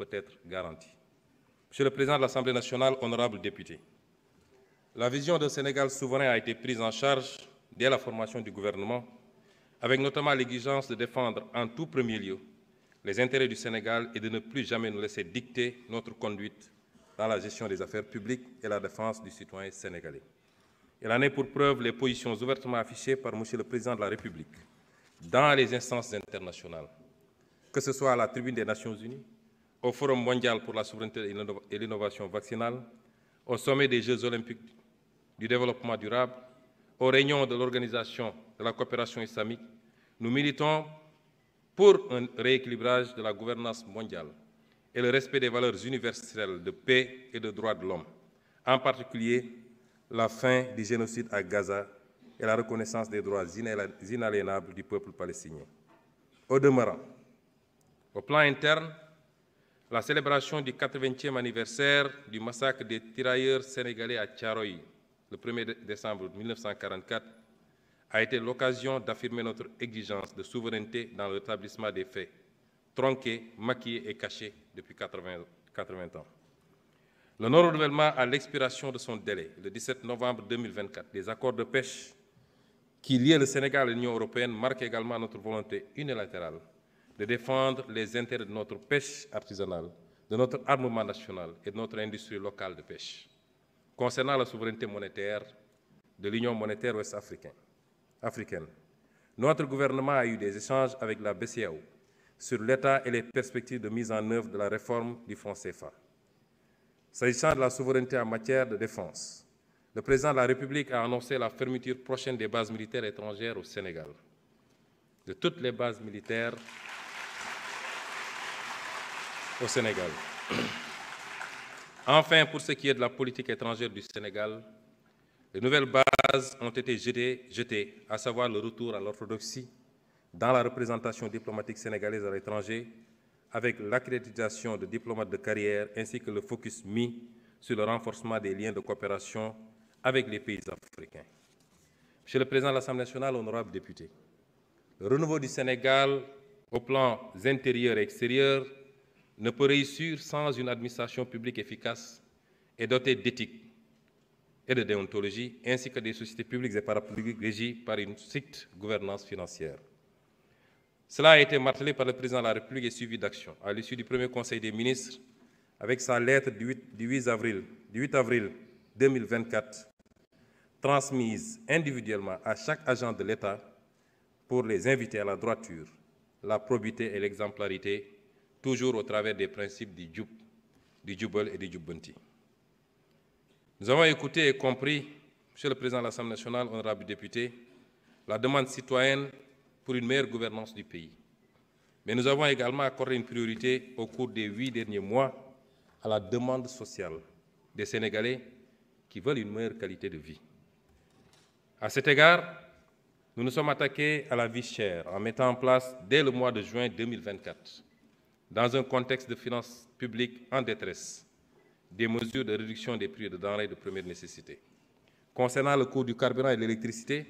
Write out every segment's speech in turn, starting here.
peut être garantie. Monsieur le Président de l'Assemblée nationale, honorables députés, la vision d'un Sénégal souverain a été prise en charge dès la formation du gouvernement, avec notamment l'exigence de défendre en tout premier lieu les intérêts du Sénégal et de ne plus jamais nous laisser dicter notre conduite dans la gestion des affaires publiques et la défense du citoyen sénégalais. Il en est pour preuve les positions ouvertement affichées par Monsieur le Président de la République dans les instances internationales, que ce soit à la tribune des Nations Unies, au Forum mondial pour la souveraineté et l'innovation vaccinale, au sommet des Jeux olympiques du développement durable, aux réunions de l'Organisation de la coopération islamique. Nous militons pour un rééquilibrage de la gouvernance mondiale et le respect des valeurs universelles de paix et de droits de l'homme, en particulier la fin du génocide à Gaza et la reconnaissance des droits inaliénables du peuple palestinien. Au demeurant, au plan interne, la célébration du 80e anniversaire du massacre des tirailleurs sénégalais à Thiaroye, le 1er décembre 1944, a été l'occasion d'affirmer notre exigence de souveraineté dans le rétablissement des faits, tronqués, maquillés et cachés depuis 80 ans. Le non-renouvellement à l'expiration de son délai, le 17 novembre 2024, des accords de pêche qui liaient le Sénégal et l'Union européenne marque également notre volonté unilatérale de défendre les intérêts de notre pêche artisanale, de notre armement national et de notre industrie locale de pêche. Concernant la souveraineté monétaire de l'Union monétaire ouest-africaine, notre gouvernement a eu des échanges avec la BCEAO sur l'état et les perspectives de mise en œuvre de la réforme du franc CFA. S'agissant de la souveraineté en matière de défense, le Président de la République a annoncé la fermeture prochaine des bases militaires étrangères au Sénégal. De toutes les bases militaires au Sénégal. Enfin, pour ce qui est de la politique étrangère du Sénégal, les nouvelles bases ont été jetées, à savoir le retour à l'orthodoxie dans la représentation diplomatique sénégalaise à l'étranger, avec l'accréditation de diplomates de carrière ainsi que le focus mis sur le renforcement des liens de coopération avec les pays africains. Monsieur le Président de l'Assemblée nationale, honorables députés, le renouveau du Sénégal au plan intérieur et extérieur ne peut réussir sans une administration publique efficace et dotée d'éthique et de déontologie, ainsi que des sociétés publiques et parapubliques régies par une stricte gouvernance financière. Cela a été martelé par le Président de la République et suivi d'actions. À l'issue du premier Conseil des ministres, avec sa lettre du 8 avril 2024, transmise individuellement à chaque agent de l'État pour les inviter à la droiture, la probité et l'exemplarité, toujours au travers des principes du Jubal et du Jubbanti. Nous avons écouté et compris, Monsieur le Président de l'Assemblée nationale, honorables députés, la demande citoyenne pour une meilleure gouvernance du pays. Mais nous avons également accordé une priorité au cours des 8 derniers mois à la demande sociale des Sénégalais qui veulent une meilleure qualité de vie. À cet égard, nous nous sommes attaqués à la vie chère en mettant en place, dès le mois de juin 2024, dans un contexte de finances publiques en détresse, des mesures de réduction des prix de denrées de première nécessité. Concernant le coût du carburant et de l'électricité,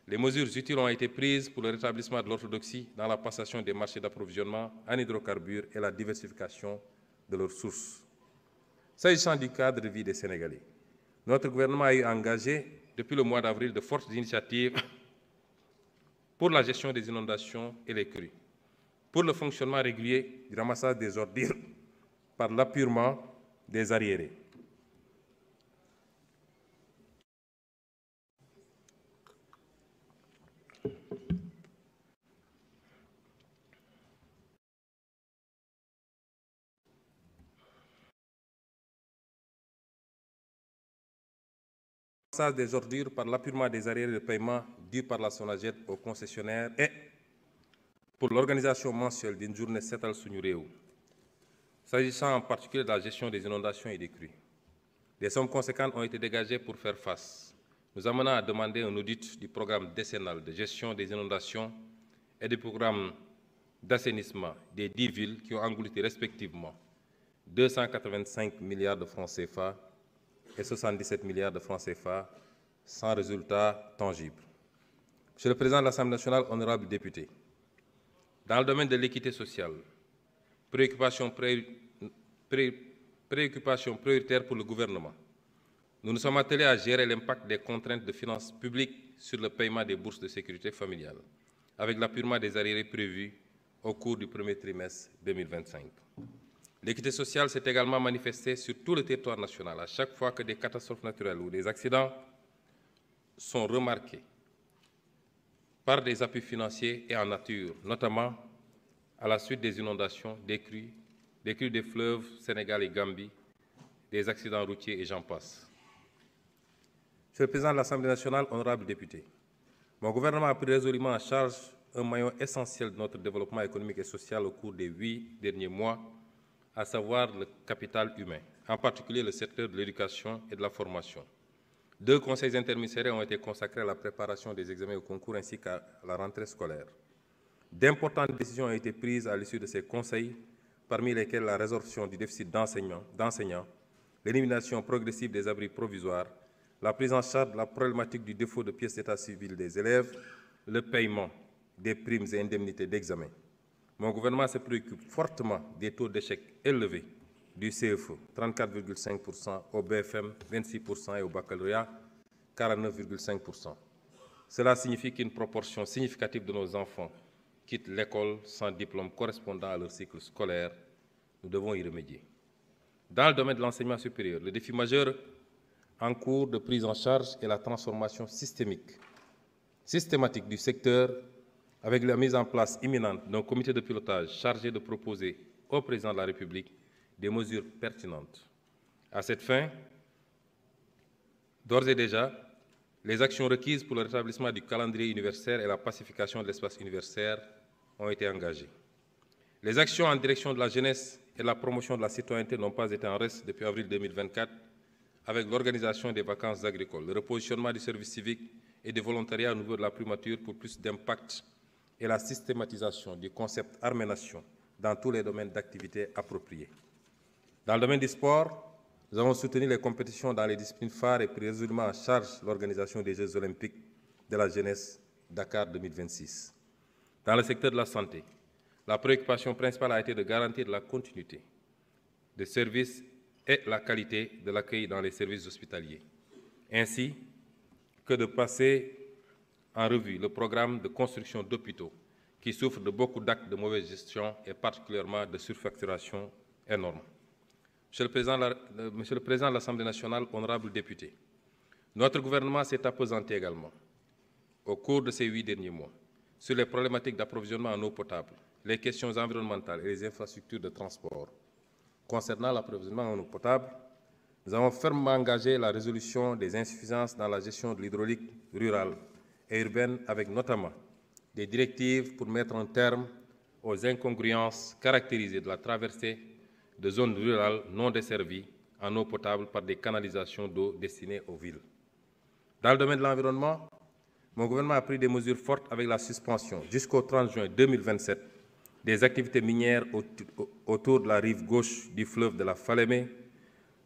les mesures utiles ont été prises pour le rétablissement de l'orthodoxie dans la passation des marchés d'approvisionnement en hydrocarbures et la diversification de leurs sources. S'agissant du cadre de vie des Sénégalais, notre gouvernement a eu engagé, depuis le mois d'avril, de fortes initiatives pour la gestion des inondations et les crues, pour le fonctionnement régulier du ramassage des ordures par l'appurement des arriérés. Des ordures par l'appurement des arriérés de paiement dus par la SONAGED aux concessionnaires et pour l'organisation mensuelle d'une journée Setal Suñu Réew, s'agissant en particulier de la gestion des inondations et des crues. Des sommes conséquentes ont été dégagées pour faire face, nous amenant à demander un audit du programme décennal de gestion des inondations et du programme d'assainissement des 10 villes qui ont englouti respectivement 285 milliards de francs CFA et 77 milliards de francs CFA sans résultat tangible. Monsieur le Président de l'Assemblée nationale, honorables députés, dans le domaine de l'équité sociale, préoccupation préoccupation prioritaire pour le gouvernement. Nous nous sommes attelés à gérer l'impact des contraintes de finances publiques sur le paiement des bourses de sécurité familiale, avec l'appurement des arriérés prévus au cours du premier trimestre 2025. L'équité sociale s'est également manifestée sur tout le territoire national. À chaque fois que des catastrophes naturelles ou des accidents sont remarqués par des appuis financiers et en nature, notamment à la suite des inondations, des crues des fleuves Sénégal et Gambie, des accidents routiers et j'en passe. Monsieur le Président de l'Assemblée nationale, honorables députés, mon gouvernement a pris résolument en charge un maillon essentiel de notre développement économique et social au cours des 8 derniers mois, à savoir le capital humain, en particulier le secteur de l'éducation et de la formation. 2 conseils interministériels ont été consacrés à la préparation des examens au concours ainsi qu'à la rentrée scolaire. D'importantes décisions ont été prises à l'issue de ces conseils, parmi lesquelles la résorption du déficit d'enseignants, l'élimination progressive des abris provisoires, la prise en charge de la problématique du défaut de pièces d'état civil des élèves, le paiement des primes et indemnités d'examen. Mon gouvernement se préoccupe fortement des taux d'échec élevés du CFE, 34,5%, au BFM, 26% et au baccalauréat, 49,5%. Cela signifie qu'une proportion significative de nos enfants quittent l'école sans diplôme correspondant à leur cycle scolaire. Nous devons y remédier. Dans le domaine de l'enseignement supérieur, le défi majeur en cours de prise en charge est la transformation systématique du secteur avec la mise en place imminente d'un comité de pilotage chargé de proposer au Président de la République des mesures pertinentes. À cette fin, d'ores et déjà, les actions requises pour le rétablissement du calendrier universitaire et la pacification de l'espace universitaire ont été engagées. Les actions en direction de la jeunesse et de la promotion de la citoyenneté n'ont pas été en reste depuis avril 2024 avec l'organisation des vacances agricoles, le repositionnement du service civique et du volontariat au niveau de la primature pour plus d'impact et la systématisation du concept Armée-Nation dans tous les domaines d'activité appropriés. Dans le domaine du sport, nous avons soutenu les compétitions dans les disciplines phares et pris résolument en charge l'organisation des Jeux olympiques de la jeunesse Dakar 2026. Dans le secteur de la santé, la préoccupation principale a été de garantir la continuité des services et la qualité de l'accueil dans les services hospitaliers, ainsi que de passer en revue le programme de construction d'hôpitaux qui souffre de beaucoup d'actes de mauvaise gestion et particulièrement de surfacturation énorme. Monsieur le Président de l'Assemblée nationale, honorables députés, notre gouvernement s'est appesanti également, au cours de ces 8 derniers mois, sur les problématiques d'approvisionnement en eau potable, les questions environnementales et les infrastructures de transport. Concernant l'approvisionnement en eau potable, nous avons fermement engagé la résolution des insuffisances dans la gestion de l'hydraulique rurale et urbaine, avec notamment des directives pour mettre un terme aux incongruences caractérisées de la traversée de zones rurales non desservies en eau potable par des canalisations d'eau destinées aux villes. Dans le domaine de l'environnement, mon gouvernement a pris des mesures fortes avec la suspension jusqu'au 30 juin 2027 des activités minières autour de la rive gauche du fleuve de la Falémé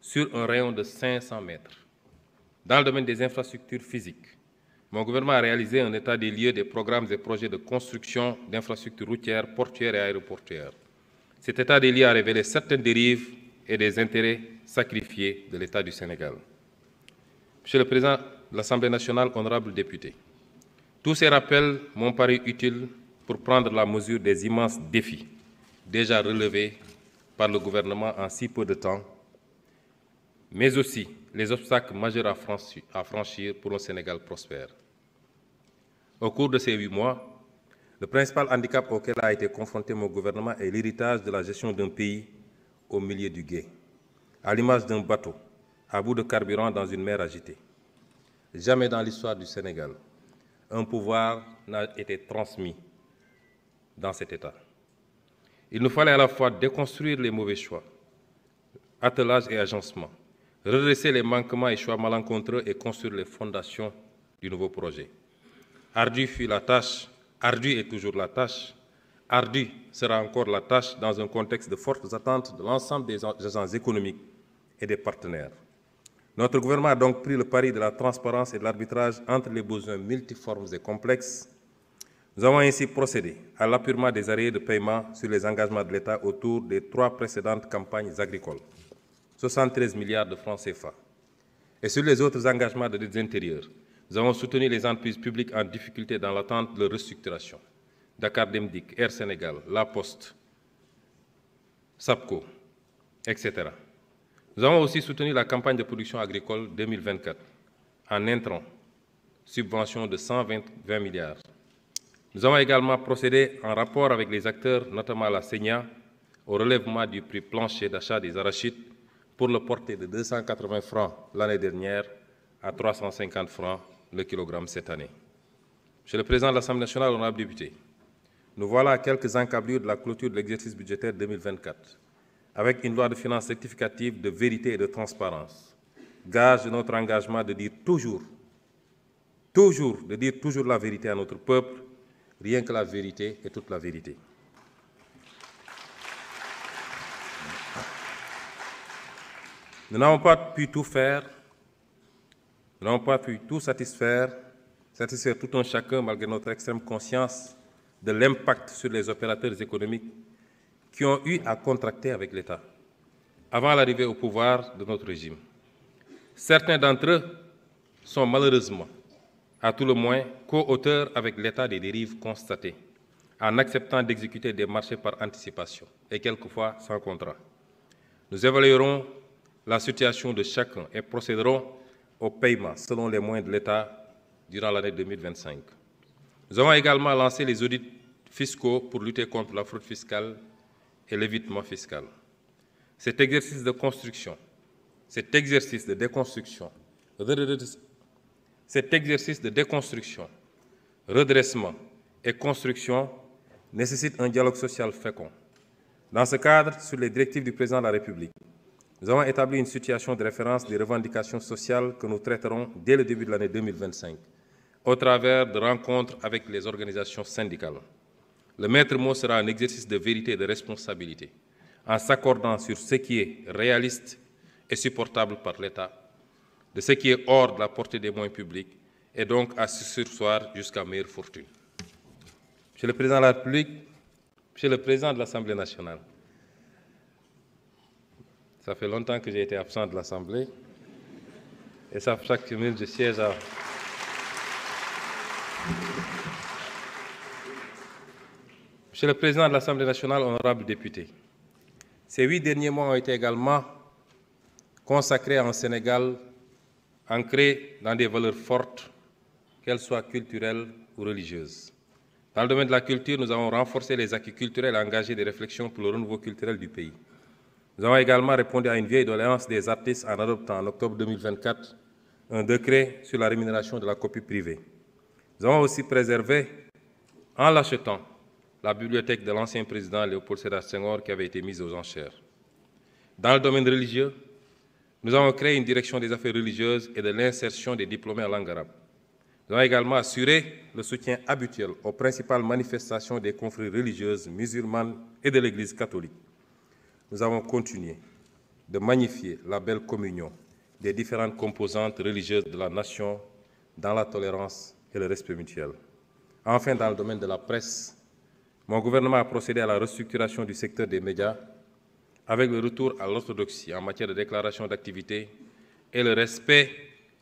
sur un rayon de 500 mètres. Dans le domaine des infrastructures physiques, mon gouvernement a réalisé un état des lieux des programmes et projets de construction d'infrastructures routières, portuaires et aéroportuaires. Cet état des lieux a révélé certaines dérives et des intérêts sacrifiés de l'État du Sénégal. Monsieur le Président de l'Assemblée nationale, honorables députés, tous ces rappels m'ont paru utiles pour prendre la mesure des immenses défis déjà relevés par le gouvernement en si peu de temps, mais aussi les obstacles majeurs à franchir pour un Sénégal prospère. Au cours de ces 8 mois, le principal handicap auquel a été confronté mon gouvernement est l'héritage de la gestion d'un pays au milieu du gué, à l'image d'un bateau à bout de carburant dans une mer agitée. Jamais dans l'histoire du Sénégal, un pouvoir n'a été transmis dans cet état. Il nous fallait à la fois déconstruire les mauvais choix, attelage et agencement, redresser les manquements et choix malencontreux et construire les fondations du nouveau projet. Ardue fut la tâche, ardue est toujours la tâche, ardue sera encore la tâche dans un contexte de fortes attentes de l'ensemble des agents économiques et des partenaires. Notre gouvernement a donc pris le pari de la transparence et de l'arbitrage entre les besoins multiformes et complexes Nous avons ainsi procédé à l'appurement des arriérés de paiement sur les engagements de l'État autour des 3 précédentes campagnes agricoles, 73 milliards de francs CFA. Et sur les autres engagements de dette intérieure, nous avons soutenu les entreprises publiques en difficulté dans l'attente de leur restructuration. Dakar Demdik, Air Sénégal, La Poste, SAPCO, etc. Nous avons aussi soutenu la campagne de production agricole 2024 en intrants, subvention de 120 milliards. Nous avons également procédé en rapport avec les acteurs, notamment la CENIA, au relèvement du prix plancher d'achat des arachides pour le porter de 280 francs l'année dernière à 350 francs le kilogramme cette année. Monsieur le Président de l'Assemblée nationale, honorables députés, nous voilà à quelques encablures de la clôture de l'exercice budgétaire 2024, avec une loi de finances rectificative de vérité et de transparence, gage de notre engagement de dire toujours la vérité à notre peuple, rien que la vérité et toute la vérité. Nous n'avons pas pu tout faire, nous n'avons pas pu tout satisfaire tout un chacun malgré notre extrême conscience de l'impact sur les opérateurs économiques qui ont eu à contracter avec l'État avant l'arrivée au pouvoir de notre régime. Certains d'entre eux sont malheureusement, à tout le moins, co-auteurs avec l'État des dérives constatées, en acceptant d'exécuter des marchés par anticipation et quelquefois sans contrat. Nous évaluerons la situation de chacun et procéderons au paiement selon les moyens de l'État durant l'année 2025. Nous avons également lancé les audits fiscaux pour lutter contre la fraude fiscale et l'évitement fiscal. Cet exercice de construction, cet exercice de déconstruction, redressement et construction nécessite un dialogue social fécond. Dans ce cadre, sur les directives du Président de la République, nous avons établi une situation de référence des revendications sociales que nous traiterons dès le début de l'année 2025, au travers de rencontres avec les organisations syndicales. Le maître mot sera un exercice de vérité et de responsabilité, en s'accordant sur ce qui est réaliste et supportable par l'État, de ce qui est hors de la portée des moyens publics, et donc à se surseoir jusqu'à meilleure fortune. Monsieur le Président de la République, Monsieur le Président de l'Assemblée nationale, ça fait longtemps que j'ai été absent de l'Assemblée, et ça, chaque minute, je siège à... Monsieur le Président de l'Assemblée nationale, honorables députés, ces 8 derniers mois ont été également consacrés à un Sénégal ancré dans des valeurs fortes, qu'elles soient culturelles ou religieuses. Dans le domaine de la culture, nous avons renforcé les acquis culturels et engagé des réflexions pour le renouveau culturel du pays. Nous avons également répondu à une vieille doléance des artistes en adoptant en octobre 2024 un décret sur la rémunération de la copie privée. Nous avons aussi préservé, en l'achetant, la bibliothèque de l'ancien président Léopold Sédar Senghor qui avait été mise aux enchères. Dans le domaine religieux, nous avons créé une direction des affaires religieuses et de l'insertion des diplômés en langue arabe. Nous avons également assuré le soutien habituel aux principales manifestations des confréries religieuses musulmanes et de l'Église catholique. Nous avons continué de magnifier la belle communion des différentes composantes religieuses de la nation dans la tolérance et le respect mutuel. Enfin, dans le domaine de la presse, mon gouvernement a procédé à la restructuration du secteur des médias avec le retour à l'orthodoxie en matière de déclaration d'activité et le respect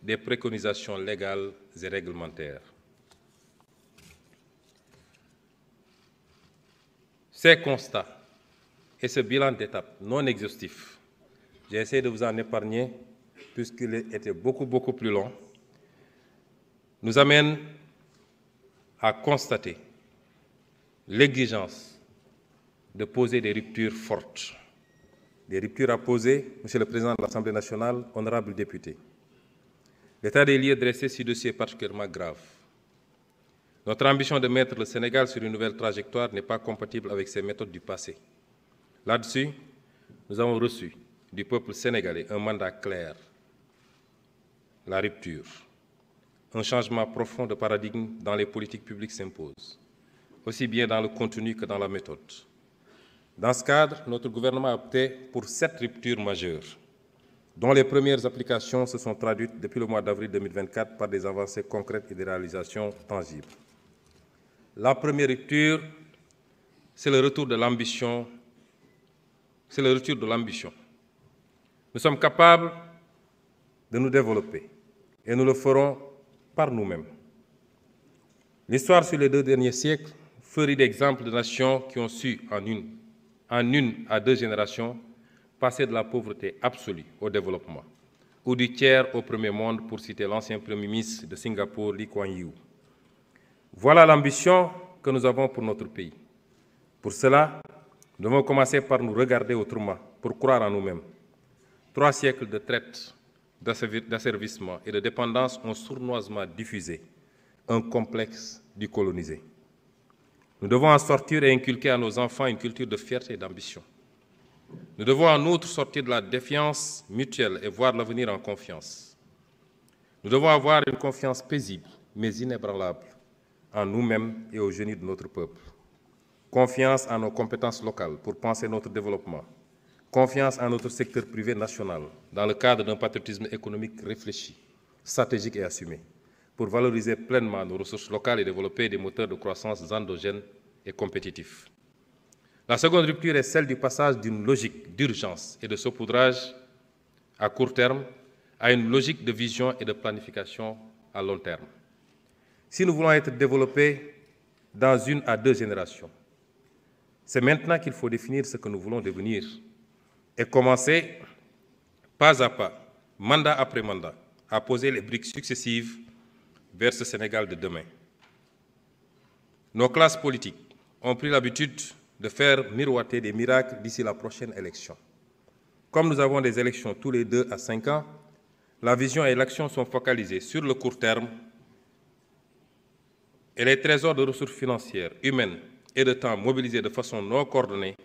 des préconisations légales et réglementaires. Ces constats et ce bilan d'étape non exhaustif, j'ai essayé de vous en épargner puisqu'il était beaucoup plus long, nous amènent à constater l'exigence de poser des ruptures fortes. Des ruptures à poser, Monsieur le Président de l'Assemblée nationale, honorables députés. L'état des lieux dressé sur ce dossier est particulièrement grave. Notre ambition de mettre le Sénégal sur une nouvelle trajectoire n'est pas compatible avec ces méthodes du passé. Là-dessus, nous avons reçu du peuple sénégalais un mandat clair, la rupture. Un changement profond de paradigme dans les politiques publiques s'impose, aussi bien dans le contenu que dans la méthode. Dans ce cadre, notre gouvernement a opté pour 7 ruptures majeures, dont les premières applications se sont traduites depuis le mois d'avril 2024 par des avancées concrètes et des réalisations tangibles. La première rupture, c'est le retour de l'ambition. C'est le retour de l'ambition. Nous sommes capables de nous développer et nous le ferons par nous-mêmes. L'histoire sur les 2 derniers siècles ferait d'exemples de nations qui ont su, en une à 2 générations, passer de la pauvreté absolue au développement, ou du tiers au premier monde, pour citer l'ancien Premier ministre de Singapour, Lee Kuan Yew. Voilà l'ambition que nous avons pour notre pays. Pour cela, nous devons commencer par nous regarder autrement, pour croire en nous-mêmes. 3 siècles de traite, d'asservissement et de dépendance ont sournoisement diffusé un complexe du colonisé. Nous devons en sortir et inculquer à nos enfants une culture de fierté et d'ambition. Nous devons en outre sortir de la défiance mutuelle et voir l'avenir en confiance. Nous devons avoir une confiance paisible, mais inébranlable, en nous-mêmes et au génie de notre peuple. Confiance en nos compétences locales pour penser notre développement. Confiance en notre secteur privé national, dans le cadre d'un patriotisme économique réfléchi, stratégique et assumé, pour valoriser pleinement nos ressources locales et développer des moteurs de croissance endogènes et compétitifs. La seconde rupture est celle du passage d'une logique d'urgence et de saupoudrage à court terme à une logique de vision et de planification à long terme. Si nous voulons être développés dans 1 à 2 générations, c'est maintenant qu'il faut définir ce que nous voulons devenir et commencer, pas à pas, mandat après mandat, à poser les briques successives vers ce Sénégal de demain. Nos classes politiques ont pris l'habitude de faire miroiter des miracles d'ici la prochaine élection. Comme nous avons des élections tous les 2 à 5 ans, la vision et l'action sont focalisées sur le court terme et les trésors de ressources financières, humaines et de temps mobilisés de façon non coordonnée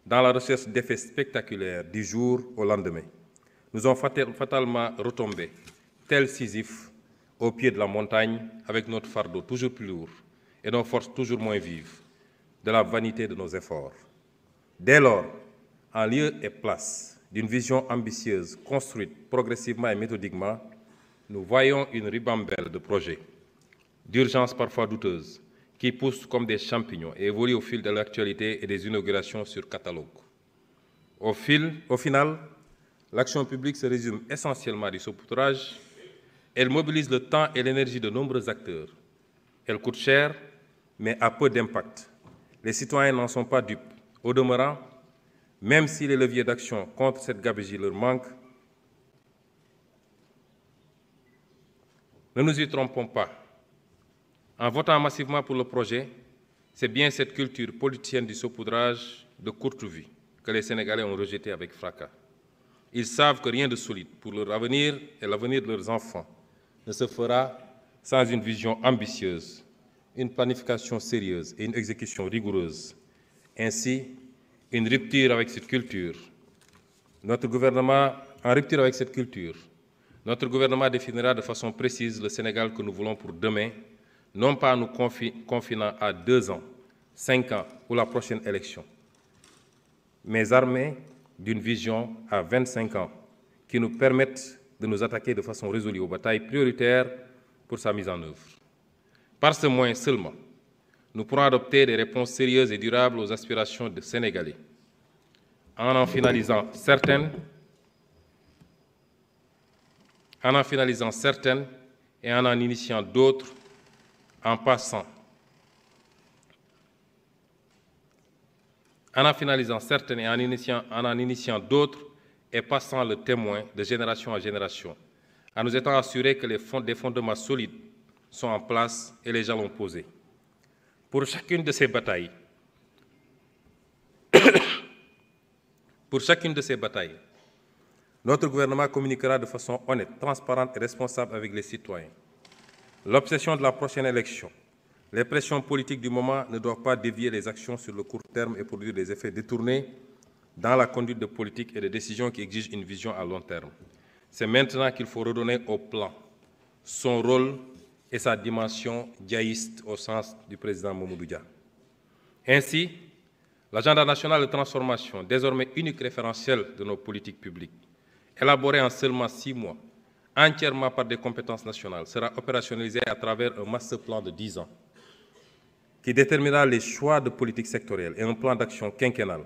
dans la recherche d'effets spectaculaires du jour au lendemain, nous ont fatalement retombé, tel Sisyphe, au pied de la montagne, avec notre fardeau toujours plus lourd et nos forces toujours moins vives, de la vanité de nos efforts. Dès lors, en lieu et place d'une vision ambitieuse, construite progressivement et méthodiquement, nous voyons une ribambelle de projets, d'urgences parfois douteuses, qui poussent comme des champignons et évoluent au fil de l'actualité et des inaugurations sur catalogue. Au final, l'action publique se résume essentiellement à du saupoudrage. Elle mobilise le temps et l'énergie de nombreux acteurs. Elle coûte cher, mais a peu d'impact. Les citoyens n'en sont pas dupes. Au demeurant, même si les leviers d'action contre cette gabegie leur manquent, ne nous y trompons pas. En votant massivement pour le projet, c'est bien cette culture politicienne du saupoudrage de courte vue que les Sénégalais ont rejetée avec fracas. Ils savent que rien de solide pour leur avenir et l'avenir de leurs enfants ne se fera sans une vision ambitieuse, une planification sérieuse et une exécution rigoureuse. Ainsi, une rupture avec cette culture. Notre gouvernement, en rupture avec cette culture, notre gouvernement définira de façon précise le Sénégal que nous voulons pour demain, non pas en nous confinant à 2 ans, 5 ans ou la prochaine élection, mais armés d'une vision à 25 ans qui nous permette de nous attaquer de façon résolue aux batailles prioritaires pour sa mise en œuvre. Par ce moyen seulement, nous pourrons adopter des réponses sérieuses et durables aux aspirations des Sénégalais, en finalisant certaines et en initiant d'autres, en finalisant certaines et en initiant d'autres et passant le témoin de génération en génération, en nous étant assurés que des fondements solides sont en place et les jalons posés. Pour chacune de ces batailles, notre gouvernement communiquera de façon honnête, transparente et responsable avec les citoyens. L'obsession de la prochaine élection, les pressions politiques du moment ne doivent pas dévier les actions sur le court terme et produire des effets détournés dans la conduite de politique et de décisions qui exigent une vision à long terme. C'est maintenant qu'il faut redonner au plan son rôle et sa dimension diaïste au sens du président Mamadou Dia. Ainsi, l'agenda national de transformation, désormais unique référentiel de nos politiques publiques, élaboré en seulement 6 mois, entièrement par des compétences nationales, sera opérationnalisé à travers un master plan de 10 ans qui déterminera les choix de politique sectorielle et un plan d'action quinquennal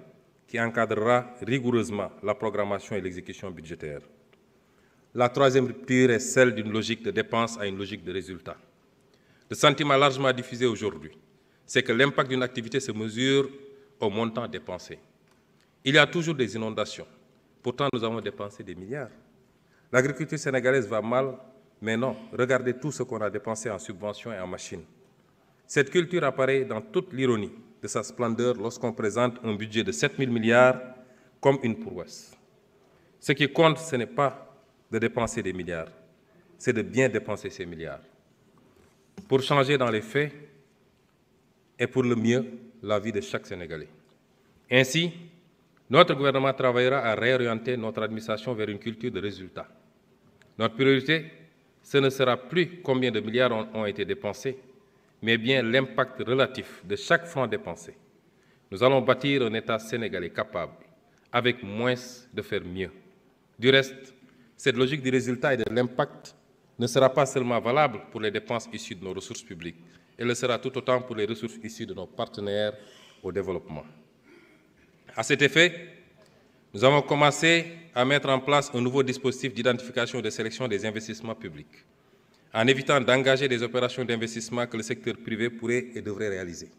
qui encadrera rigoureusement la programmation et l'exécution budgétaire. La troisième rupture est celle d'une logique de dépense à une logique de résultat. Le sentiment largement diffusé aujourd'hui, c'est que l'impact d'une activité se mesure au montant dépensé. Il y a toujours des inondations. Pourtant, nous avons dépensé des milliards. L'agriculture sénégalaise va mal, mais non. Regardez tout ce qu'on a dépensé en subventions et en machines. Cette culture apparaît dans toute l'ironie de sa splendeur lorsqu'on présente un budget de 7 000 milliards comme une prouesse. Ce qui compte, ce n'est pas de dépenser des milliards, c'est de bien dépenser ces milliards pour changer dans les faits et pour le mieux la vie de chaque Sénégalais. Ainsi, notre gouvernement travaillera à réorienter notre administration vers une culture de résultats. Notre priorité, ce ne sera plus combien de milliards ont été dépensés, mais bien l'impact relatif de chaque franc dépensé. Nous allons bâtir un État sénégalais capable, avec moins, de faire mieux. Du reste, cette logique du résultat et de l'impact ne sera pas seulement valable pour les dépenses issues de nos ressources publiques, elle le sera tout autant pour les ressources issues de nos partenaires au développement. À cet effet, nous avons commencé à mettre en place un nouveau dispositif d'identification et de sélection des investissements publics, en évitant d'engager des opérations d'investissement que le secteur privé pourrait et devrait réaliser.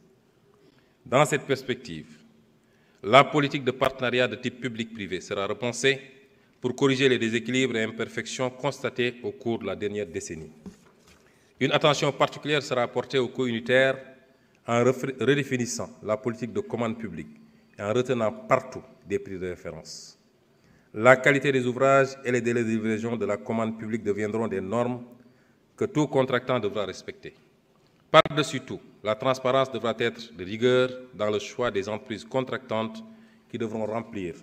Dans cette perspective, la politique de partenariat de type public-privé sera repensée pour corriger les déséquilibres et imperfections constatés au cours de la dernière décennie. Une attention particulière sera apportée aux coûts unitaires en redéfinissant la politique de commande publique et en retenant partout des prix de référence. La qualité des ouvrages et les délais de livraison de la commande publique deviendront des normes que tout contractant devra respecter. Par-dessus tout, la transparence devra être de rigueur dans le choix des entreprises contractantes qui devront remplir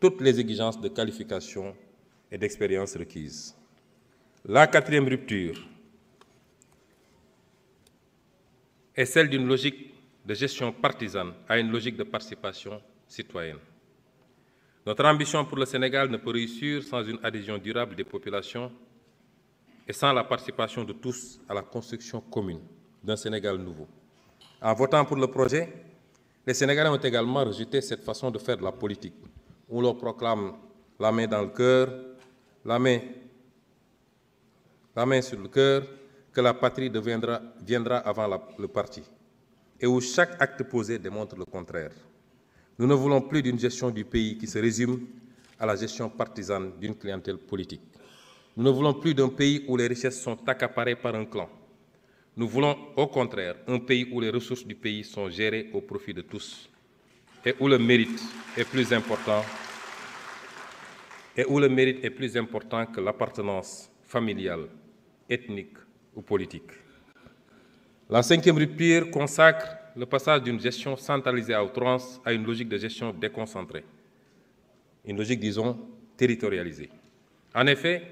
toutes les exigences de qualification et d'expérience requises. La quatrième rupture est celle d'une logique de gestion partisane à une logique de participation citoyenne. Notre ambition pour le Sénégal ne peut réussir sans une adhésion durable des populations et sans la participation de tous à la construction commune d'un Sénégal nouveau. En votant pour le projet, les Sénégalais ont également rejeté cette façon de faire de la politique, où l'on proclame la main dans le cœur, la main sur le cœur, que la patrie viendra avant le parti, et où chaque acte posé démontre le contraire. Nous ne voulons plus d'une gestion du pays qui se résume à la gestion partisane d'une clientèle politique. Nous ne voulons plus d'un pays où les richesses sont accaparées par un clan. Nous voulons, au contraire, un pays où les ressources du pays sont gérées au profit de tous et où le mérite est plus important que l'appartenance familiale, ethnique ou politique. La cinquième rupture consacre le passage d'une gestion centralisée à outrance à une logique de gestion déconcentrée, une logique, disons, territorialisée. En effet,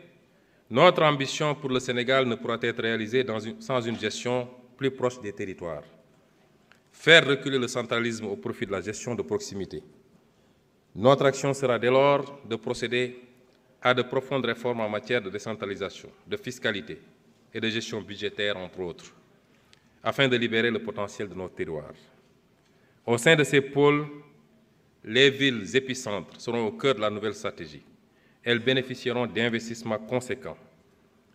notre ambition pour le Sénégal ne pourra être réalisée sans une gestion plus proche des territoires. Faire reculer le centralisme au profit de la gestion de proximité. Notre action sera dès lors de procéder à de profondes réformes en matière de décentralisation, de fiscalité et de gestion budgétaire, entre autres, afin de libérer le potentiel de notre terroir. Au sein de ces pôles, les villes épicentres seront au cœur de la nouvelle stratégie. Elles bénéficieront d'investissements conséquents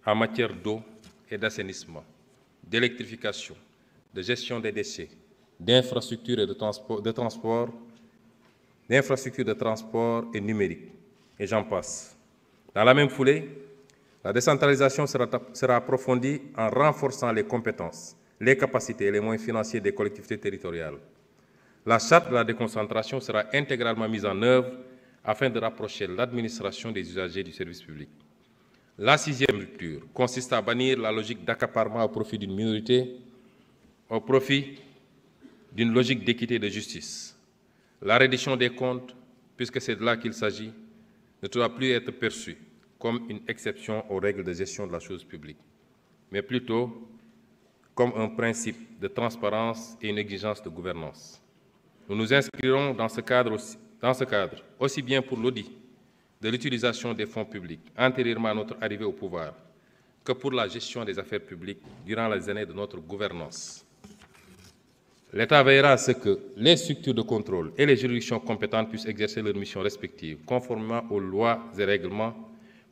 en matière d'eau et d'assainissement, d'électrification, de gestion des déchets, d'infrastructures de transport et numérique, et j'en passe. Dans la même foulée, la décentralisation sera approfondie en renforçant les compétences, les capacités et les moyens financiers des collectivités territoriales. La charte de la déconcentration sera intégralement mise en œuvre afin de rapprocher l'administration des usagers du service public. La sixième rupture consiste à bannir la logique d'accaparement au profit d'une minorité, au profit d'une logique d'équité et de justice. La reddition des comptes, puisque c'est de là qu'il s'agit, ne doit plus être perçue comme une exception aux règles de gestion de la chose publique, mais plutôt comme un principe de transparence et une exigence de gouvernance. Nous nous inscrirons dans ce cadre, aussi bien pour l'audit de l'utilisation des fonds publics antérieurement à notre arrivée au pouvoir, que pour la gestion des affaires publiques durant les années de notre gouvernance. L'État veillera à ce que les structures de contrôle et les juridictions compétentes puissent exercer leurs missions respectives, conformément aux lois et règlements,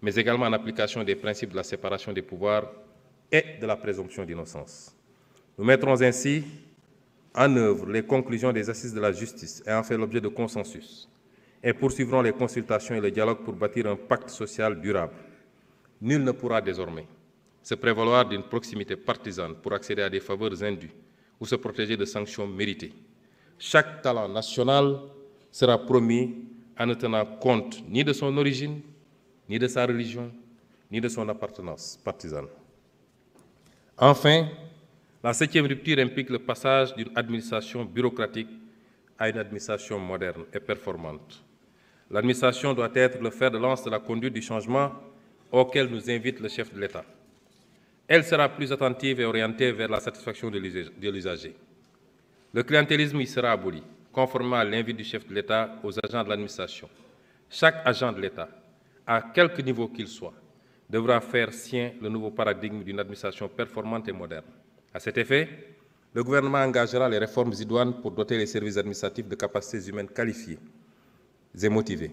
mais également en application des principes de la séparation des pouvoirs et de la présomption d'innocence. Nous mettrons ainsi en œuvre les conclusions des assises de la justice ayant fait l'objet de consensus et poursuivrons les consultations et le dialogue pour bâtir un pacte social durable. Nul ne pourra désormais se prévaloir d'une proximité partisane pour accéder à des faveurs indues ou se protéger de sanctions méritées. Chaque talent national sera promis en ne tenant compte ni de son origine, ni de sa religion, ni de son appartenance partisane. Enfin, la 7e rupture implique le passage d'une administration bureaucratique à une administration moderne et performante. L'administration doit être le fer de lance de la conduite du changement auquel nous invite le chef de l'État. Elle sera plus attentive et orientée vers la satisfaction de l'usager. Le clientélisme y sera aboli, conformément à l'invite du chef de l'État aux agents de l'administration. Chaque agent de l'État, à quelque niveau qu'il soit, devra faire sien le nouveau paradigme d'une administration performante et moderne. À cet effet, le gouvernement engagera les réformes idoines pour doter les services administratifs de capacités humaines qualifiées et motivées,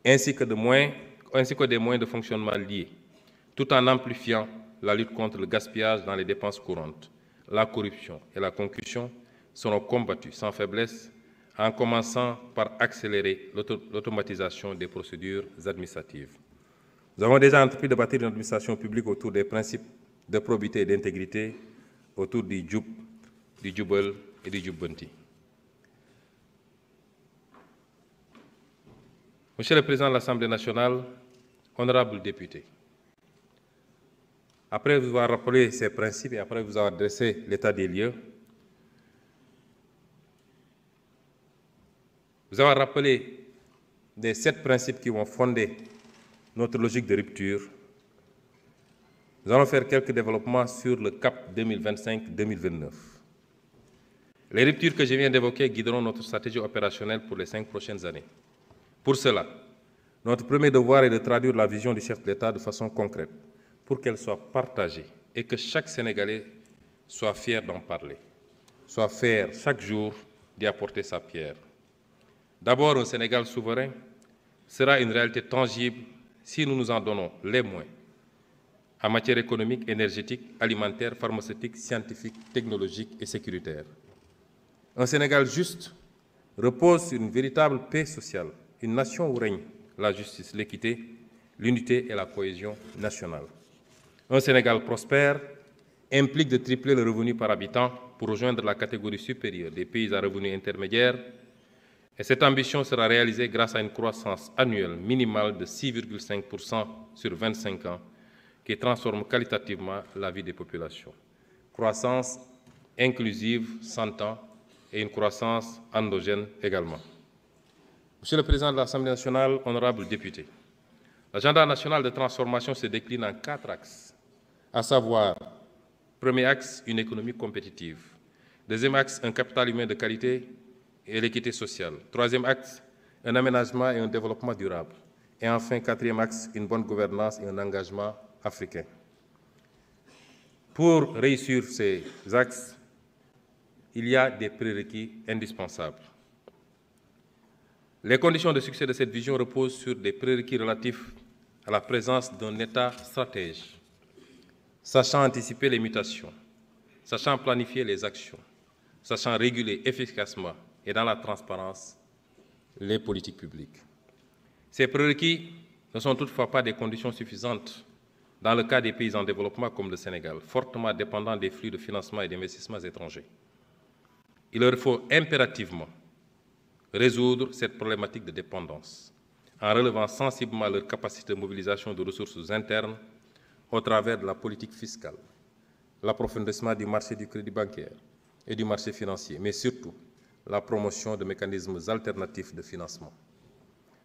ainsi que des moyens de fonctionnement liés, tout en amplifiant la lutte contre le gaspillage dans les dépenses courantes. La corruption et la concussion seront combattues sans faiblesse, en commençant par accélérer l'automatisation des procédures administratives. Nous avons déjà entrepris de bâtir une administration publique autour des principes de probité et d'intégrité, autour du Djoub, du Djoubel et du Djoubbanti. Monsieur le Président de l'Assemblée nationale, honorables députés, après vous avoir rappelé ces principes et après vous avoir dressé l'état des lieux, vous avoir rappelé les 7 principes qui vont fonder notre logique de rupture, nous allons faire quelques développements sur le cap 2025-2029. Les ruptures que je viens d'évoquer guideront notre stratégie opérationnelle pour les 5 prochaines années. Pour cela, notre premier devoir est de traduire la vision du chef de l'État de façon concrète, pour qu'elle soit partagée et que chaque Sénégalais soit fier d'en parler, soit fier chaque jour d'y apporter sa pierre. D'abord, un Sénégal souverain sera une réalité tangible si nous nous en donnons les moyens en matière économique, énergétique, alimentaire, pharmaceutique, scientifique, technologique et sécuritaire. Un Sénégal juste repose sur une véritable paix sociale, une nation où règne la justice, l'équité, l'unité et la cohésion nationale. Un Sénégal prospère implique de tripler le revenu par habitant pour rejoindre la catégorie supérieure des pays à revenus intermédiaires, et cette ambition sera réalisée grâce à une croissance annuelle minimale de 6,5% sur 25 ans qui transforme qualitativement la vie des populations. Croissance inclusive, s'entend, et une croissance endogène également. Monsieur le Président de l'Assemblée nationale, honorables députés, l'agenda national de transformation se décline en 4 axes, à savoir, premier axe, une économie compétitive. Deuxième axe, un capital humain de qualité et l'équité sociale. Troisième axe, un aménagement et un développement durable. Et enfin, quatrième axe, une bonne gouvernance et un engagement africain. Pour réussir ces axes, il y a des prérequis indispensables. Les conditions de succès de cette vision reposent sur des prérequis relatifs à la présence d'un État stratège, sachant anticiper les mutations, sachant planifier les actions, sachant réguler efficacement et dans la transparence les politiques publiques. Ces prérequis ne sont toutefois pas des conditions suffisantes dans le cas des pays en développement comme le Sénégal, fortement dépendants des flux de financement et d'investissements étrangers. Il leur faut impérativement résoudre cette problématique de dépendance en relevant sensiblement leur capacité de mobilisation de ressources internes au travers de la politique fiscale, l'approfondissement du marché du crédit bancaire et du marché financier, mais surtout la promotion de mécanismes alternatifs de financement.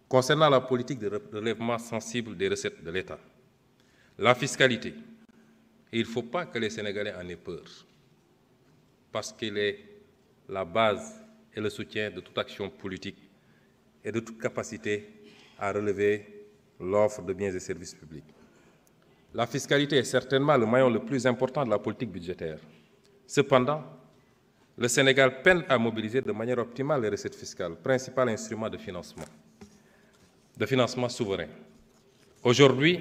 Concernant la politique de relèvement sensible des recettes de l'État, la fiscalité, il ne faut pas que les Sénégalais en aient peur, parce qu'elle est la base et le soutien de toute action politique et de toute capacité à relever l'offre de biens et services publics. La fiscalité est certainement le maillon le plus important de la politique budgétaire. Cependant, le Sénégal peine à mobiliser de manière optimale les recettes fiscales, principal instrument de financement souverain. Aujourd'hui,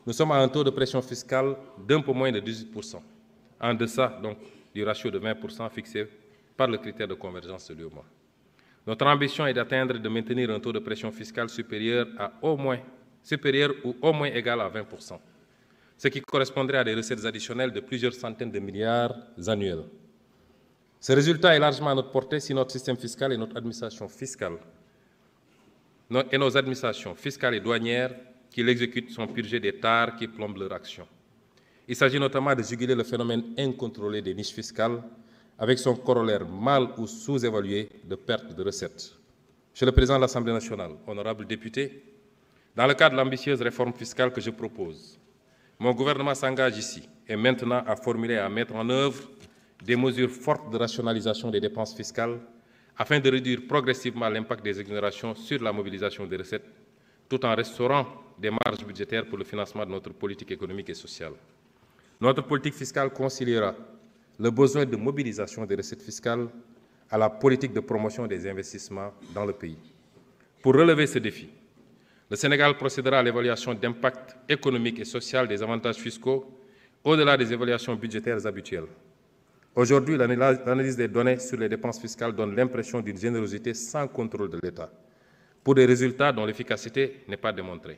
nous sommes à un taux de pression fiscale d'un peu moins de 18%, en deçà donc du ratio de 20% fixé par le critère de convergence de l'UEMOA. Notre ambition est d'atteindre et de maintenir un taux de pression fiscale supérieur ou au moins égal à 20%, ce qui correspondrait à des recettes additionnelles de plusieurs centaines de milliards annuels. Ce résultat est largement à notre portée si notre système fiscal et notre administration fiscale et nos administrations fiscales et douanières qui l'exécutent sont purgées des tares qui plombent leur action. Il s'agit notamment de juguler le phénomène incontrôlé des niches fiscales avec son corollaire mal ou sous-évalué de perte de recettes. Monsieur le Président de l'Assemblée nationale, honorables députés, dans le cadre de l'ambitieuse réforme fiscale que je propose, mon gouvernement s'engage ici et maintenant à formuler et à mettre en œuvre des mesures fortes de rationalisation des dépenses fiscales afin de réduire progressivement l'impact des exonérations sur la mobilisation des recettes, tout en restaurant des marges budgétaires pour le financement de notre politique économique et sociale. Notre politique fiscale conciliera le besoin de mobilisation des recettes fiscales à la politique de promotion des investissements dans le pays. Pour relever ce défi, le Sénégal procédera à l'évaluation d'impact économique et social des avantages fiscaux au-delà des évaluations budgétaires habituelles. Aujourd'hui, l'analyse des données sur les dépenses fiscales donne l'impression d'une générosité sans contrôle de l'État, pour des résultats dont l'efficacité n'est pas démontrée.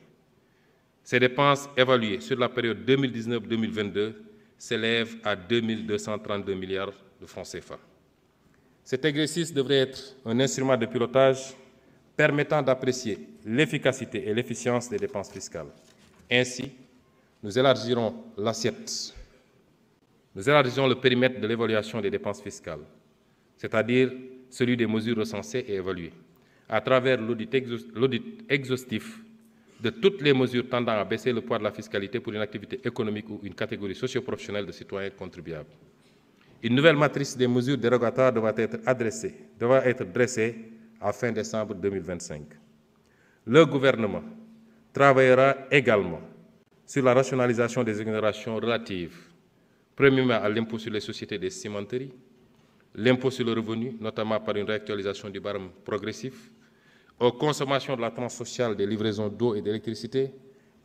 Ces dépenses évaluées sur la période 2019-2022 s'élèvent à 2 232 milliards de francs CFA. Cet exercice devrait être un instrument de pilotage permettant d'apprécier l'efficacité et l'efficience des dépenses fiscales. Ainsi, nous élargirons le périmètre de l'évaluation des dépenses fiscales, c'est-à-dire celui des mesures recensées et évaluées, à travers l'audit exhaustif de toutes les mesures tendant à baisser le poids de la fiscalité pour une activité économique ou une catégorie socio-professionnelle de citoyens contribuables. Une nouvelle matrice des mesures dérogatoires devra être dressée à fin décembre 2025. Le gouvernement travaillera également sur la rationalisation des exonérations relatives, premièrement à l'impôt sur les sociétés des cimenteries, l'impôt sur le revenu, notamment par une réactualisation du barème progressif, aux consommations de la tranche sociale des livraisons d'eau et d'électricité,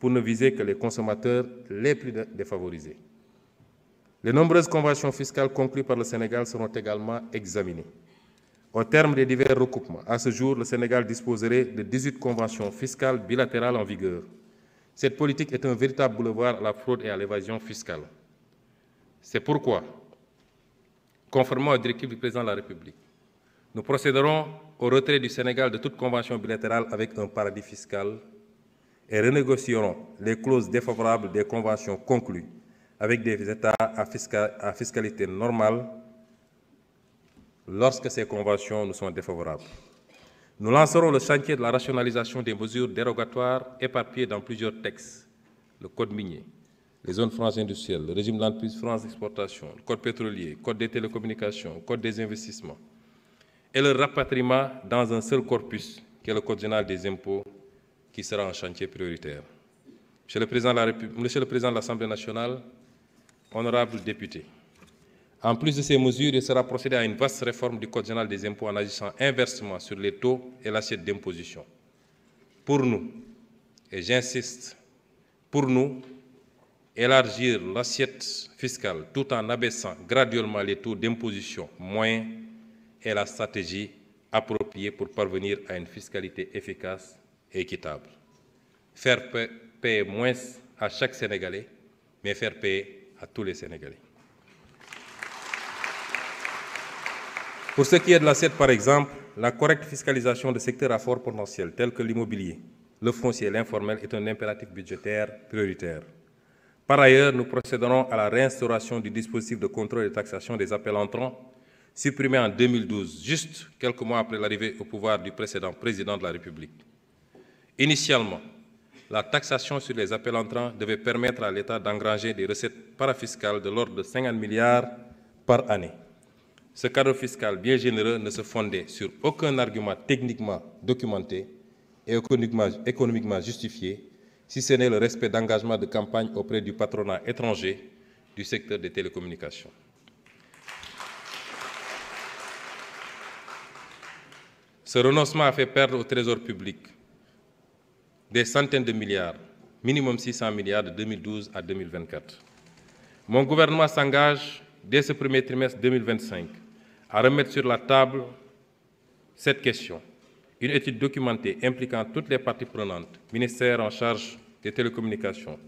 pour ne viser que les consommateurs les plus défavorisés. Les nombreuses conventions fiscales conclues par le Sénégal seront également examinées. Au terme des divers recoupements, à ce jour, le Sénégal disposerait de 18 conventions fiscales bilatérales en vigueur. Cette politique est un véritable boulevard à la fraude et à l'évasion fiscale. C'est pourquoi, conformément aux directives du Président de la République, nous procéderons au retrait du Sénégal de toute convention bilatérale avec un paradis fiscal et renégocierons les clauses défavorables des conventions conclues avec des États à fiscalité normale lorsque ces conventions nous sont défavorables. Nous lancerons le chantier de la rationalisation des mesures dérogatoires éparpillées dans plusieurs textes, le Code minier, les zones franches industrielles, le régime de l'entreprise France d'exportation, le Code pétrolier, le Code des télécommunications, le Code des investissements, et le rapatriement dans un seul corpus, qui est le Code général des impôts, qui sera un chantier prioritaire. Monsieur le Président de l'Assemblée nationale, honorables députés, en plus de ces mesures, il sera procédé à une vaste réforme du Code général des impôts en agissant inversement sur les taux et l'assiette d'imposition. Pour nous, et j'insiste, pour nous, élargir l'assiette fiscale tout en abaissant graduellement les taux d'imposition moyens est la stratégie appropriée pour parvenir à une fiscalité efficace et équitable. Faire payer moins à chaque Sénégalais, mais faire payer à tous les Sénégalais. Pour ce qui est de l'assiette, par exemple, la correcte fiscalisation de secteurs à fort potentiel, tels que l'immobilier, le foncier et l'informel, est un impératif budgétaire prioritaire. Par ailleurs, nous procéderons à la réinstauration du dispositif de contrôle et de taxation des appels entrants, supprimé en 2012, juste quelques mois après l'arrivée au pouvoir du précédent président de la République. Initialement, la taxation sur les appels entrants devait permettre à l'État d'engranger des recettes parafiscales de l'ordre de 50 milliards par année. Ce cadre fiscal bien généreux ne se fondait sur aucun argument techniquement documenté et économiquement justifié, si ce n'est le respect d'engagements de campagne auprès du patronat étranger du secteur des télécommunications. Ce renoncement a fait perdre au Trésor public des centaines de milliards, minimum 600 milliards de 2012 à 2024. Mon gouvernement s'engage, dès ce premier trimestre 2025, à remettre sur la table cette question. Une étude documentée impliquant toutes les parties prenantes, ministère en charge des télécommunications,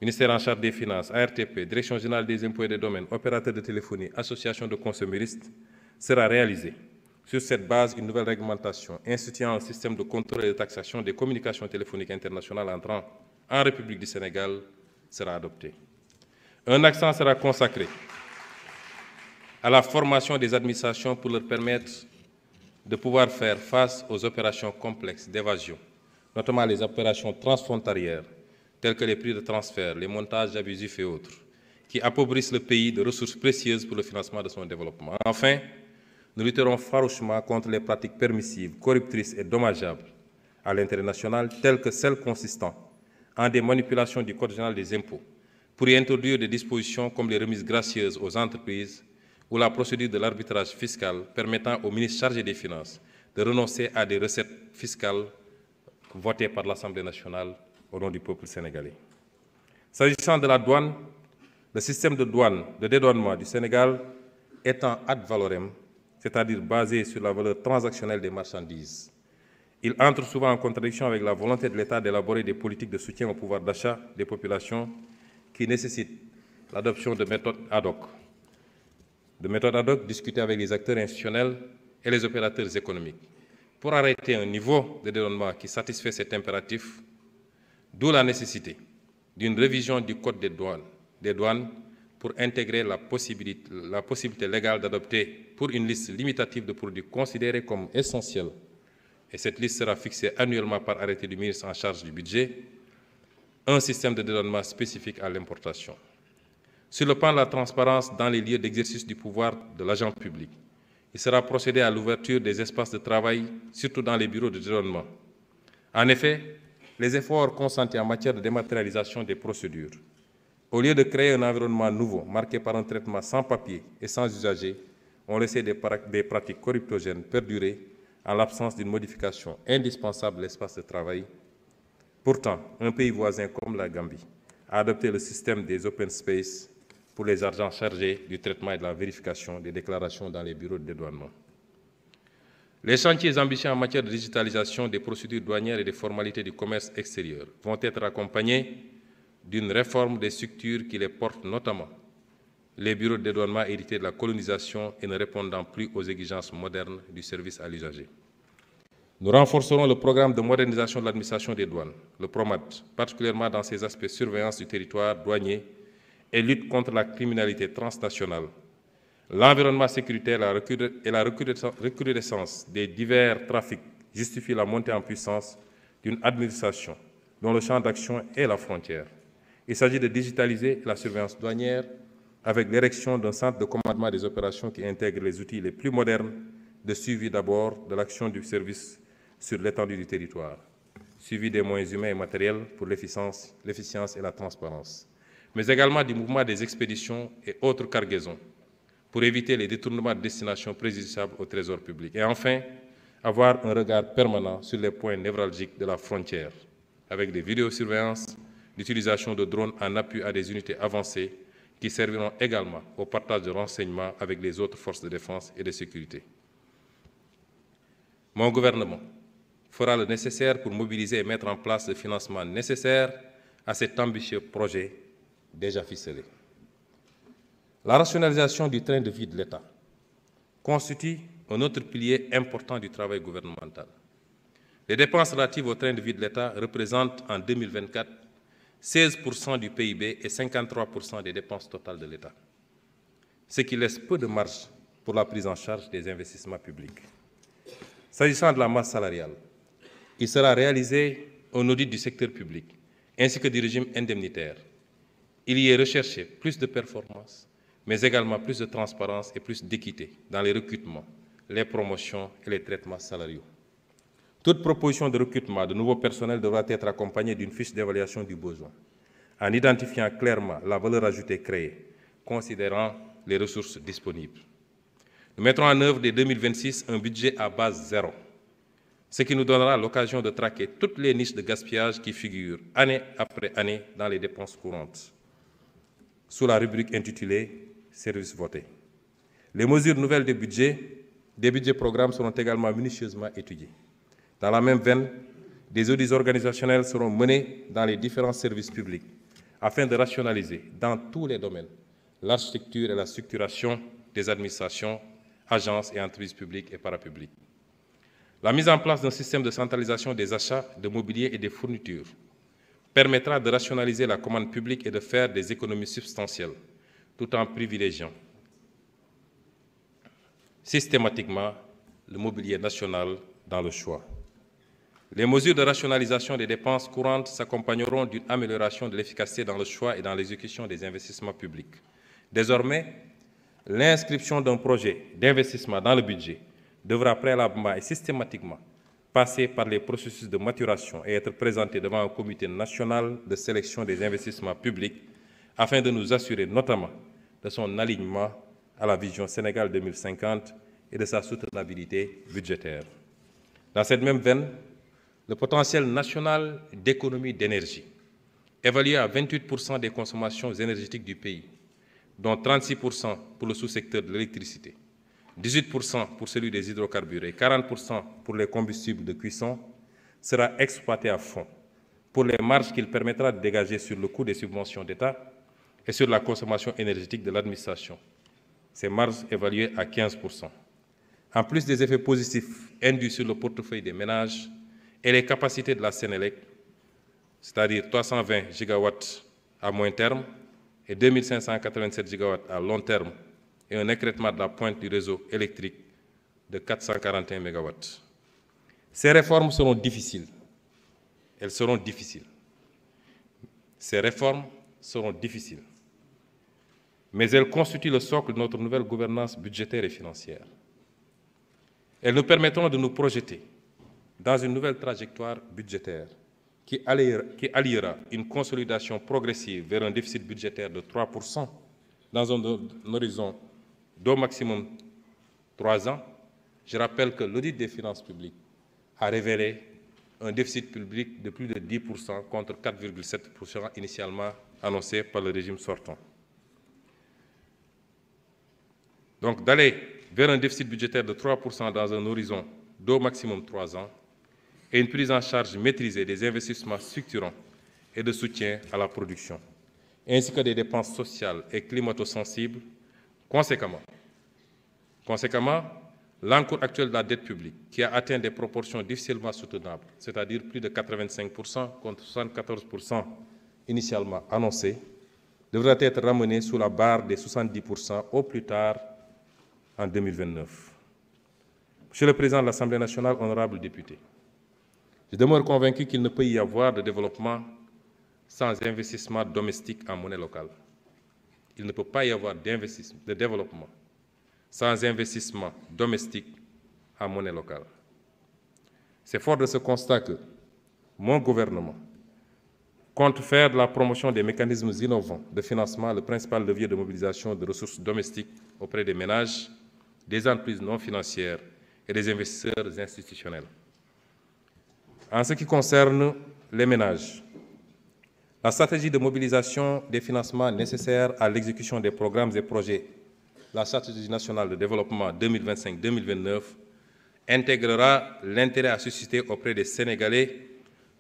ministère en charge des Finances, ARTP, Direction générale des impôts et des domaines, opérateurs de téléphonie, associations de consuméristes, sera réalisée. Sur cette base, une nouvelle réglementation instituant un système de contrôle et de taxation des communications téléphoniques internationales entrant en République du Sénégal sera adoptée. Un accent sera consacré à la formation des administrations pour leur permettre de pouvoir faire face aux opérations complexes d'évasion, notamment les opérations transfrontalières, telles que les prix de transfert, les montages abusifs et autres, qui appauvrissent le pays de ressources précieuses pour le financement de son développement. Enfin, nous lutterons farouchement contre les pratiques permissives, corruptrices et dommageables à l'intérêt national, telles que celles consistant en des manipulations du Code général des impôts, pour y introduire des dispositions comme les remises gracieuses aux entreprises ou la procédure de l'arbitrage fiscal permettant au ministre chargé des Finances de renoncer à des recettes fiscales votées par l'Assemblée nationale au nom du peuple sénégalais. S'agissant de la douane, le système de douane, de dédouanement du Sénégal étant ad valorem, c'est-à-dire basé sur la valeur transactionnelle des marchandises, il entre souvent en contradiction avec la volonté de l'État d'élaborer des politiques de soutien au pouvoir d'achat des populations qui nécessitent l'adoption de méthodes ad hoc. De méthodes ad hoc discutées avec les acteurs institutionnels et les opérateurs économiques pour arrêter un niveau de dédouanement qui satisfait cet impératif, d'où la nécessité d'une révision du Code des douanes pour intégrer la possibilité légale d'adopter pour une liste limitative de produits considérés comme essentiels, et cette liste sera fixée annuellement par arrêté du ministre en charge du budget, un système de dédouanement spécifique à l'importation. Sur le plan de la transparence dans les lieux d'exercice du pouvoir de l'agent public, il sera procédé à l'ouverture des espaces de travail, surtout dans les bureaux de dédouanement. En effet, les efforts consentis en matière de dématérialisation des procédures, au lieu de créer un environnement nouveau, marqué par un traitement sans papier et sans usager, ont laissé des pratiques corruptogènes perdurer en l'absence d'une modification indispensable de l'espace de travail. Pourtant, un pays voisin comme la Gambie a adopté le système des open space pour les agents chargés du traitement et de la vérification des déclarations dans les bureaux de dédouanement. Les chantiers ambitieux en matière de digitalisation des procédures douanières et des formalités du commerce extérieur vont être accompagnés d'une réforme des structures qui les portent, notamment les bureaux de dédouanement hérités de la colonisation et ne répondant plus aux exigences modernes du service à l'usager. Nous renforcerons le programme de modernisation de l'administration des douanes, le PROMAD, particulièrement dans ses aspects surveillance du territoire douanier et lutte contre la criminalité transnationale, l'environnement sécuritaire et la recrudescence des divers trafics justifient la montée en puissance d'une administration dont le champ d'action est la frontière. Il s'agit de digitaliser la surveillance douanière avec l'érection d'un centre de commandement des opérations qui intègre les outils les plus modernes de suivi d'abord de l'action du service sur l'étendue du territoire, suivi des moyens humains et matériels pour l'efficience et la transparence, mais également du mouvement des expéditions et autres cargaisons pour éviter les détournements de destination préjudiciables au trésor public. Et enfin, avoir un regard permanent sur les points névralgiques de la frontière, avec des vidéosurveillances, l'utilisation de drones en appui à des unités avancées qui serviront également au partage de renseignements avec les autres forces de défense et de sécurité. Mon gouvernement fera le nécessaire pour mobiliser et mettre en place le financement nécessaire à cet ambitieux projet déjà ficelé. La rationalisation du train de vie de l'État constitue un autre pilier important du travail gouvernemental. Les dépenses relatives au train de vie de l'État représentent en 2024 16% du PIB et 53% des dépenses totales de l'État, ce qui laisse peu de marge pour la prise en charge des investissements publics. S'agissant de la masse salariale, il sera réalisé un audit du secteur public ainsi que du régime indemnitaire. Il y est recherché plus de performance, mais également plus de transparence et plus d'équité dans les recrutements, les promotions et les traitements salariaux. Toute proposition de recrutement de nouveaux personnels devra être accompagnée d'une fiche d'évaluation du besoin, en identifiant clairement la valeur ajoutée créée, considérant les ressources disponibles. Nous mettrons en œuvre dès 2026 un budget à base zéro, ce qui nous donnera l'occasion de traquer toutes les niches de gaspillage qui figurent année après année dans les dépenses courantes, sous la rubrique intitulée « Services votés ». Les mesures nouvelles des budgets programmes seront également minutieusement étudiées. Dans la même veine, des audits organisationnels seront menés dans les différents services publics afin de rationaliser dans tous les domaines l'architecture et la structuration des administrations, agences et entreprises publiques et parapubliques. La mise en place d'un système de centralisation des achats de mobilier et des fournitures permettra de rationaliser la commande publique et de faire des économies substantielles, tout en privilégiant systématiquement le mobilier national dans le choix. Les mesures de rationalisation des dépenses courantes s'accompagneront d'une amélioration de l'efficacité dans le choix et dans l'exécution des investissements publics. Désormais, l'inscription d'un projet d'investissement dans le budget devra préalablement et systématiquement passer par les processus de maturation et être présenté devant un comité national de sélection des investissements publics afin de nous assurer notamment de son alignement à la vision Sénégal 2050 et de sa soutenabilité budgétaire. Dans cette même veine, le potentiel national d'économie d'énergie, évalué à 28% des consommations énergétiques du pays, dont 36% pour le sous-secteur de l'électricité, 18% pour celui des hydrocarbures et 40% pour les combustibles de cuisson, sera exploité à fond pour les marges qu'il permettra de dégager sur le coût des subventions d'État et sur la consommation énergétique de l'administration. Ces marges évaluées à 15%. En plus des effets positifs induits sur le portefeuille des ménages et les capacités de la Sénélec, c'est-à-dire 320 gigawatts à moyen terme et 2587 gigawatts à long terme, et un écrêtement de la pointe du réseau électrique de 441 mégawatts. Ces réformes seront difficiles. Elles seront difficiles. Ces réformes seront difficiles. Mais elles constituent le socle de notre nouvelle gouvernance budgétaire et financière. Elles nous permettront de nous projeter dans une nouvelle trajectoire budgétaire qui alliera une consolidation progressive vers un déficit budgétaire de 3% dans un horizon d'au maximum 3 ans. Je rappelle que l'audit des finances publiques a révélé un déficit public de plus de 10% contre 4,7% initialement annoncé par le régime sortant. Donc d'aller vers un déficit budgétaire de 3% dans un horizon d'au maximum 3 ans et une prise en charge maîtrisée des investissements structurants et de soutien à la production, ainsi que des dépenses sociales et climato-sensibles. Conséquemment, l'encours actuel de la dette publique, qui a atteint des proportions difficilement soutenables, c'est-à-dire plus de 85% contre 74% initialement annoncé, devra être ramené sous la barre des 70% au plus tard en 2029. Monsieur le Président de l'Assemblée nationale, honorables députés, je demeure convaincu qu'il ne peut y avoir de développement sans investissement domestique en monnaie locale. Il ne peut pas y avoir de développement sans investissement domestique en monnaie locale. C'est fort de ce constat que mon gouvernement compte faire de la promotion des mécanismes innovants de financement le principal levier de mobilisation de ressources domestiques auprès des ménages, des entreprises non financières et des investisseurs institutionnels. En ce qui concerne les ménages, la stratégie de mobilisation des financements nécessaires à l'exécution des programmes et projets, la stratégie nationale de développement 2025-2029, intégrera l'intérêt à susciter auprès des Sénégalais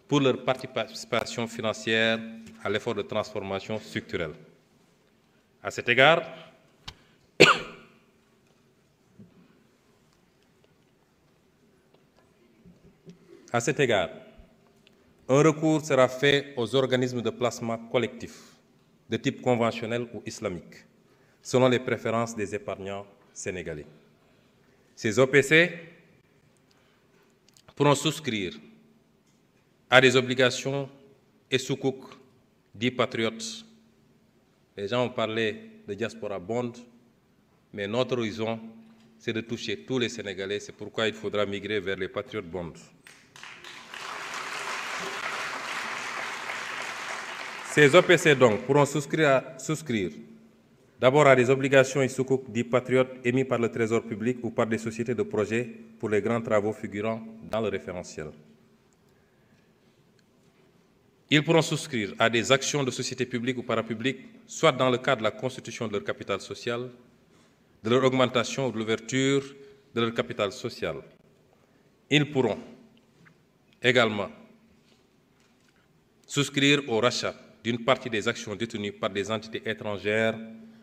pour leur participation financière à l'effort de transformation structurelle. À cet égard, un recours sera fait aux organismes de placement collectif de type conventionnel ou islamique, selon les préférences des épargnants sénégalais. Ces OPC pourront souscrire à des obligations et sukuk dits patriotes. Les gens ont parlé de diaspora bond, mais notre horizon, c'est de toucher tous les Sénégalais. C'est pourquoi il faudra migrer vers les patriotes bonds. Ces OPC donc pourront souscrire D'abord à des obligations et sukuk dits patriotes émis par le Trésor public ou par des sociétés de projet pour les grands travaux figurant dans le référentiel. Ils pourront souscrire à des actions de sociétés publiques ou parapubliques, soit dans le cadre de la constitution de leur capital social, de leur augmentation ou de l'ouverture de leur capital social. Ils pourront également souscrire au rachat d'une partie des actions détenues par des entités étrangères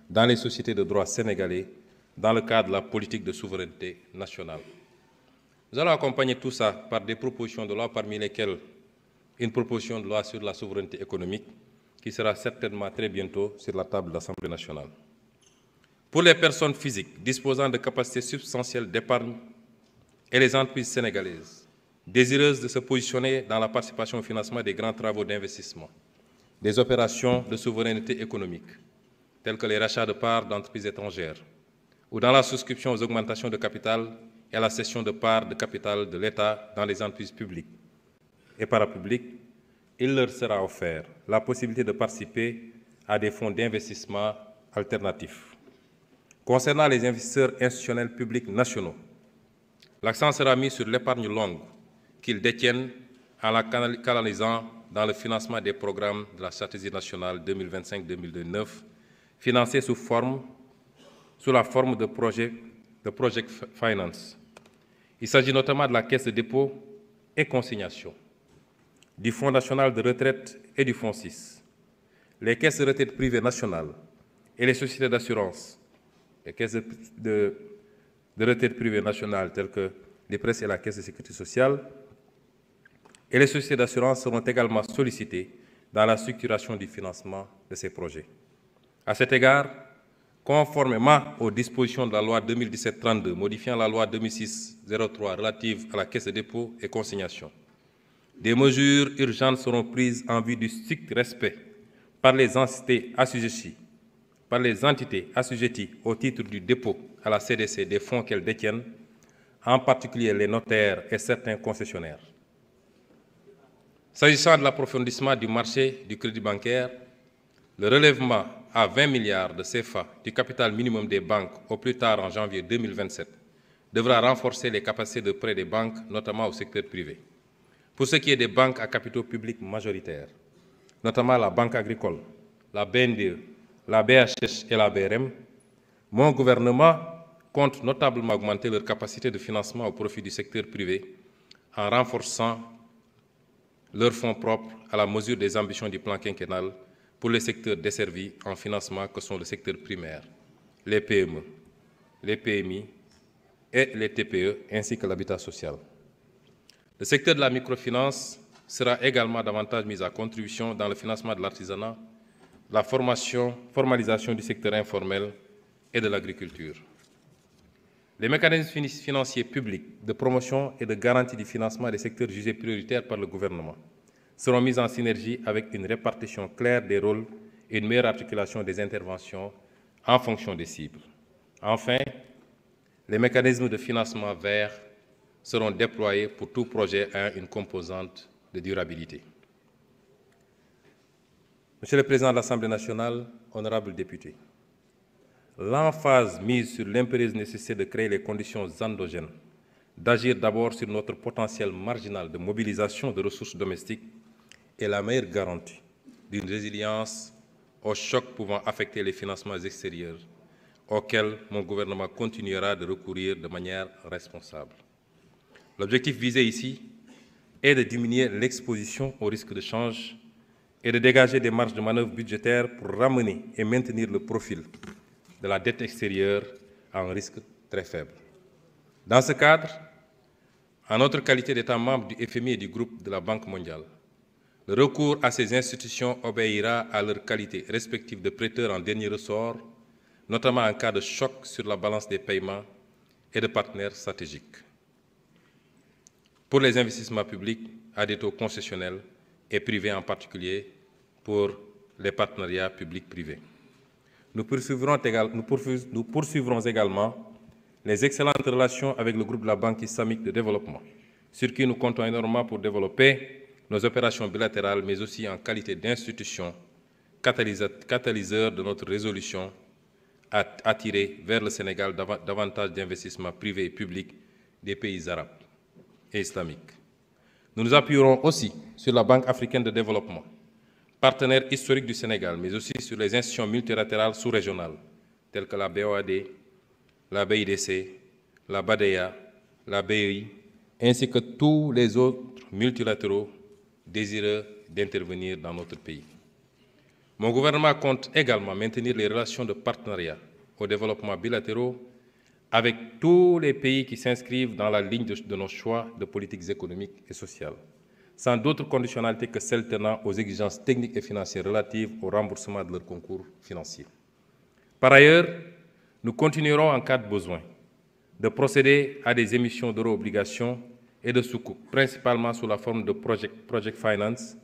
dans les sociétés de droit sénégalais dans le cadre de la politique de souveraineté nationale. Nous allons accompagner tout ça par des propositions de loi, parmi lesquelles une proposition de loi sur la souveraineté économique qui sera certainement très bientôt sur la table de l'Assemblée nationale. Pour les personnes physiques disposant de capacités substantielles d'épargne et les entreprises sénégalaises désireuses de se positionner dans la participation au financement des grands travaux d'investissement, des opérations de souveraineté économique, telles que les rachats de parts d'entreprises étrangères, ou dans la souscription aux augmentations de capital et à la cession de parts de capital de l'État dans les entreprises publiques et parapubliques, il leur sera offert la possibilité de participer à des fonds d'investissement alternatifs. Concernant les investisseurs institutionnels publics nationaux, l'accent sera mis sur l'épargne longue qu'ils détiennent en la canalisant dans le financement des programmes de la stratégie nationale 2025-2029, financés sous la forme de Project Finance. Il s'agit notamment de la Caisse de dépôt et consignation, du Fonds national de retraite et du Fonds 6, les caisses de retraite privées nationales et les sociétés d'assurance, les caisses de retraite privées nationales telles que l'IPRES et la Caisse de sécurité sociale, et les sociétés d'assurance seront également sollicitées dans la structuration du financement de ces projets. À cet égard, conformément aux dispositions de la loi 2017-32 modifiant la loi 2006-03 relative à la Caisse de dépôt et consignation, des mesures urgentes seront prises en vue du strict respect par les entités assujetties au titre du dépôt à la CDC des fonds qu'elles détiennent, en particulier les notaires et certains concessionnaires. S'agissant de l'approfondissement du marché du crédit bancaire, le relèvement à 20 milliards de CFA du capital minimum des banques au plus tard en janvier 2027 devra renforcer les capacités de prêt des banques, notamment au secteur privé. Pour ce qui est des banques à capitaux publics majoritaires, notamment la Banque agricole, la BNDE, la BHS et la BRM, mon gouvernement compte notablement augmenter leur capacité de financement au profit du secteur privé en renforçant leurs fonds propres à la mesure des ambitions du plan quinquennal pour les secteurs desservis en financement que sont le secteur primaire, les PME, les PMI et les TPE, ainsi que l'habitat social. Le secteur de la microfinance sera également davantage mis à contribution dans le financement de l'artisanat, la formalisation du secteur informel et de l'agriculture. Les mécanismes financiers publics de promotion et de garantie du financement des secteurs jugés prioritaires par le gouvernement seront mis en synergie avec une répartition claire des rôles et une meilleure articulation des interventions en fonction des cibles. Enfin, les mécanismes de financement vert seront déployés pour tout projet ayant une composante de durabilité. Monsieur le Président de l'Assemblée nationale, honorables députés, l'emphase mise sur l'impérieuse nécessité de créer les conditions endogènes, d'agir d'abord sur notre potentiel marginal de mobilisation de ressources domestiques est la meilleure garantie d'une résilience aux chocs pouvant affecter les financements extérieurs auxquels mon gouvernement continuera de recourir de manière responsable. L'objectif visé ici est de diminuer l'exposition au risque de change et de dégager des marges de manœuvre budgétaires pour ramener et maintenir le profil de la dette extérieure à un risque très faible. Dans ce cadre, en notre qualité d'État membre du FMI et du groupe de la Banque mondiale, le recours à ces institutions obéira à leur qualité respective de prêteurs en dernier ressort, notamment en cas de choc sur la balance des paiements et de partenaires stratégiques. Pour les investissements publics à des taux concessionnels et privés en particulier pour les partenariats publics-privés. Nous poursuivrons également les excellentes relations avec le groupe de la Banque islamique de développement, sur qui nous comptons énormément pour développer nos opérations bilatérales, mais aussi en qualité d'institution catalyseur de notre résolution attirer vers le Sénégal davantage d'investissements privés et publics des pays arabes et islamiques. Nous nous appuierons aussi sur la Banque africaine de développement, partenaire historique du Sénégal, mais aussi sur les institutions multilatérales sous-régionales, telles que la BOAD, la BIDC, la BADEA, la BEI, ainsi que tous les autres multilatéraux désireux d'intervenir dans notre pays. Mon gouvernement compte également maintenir les relations de partenariat au développement bilatéraux avec tous les pays qui s'inscrivent dans la ligne de nos choix de politiques économiques et sociales, sans d'autres conditionnalités que celles tenant aux exigences techniques et financières relatives au remboursement de leurs concours financiers. Par ailleurs, nous continuerons en cas de besoin de procéder à des émissions d'euro-obligations et de sukuk, principalement sous la forme de project finance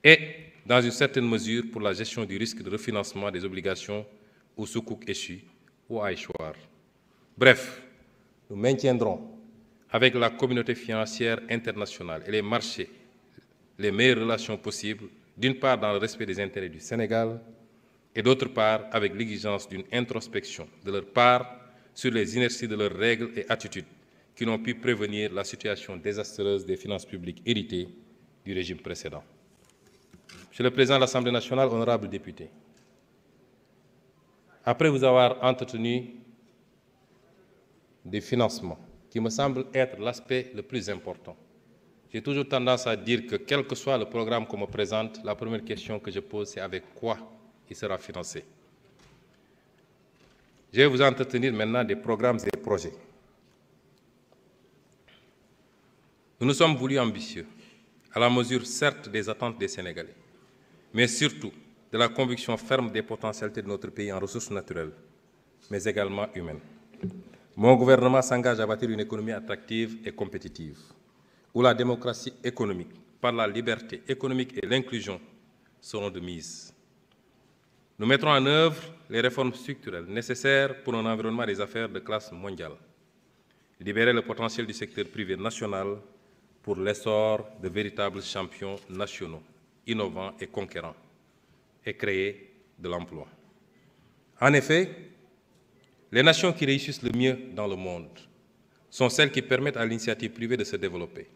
et, dans une certaine mesure, pour la gestion du risque de refinancement des obligations ou sukuk échus ou à échoir. Bref, nous maintiendrons avec la communauté financière internationale et les marchés les meilleures relations possibles, d'une part dans le respect des intérêts du Sénégal et d'autre part avec l'exigence d'une introspection de leur part sur les inerties de leurs règles et attitudes qui n'ont pu prévenir la situation désastreuse des finances publiques héritées du régime précédent. Monsieur le Président de l'Assemblée nationale, honorables députés, après vous avoir entretenu des financements, qui me semble être l'aspect le plus important, j'ai toujours tendance à dire que quel que soit le programme qu'on me présente, la première question que je pose, c'est avec quoi il sera financé. Je vais vous entretenir maintenant des programmes et des projets. Nous nous sommes voulus ambitieux, à la mesure certes des attentes des Sénégalais, mais surtout de la conviction ferme des potentialités de notre pays en ressources naturelles, mais également humaines. Mon gouvernement s'engage à bâtir une économie attractive et compétitive, où la démocratie économique, par la liberté économique et l'inclusion, seront de mise. Nous mettrons en œuvre les réformes structurelles nécessaires pour un environnement des affaires de classe mondiale, libérer le potentiel du secteur privé national pour l'essor de véritables champions nationaux, innovants et conquérants, et créer de l'emploi. En effet, les nations qui réussissent le mieux dans le monde sont celles qui permettent à l'initiative privée de se développer,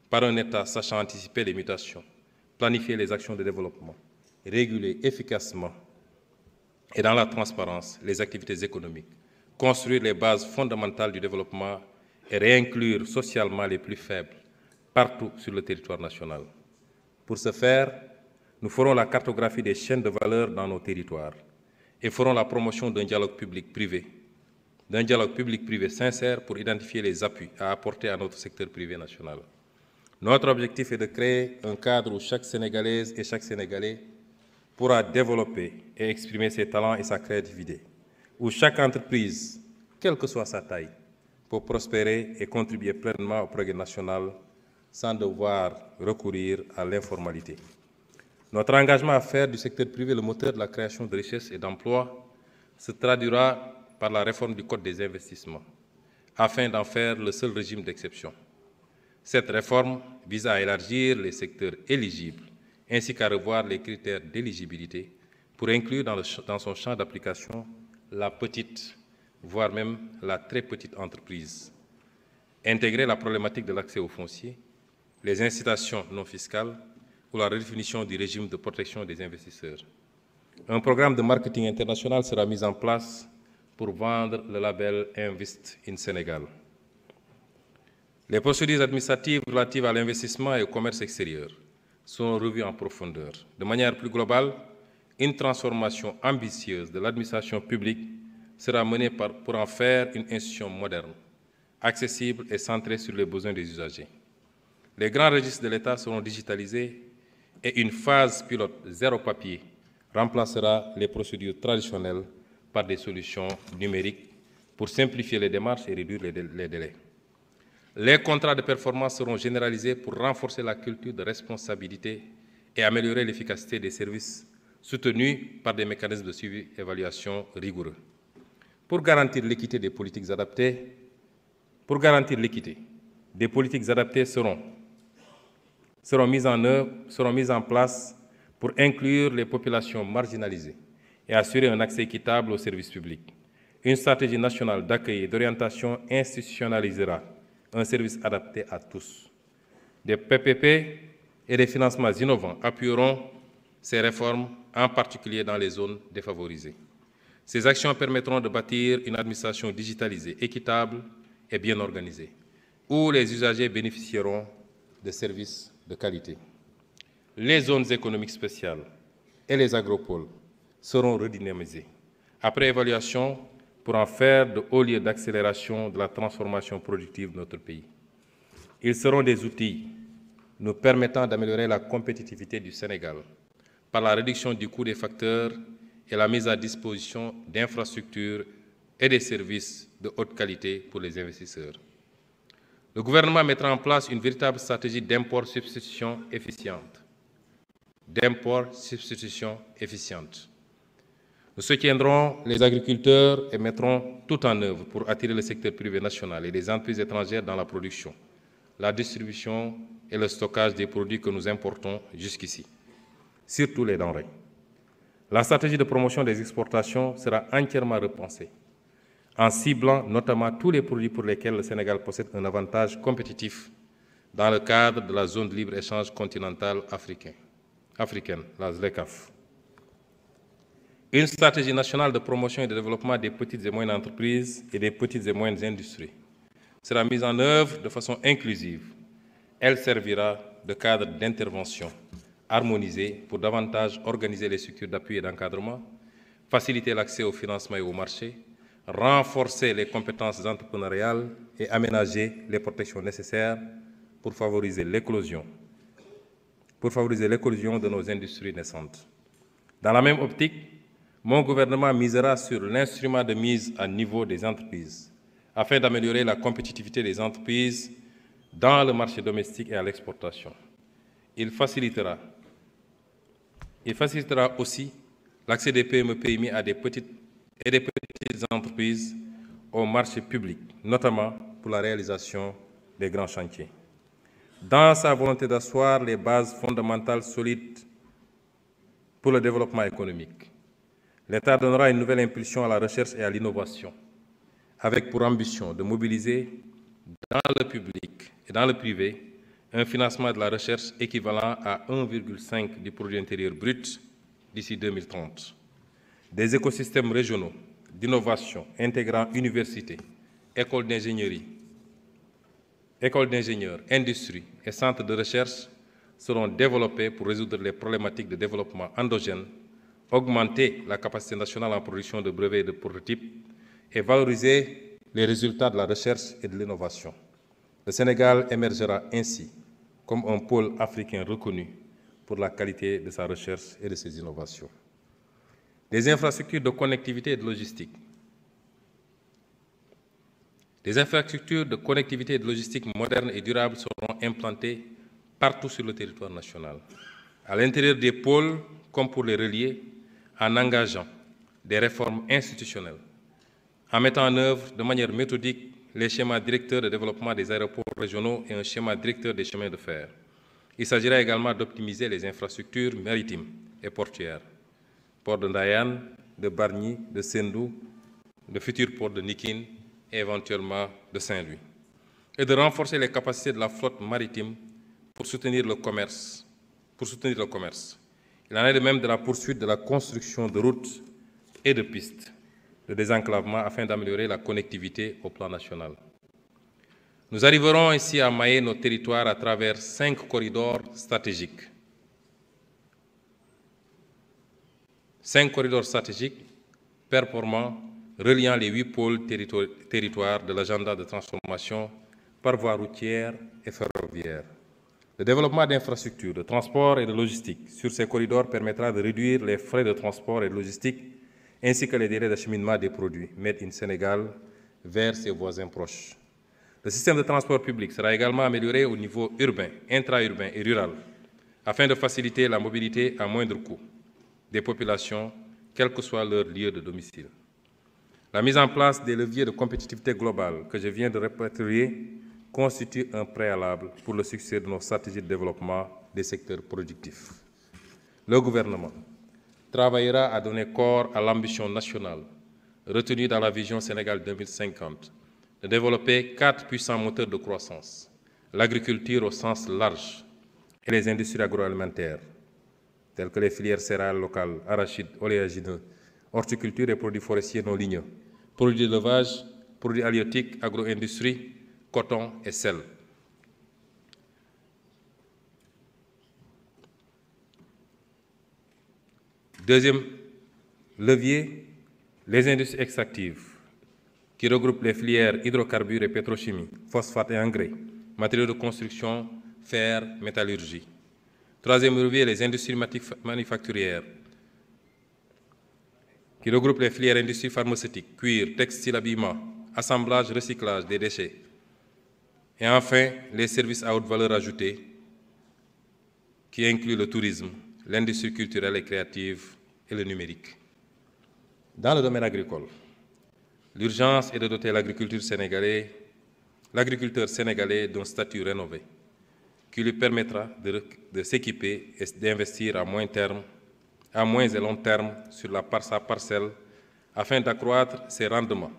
par un État sachant anticiper les mutations, planifier les actions de développement, réguler efficacement et dans la transparence les activités économiques, construire les bases fondamentales du développement et réinclure socialement les plus faibles partout sur le territoire national. Pour ce faire, nous ferons la cartographie des chaînes de valeur dans nos territoires et ferons la promotion d'un dialogue public-privé sincère pour identifier les appuis à apporter à notre secteur privé national. Notre objectif est de créer un cadre où chaque Sénégalaise et chaque Sénégalais pourra développer et exprimer ses talents et sa créativité, où chaque entreprise, quelle que soit sa taille, peut prospérer et contribuer pleinement au progrès national sans devoir recourir à l'informalité. Notre engagement à faire du secteur privé le moteur de la création de richesses et d'emplois se traduira par la réforme du Code des investissements, afin d'en faire le seul régime d'exception. Cette réforme vise à élargir les secteurs éligibles, ainsi qu'à revoir les critères d'éligibilité pour inclure dans son champ d'application la petite, voire même la très petite entreprise. Intégrer la problématique de l'accès au foncier, les incitations non fiscales ou la redéfinition du régime de protection des investisseurs. Un programme de marketing international sera mis en place pour vendre le label Invest in Sénégal. Les procédures administratives relatives à l'investissement et au commerce extérieur sont revues en profondeur. De manière plus globale, une transformation ambitieuse de l'administration publique sera menée pour en faire une institution moderne, accessible et centrée sur les besoins des usagers. Les grands registres de l'État seront digitalisés et une phase pilote zéro papier remplacera les procédures traditionnelles par des solutions numériques pour simplifier les démarches et réduire les délais. Les contrats de performance seront généralisés pour renforcer la culture de responsabilité et améliorer l'efficacité des services soutenus par des mécanismes de suivi et d'évaluation rigoureux. Pour garantir l'équité des politiques adaptées, seront mises en place pour inclure les populations marginalisées et assurer un accès équitable aux services publics. Une stratégie nationale d'accueil et d'orientation institutionnalisera un service adapté à tous. Des PPP et des financements innovants appuieront ces réformes, en particulier dans les zones défavorisées. Ces actions permettront de bâtir une administration digitalisée, équitable et bien organisée, où les usagers bénéficieront de services de qualité. Les zones économiques spéciales et les agropoles seront redynamisés après évaluation pour en faire de hauts lieux d'accélération de la transformation productive de notre pays. Ils seront des outils nous permettant d'améliorer la compétitivité du Sénégal par la réduction du coût des facteurs et la mise à disposition d'infrastructures et des services de haute qualité pour les investisseurs. Le gouvernement mettra en place une véritable stratégie d'import-substitution efficiente. Nous soutiendrons les agriculteurs et mettrons tout en œuvre pour attirer le secteur privé national et les entreprises étrangères dans la production, la distribution et le stockage des produits que nous importons jusqu'ici, surtout les denrées. La stratégie de promotion des exportations sera entièrement repensée, en ciblant notamment tous les produits pour lesquels le Sénégal possède un avantage compétitif dans le cadre de la zone de libre-échange continentale africaine, la ZLECAf. Une stratégie nationale de promotion et de développement des petites et moyennes entreprises et des petites et moyennes industries sera mise en œuvre de façon inclusive. Elle servira de cadre d'intervention harmonisé pour davantage organiser les structures d'appui et d'encadrement, faciliter l'accès au financement et au marché, renforcer les compétences entrepreneuriales et aménager les protections nécessaires pour favoriser l'éclosion de nos industries naissantes. Dans la même optique, mon gouvernement misera sur l'instrument de mise à niveau des entreprises afin d'améliorer la compétitivité des entreprises dans le marché domestique et à l'exportation. Il facilitera aussi l'accès des PME-PMI à des petites entreprises au marché public, notamment pour la réalisation des grands chantiers. Dans sa volonté d'asseoir les bases fondamentales solides pour le développement économique, l'État donnera une nouvelle impulsion à la recherche et à l'innovation, avec pour ambition de mobiliser dans le public et dans le privé un financement de la recherche équivalent à 1,5 du produit intérieur brut d'ici 2030. Des écosystèmes régionaux d'innovation intégrant universités, écoles d'ingénieurs, industries et centres de recherche seront développés pour résoudre les problématiques de développement endogène, augmenter la capacité nationale en production de brevets et de prototypes et valoriser les résultats de la recherche et de l'innovation. Le Sénégal émergera ainsi comme un pôle africain reconnu pour la qualité de sa recherche et de ses innovations. Des infrastructures de connectivité et de logistique. Des infrastructures de connectivité et de logistique modernes et durables seront implantées partout sur le territoire national, à l'intérieur des pôles comme pour les relier, en engageant des réformes institutionnelles, en mettant en œuvre de manière méthodique les schémas directeurs de développement des aéroports régionaux et un schéma directeur des chemins de fer. Il s'agira également d'optimiser les infrastructures maritimes et portuaires, port de Ndayane, de Bargny, de Sendou, de futurs ports de Nikin et éventuellement de Saint-Louis, et de renforcer les capacités de la flotte maritime pour soutenir le commerce. Il en est de même de la poursuite de la construction de routes et de pistes de désenclavement afin d'améliorer la connectivité au plan national. Nous arriverons ainsi à mailler nos territoires à travers 5 corridors stratégiques. 5 corridors stratégiques performants reliant les 8 pôles territoires de l'agenda de transformation par voie routière et ferroviaire. Le développement d'infrastructures de transport et de logistique sur ces corridors permettra de réduire les frais de transport et de logistique ainsi que les délais d'acheminement des produits Made in Sénégal vers ses voisins proches. Le système de transport public sera également amélioré au niveau urbain, intra-urbain et rural, afin de faciliter la mobilité à moindre coût des populations, quel que soit leur lieu de domicile. La mise en place des leviers de compétitivité globale que je viens de répertorier constitue un préalable pour le succès de nos stratégies de développement des secteurs productifs. Le gouvernement travaillera à donner corps à l'ambition nationale retenue dans la vision Sénégal 2050, de développer 4 puissants moteurs de croissance, l'agriculture au sens large et les industries agroalimentaires, telles que les filières céréales locales, arachides, oléagineux, horticulture et produits forestiers non ligneux, produits d'élevage, produits halieutiques, agro-industrie, coton et sel. Deuxième levier, les industries extractives, qui regroupent les filières hydrocarbures et pétrochimie, phosphate et engrais, matériaux de construction, fer, métallurgie. Troisième levier, les industries manufacturières, qui regroupent les filières industries pharmaceutiques, cuir, textile, habillement, assemblage, recyclage des déchets. Et enfin, les services à haute valeur ajoutée, qui incluent le tourisme, l'industrie culturelle et créative et le numérique. Dans le domaine agricole, l'urgence est de doter l'agriculteur sénégalais d'un statut rénové qui lui permettra de s'équiper et d'investir à moyen et long terme sur sa parcelle afin d'accroître ses rendements.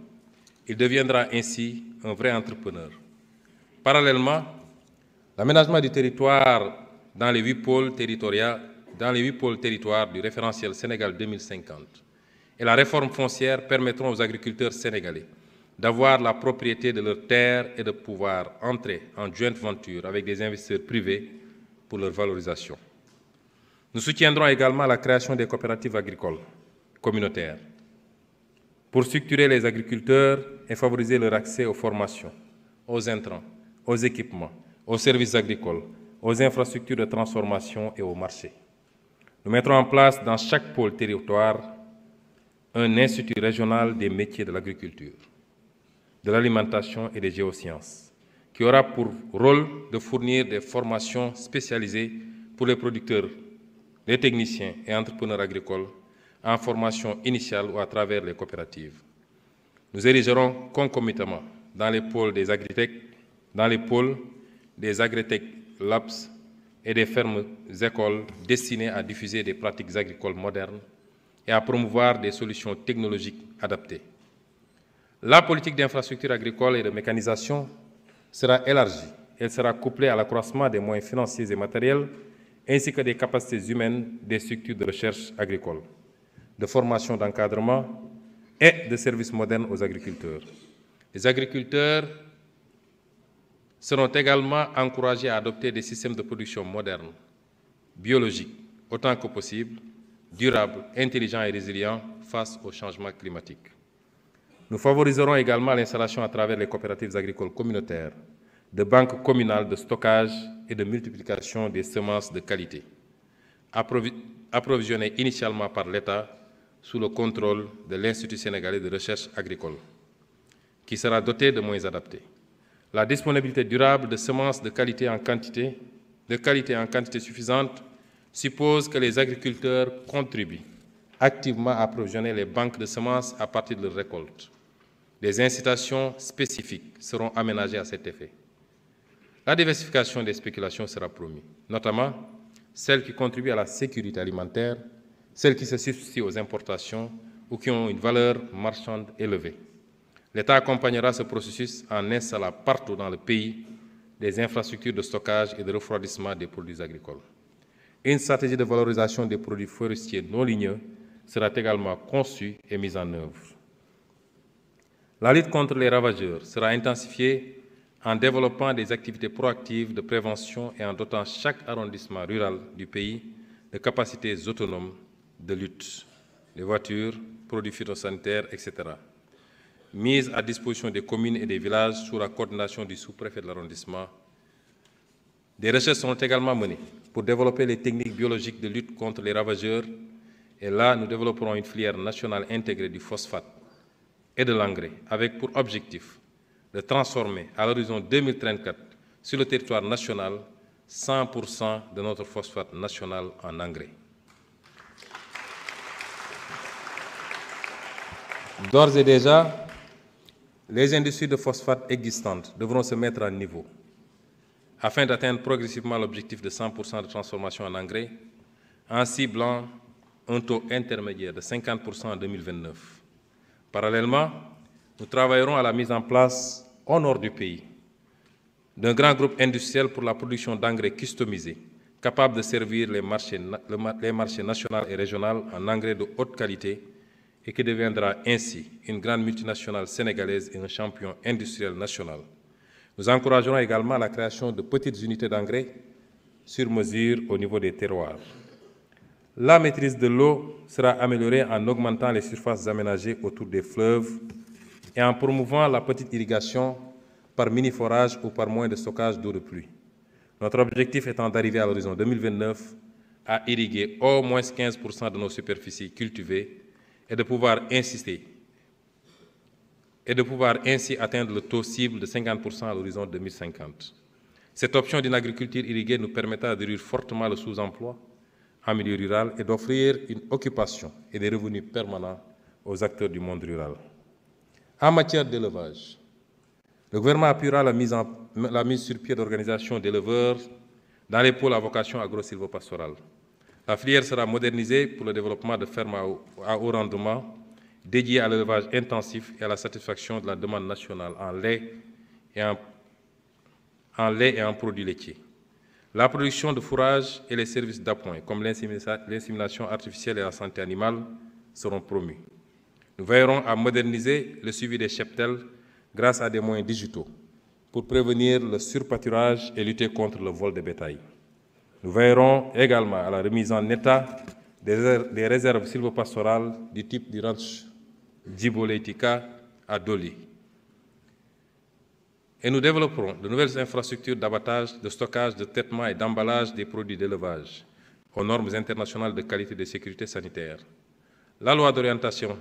Il deviendra ainsi un vrai entrepreneur. Parallèlement, l'aménagement du territoire dans les 8 pôles territoires du référentiel Sénégal 2050 et la réforme foncière permettront aux agriculteurs sénégalais d'avoir la propriété de leurs terres et de pouvoir entrer en joint venture avec des investisseurs privés pour leur valorisation. Nous soutiendrons également la création des coopératives agricoles communautaires pour structurer les agriculteurs et favoriser leur accès aux formations, aux intrants, aux équipements, aux services agricoles, aux infrastructures de transformation et aux marchés. Nous mettrons en place dans chaque pôle territoire un institut régional des métiers de l'agriculture, de l'alimentation et des géosciences, qui aura pour rôle de fournir des formations spécialisées pour les producteurs, les techniciens et entrepreneurs agricoles en formation initiale ou à travers les coopératives. Nous érigerons concomitamment dans les pôles des agritech labs et des fermes écoles destinées à diffuser des pratiques agricoles modernes et à promouvoir des solutions technologiques adaptées. La politique d'infrastructure agricole et de mécanisation sera élargie. Elle sera couplée à l'accroissement des moyens financiers et matériels, ainsi que des capacités humaines des structures de recherche agricole, de formation d'encadrement et de services modernes aux agriculteurs. Les agriculteurs seront également encouragés à adopter des systèmes de production modernes, biologiques, autant que possible, durables, intelligents et résilients face au changement climatique. Nous favoriserons également l'installation à travers les coopératives agricoles communautaires de banques communales de stockage et de multiplication des semences de qualité, approvisionnées initialement par l'État sous le contrôle de l'Institut sénégalais de recherche agricole, qui sera doté de moyens adaptés. La disponibilité durable de semences de qualité en quantité suffisante suppose que les agriculteurs contribuent activement à approvisionner les banques de semences à partir de leurs récoltes. Des incitations spécifiques seront aménagées à cet effet. La diversification des spéculations sera promise, notamment celles qui contribuent à la sécurité alimentaire, celles qui se substituent aux importations ou qui ont une valeur marchande élevée. L'État accompagnera ce processus en installant partout dans le pays des infrastructures de stockage et de refroidissement des produits agricoles. Une stratégie de valorisation des produits forestiers non ligneux sera également conçue et mise en œuvre. La lutte contre les ravageurs sera intensifiée en développant des activités proactives de prévention et en dotant chaque arrondissement rural du pays de capacités autonomes de lutte, les voitures, produits phytosanitaires, etc., mises à disposition des communes et des villages sous la coordination du sous-préfet de l'arrondissement. Des recherches seront également menées pour développer les techniques biologiques de lutte contre les ravageurs, et là, nous développerons une filière nationale intégrée du phosphate et de l'engrais, avec pour objectif de transformer à l'horizon 2034 sur le territoire national 100% de notre phosphate national en engrais. D'ores et déjà, les industries de phosphate existantes devront se mettre à niveau afin d'atteindre progressivement l'objectif de 100% de transformation en engrais en ciblant un taux intermédiaire de 50% en 2029. Parallèlement, nous travaillerons à la mise en place, au nord du pays, d'un grand groupe industriel pour la production d'engrais customisés, capable de servir les marchés nationaux et régionaux en engrais de haute qualité et qui deviendra ainsi une grande multinationale sénégalaise et un champion industriel national. Nous encouragerons également la création de petites unités d'engrais sur mesure au niveau des terroirs. La maîtrise de l'eau sera améliorée en augmentant les surfaces aménagées autour des fleuves et en promouvant la petite irrigation par mini-forage ou par moyen de stockage d'eau de pluie. Notre objectif étant d'arriver à l'horizon 2029 à irriguer au moins 15% de nos superficies cultivées et de pouvoir ainsi atteindre le taux cible de 50% à l'horizon 2050. Cette option d'une agriculture irriguée nous permettra de réduire fortement le sous-emploi en milieu rural et d'offrir une occupation et des revenus permanents aux acteurs du monde rural. En matière d'élevage, le gouvernement appuiera la mise sur pied d'organisations d'éleveurs dans les pôles à vocation agro-silvopastorale. La filière sera modernisée pour le développement de fermes à haut rendement dédiées à l'élevage intensif et à la satisfaction de la demande nationale en lait et en produits laitiers. La production de fourrage et les services d'appoint, comme l'insémination artificielle et la santé animale, seront promus. Nous veillerons à moderniser le suivi des cheptels grâce à des moyens digitaux pour prévenir le surpâturage et lutter contre le vol de bétail. Nous veillerons également à la remise en état des réserves sylvopastorales du type du ranch Djibo-Leitika à Doli. Et nous développerons de nouvelles infrastructures d'abattage, de stockage, de traitement et d'emballage des produits d'élevage aux normes internationales de qualité et de sécurité sanitaire. La loi d'orientation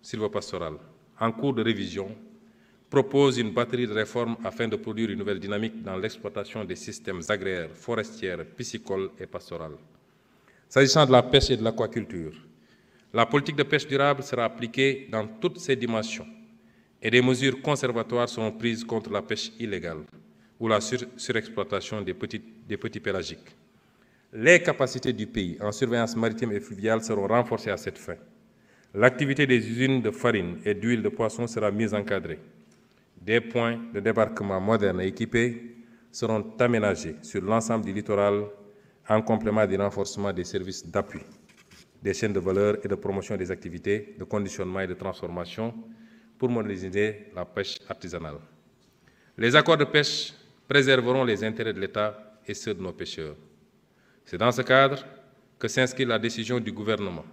sylvopastorale, en cours de révision, propose une batterie de réformes afin de produire une nouvelle dynamique dans l'exploitation des systèmes agraires, forestiers, piscicoles et pastorales. S'agissant de la pêche et de l'aquaculture, la politique de pêche durable sera appliquée dans toutes ses dimensions et des mesures conservatoires seront prises contre la pêche illégale ou la surexploitation des petits pélagiques. Les capacités du pays en surveillance maritime et fluviale seront renforcées à cette fin. L'activité des usines de farine et d'huile de poisson sera mieux encadrée. Des points de débarquement modernes et équipés seront aménagés sur l'ensemble du littoral en complément du renforcement des services d'appui, des chaînes de valeur et de promotion des activités de conditionnement et de transformation pour moderniser la pêche artisanale. Les accords de pêche préserveront les intérêts de l'État et ceux de nos pêcheurs. C'est dans ce cadre que s'inscrit la décision du gouvernement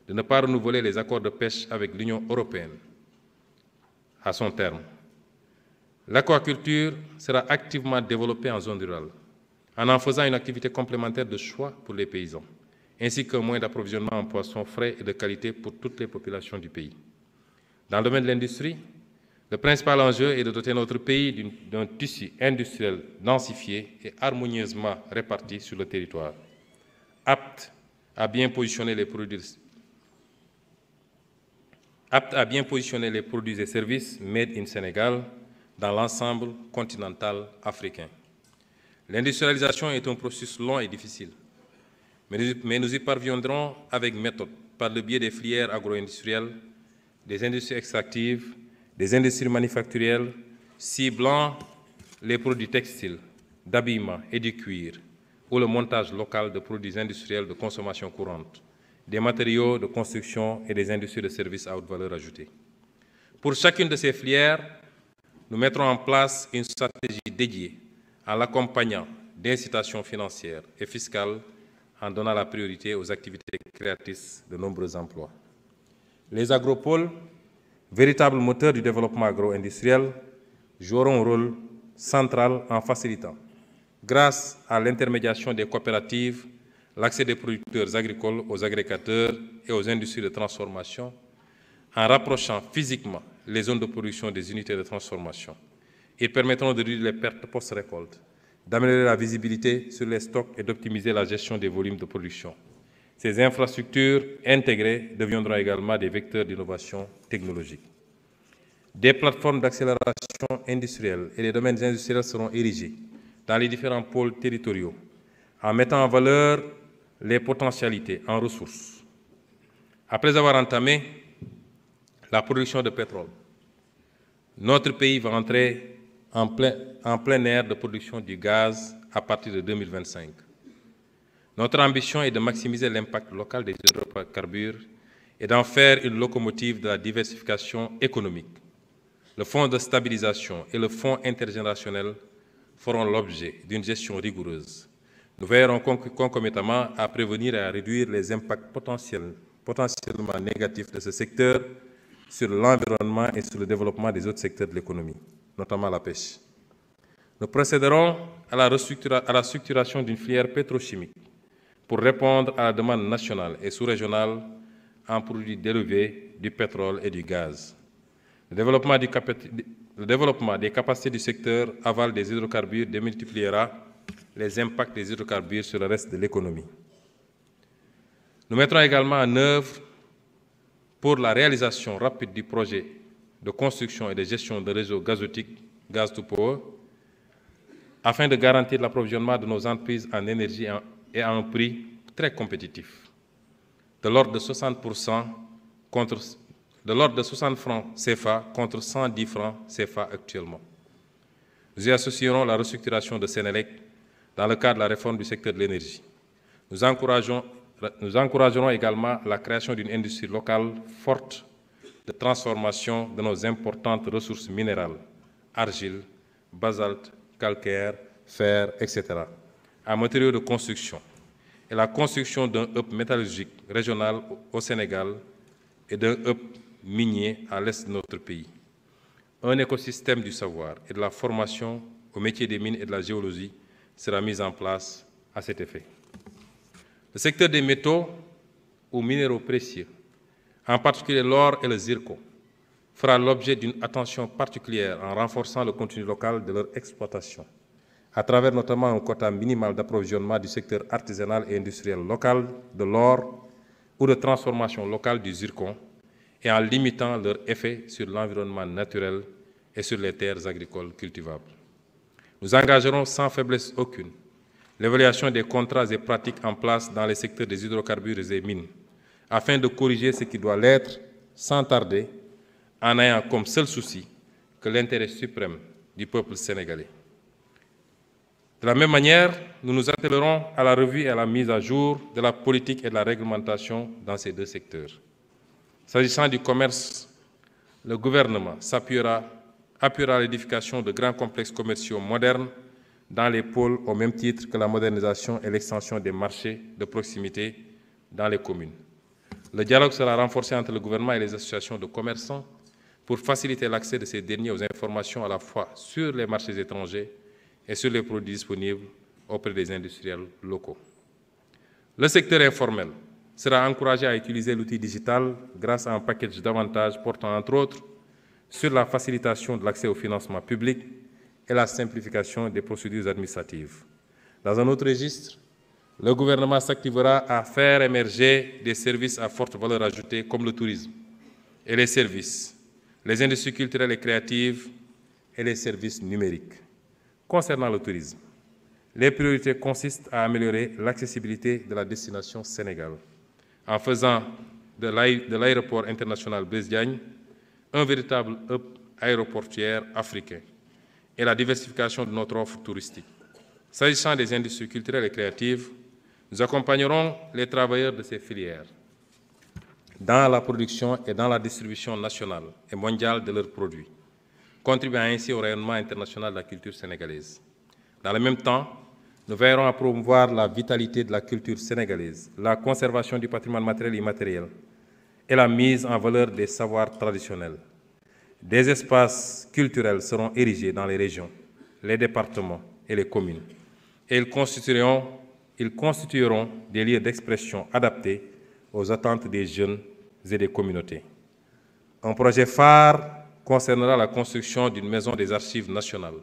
de ne pas renouveler les accords de pêche avec l'Union européenne à son terme. L'aquaculture sera activement développée en zone rurale, en faisant une activité complémentaire de choix pour les paysans, ainsi qu'un moyen d'approvisionnement en poissons frais et de qualité pour toutes les populations du pays. Dans le domaine de l'industrie, le principal enjeu est de doter notre pays d'un tissu industriel densifié et harmonieusement réparti sur le territoire, apte à bien positionner les produits et services made in Sénégal dans l'ensemble continental africain. L'industrialisation est un processus long et difficile, mais nous y parviendrons avec méthode, par le biais des filières agro-industrielles, des industries extractives, des industries manufacturières, ciblant les produits textiles, d'habillement et du cuir, ou le montage local de produits industriels de consommation courante, des matériaux de construction et des industries de services à haute valeur ajoutée. Pour chacune de ces filières, nous mettrons en place une stratégie dédiée en l'accompagnant d'incitations financières et fiscales en donnant la priorité aux activités créatrices de nombreux emplois. Les agropoles, véritables moteurs du développement agro-industriel, joueront un rôle central en facilitant, grâce à l'intermédiation des coopératives, l'accès des producteurs agricoles aux agrégateurs et aux industries de transformation, en rapprochant physiquement les zones de production des unités de transformation. Ils permettront de réduire les pertes post-récolte, d'améliorer la visibilité sur les stocks et d'optimiser la gestion des volumes de production. Ces infrastructures intégrées deviendront également des vecteurs d'innovation technologique. Des plateformes d'accélération industrielle et des domaines industriels seront érigés dans les différents pôles territoriaux en mettant en valeur les potentialités en ressources. Après avoir entamé la production de pétrole. Notre pays va entrer en plein ère de production du gaz à partir de 2025. Notre ambition est de maximiser l'impact local des hydrocarbures et d'en faire une locomotive de la diversification économique. Le Fonds de stabilisation et le Fonds intergénérationnel feront l'objet d'une gestion rigoureuse. Nous veillerons concomitamment à prévenir et à réduire les impacts potentiellement négatifs de ce secteur sur l'environnement et sur le développement des autres secteurs de l'économie, notamment la pêche. Nous procéderons à la structuration d'une filière pétrochimique pour répondre à la demande nationale et sous-régionale en produits dérivés du pétrole et du gaz. Le développement des capacités du secteur aval des hydrocarbures démultipliera les impacts des hydrocarbures sur le reste de l'économie. Nous mettrons également en œuvre, pour la réalisation rapide du projet de construction et de gestion de réseaux gazotiques Gaz to Power, afin de garantir l'approvisionnement de nos entreprises en énergie et à un prix très compétitif, de l'ordre de 60 francs CFA contre 110 francs CFA actuellement. Nous y associerons la restructuration de Sénélec dans le cadre de la réforme du secteur de l'énergie. Nous encouragerons également la création d'une industrie locale forte de transformation de nos importantes ressources minérales, argile, basalte, calcaire, fer, etc., en matériaux de construction, et la construction d'un hub métallurgique régional au Sénégal et d'un hub minier à l'est de notre pays. Un écosystème du savoir et de la formation au métier des mines et de la géologie sera mis en place à cet effet. Le secteur des métaux ou minéraux précieux, en particulier l'or et le zircon, fera l'objet d'une attention particulière en renforçant le contenu local de leur exploitation, à travers notamment un quota minimal d'approvisionnement du secteur artisanal et industriel local de l'or ou de transformation locale du zircon, et en limitant leur effet sur l'environnement naturel et sur les terres agricoles cultivables. Nous engagerons sans faiblesse aucune l'évaluation des contrats et pratiques en place dans les secteurs des hydrocarbures et mines, afin de corriger ce qui doit l'être sans tarder, en ayant comme seul souci que l'intérêt suprême du peuple sénégalais. De la même manière, nous nous attellerons à la revue et à la mise à jour de la politique et de la réglementation dans ces deux secteurs. S'agissant du commerce, le gouvernement appuiera l'édification de grands complexes commerciaux modernes dans les pôles au même titre que la modernisation et l'extension des marchés de proximité dans les communes. Le dialogue sera renforcé entre le gouvernement et les associations de commerçants pour faciliter l'accès de ces derniers aux informations à la fois sur les marchés étrangers et sur les produits disponibles auprès des industriels locaux. Le secteur informel sera encouragé à utiliser l'outil digital grâce à un package d'avantages portant entre autres sur la facilitation de l'accès au financement public et la simplification des procédures administratives. Dans un autre registre, le gouvernement s'activera à faire émerger des services à forte valeur ajoutée comme le tourisme et les services, les industries culturelles et créatives et les services numériques. Concernant le tourisme, les priorités consistent à améliorer l'accessibilité de la destination Sénégal en faisant de l'aéroport international Blaise Diagne un véritable hub aéroportuaire africain et la diversification de notre offre touristique. S'agissant des industries culturelles et créatives, nous accompagnerons les travailleurs de ces filières dans la production et dans la distribution nationale et mondiale de leurs produits, contribuant ainsi au rayonnement international de la culture sénégalaise. Dans le même temps, nous veillerons à promouvoir la vitalité de la culture sénégalaise, la conservation du patrimoine matériel et immatériel et la mise en valeur des savoirs traditionnels. Des espaces culturels seront érigés dans les régions, les départements et les communes, et ils constitueront des lieux d'expression adaptés aux attentes des jeunes et des communautés. Un projet phare concernera la construction d'une maison des archives nationales,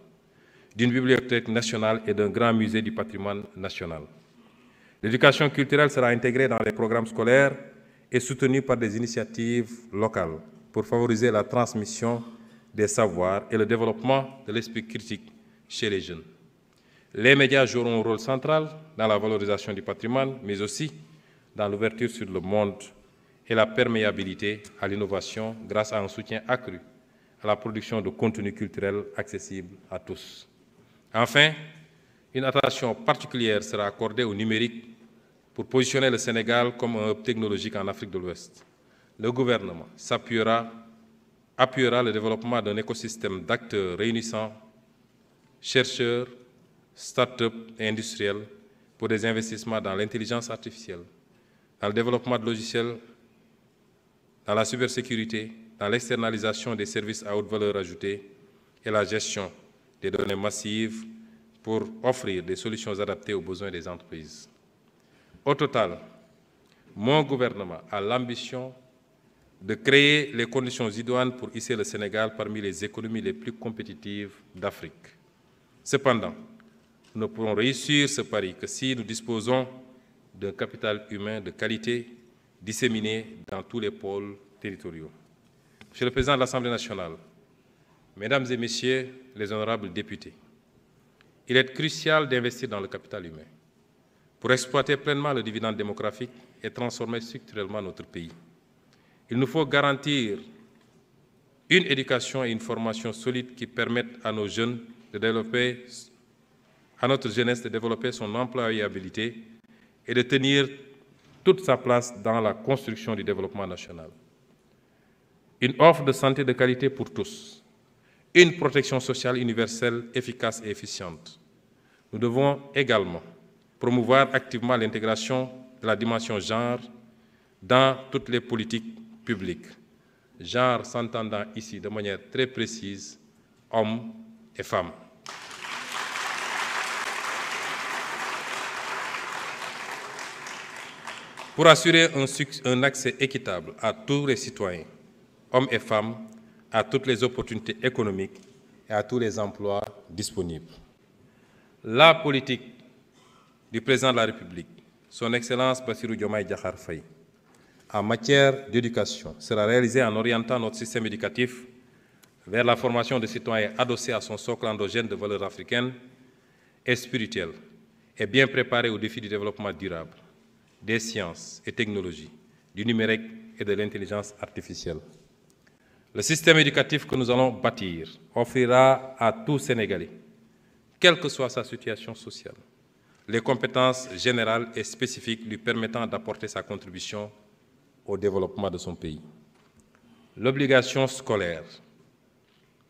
d'une bibliothèque nationale et d'un grand musée du patrimoine national. L'éducation culturelle sera intégrée dans les programmes scolaires et soutenue par des initiatives locales pour favoriser la transmission des savoirs et le développement de l'esprit critique chez les jeunes. Les médias joueront un rôle central dans la valorisation du patrimoine, mais aussi dans l'ouverture sur le monde et la perméabilité à l'innovation grâce à un soutien accru à la production de contenus culturels accessibles à tous. Enfin, une attention particulière sera accordée au numérique pour positionner le Sénégal comme un hub technologique en Afrique de l'Ouest. Le gouvernement appuiera le développement d'un écosystème d'acteurs réunissant chercheurs, start-up et industriels pour des investissements dans l'intelligence artificielle, dans le développement de logiciels, dans la cybersécurité, dans l'externalisation des services à haute valeur ajoutée et la gestion des données massives pour offrir des solutions adaptées aux besoins des entreprises. Au total, mon gouvernement a l'ambition de créer les conditions idoines pour hisser le Sénégal parmi les économies les plus compétitives d'Afrique. Cependant, nous ne pourrons réussir ce pari que si nous disposons d'un capital humain de qualité disséminé dans tous les pôles territoriaux. Monsieur le Président de l'Assemblée nationale, Mesdames et Messieurs les honorables députés, il est crucial d'investir dans le capital humain pour exploiter pleinement le dividende démographique et transformer structurellement notre pays. Il nous faut garantir une éducation et une formation solide qui permettent à nos jeunes de développer, à notre jeunesse de développer son employabilité et de tenir toute sa place dans la construction du développement national. Une offre de santé de qualité pour tous, une protection sociale universelle efficace et efficiente. Nous devons également promouvoir activement l'intégration de la dimension genre dans toutes les politiques publiques. Genre s'entendant ici de manière très précise, hommes et femmes. Pour assurer un accès équitable à tous les citoyens, hommes et femmes, à toutes les opportunités économiques et à tous les emplois disponibles. La politique du Président de la République, Son Excellence Bassirou Diomaye Diakhar Faye, en matière d'éducation sera réalisée en orientant notre système éducatif vers la formation de citoyens adossés à son socle endogène de valeurs africaines et spirituelles et bien préparés aux défis du développement durable, des sciences et technologies, du numérique et de l'intelligence artificielle. Le système éducatif que nous allons bâtir offrira à tout Sénégalais, quelle que soit sa situation sociale, les compétences générales et spécifiques lui permettant d'apporter sa contribution au développement de son pays. L'obligation scolaire,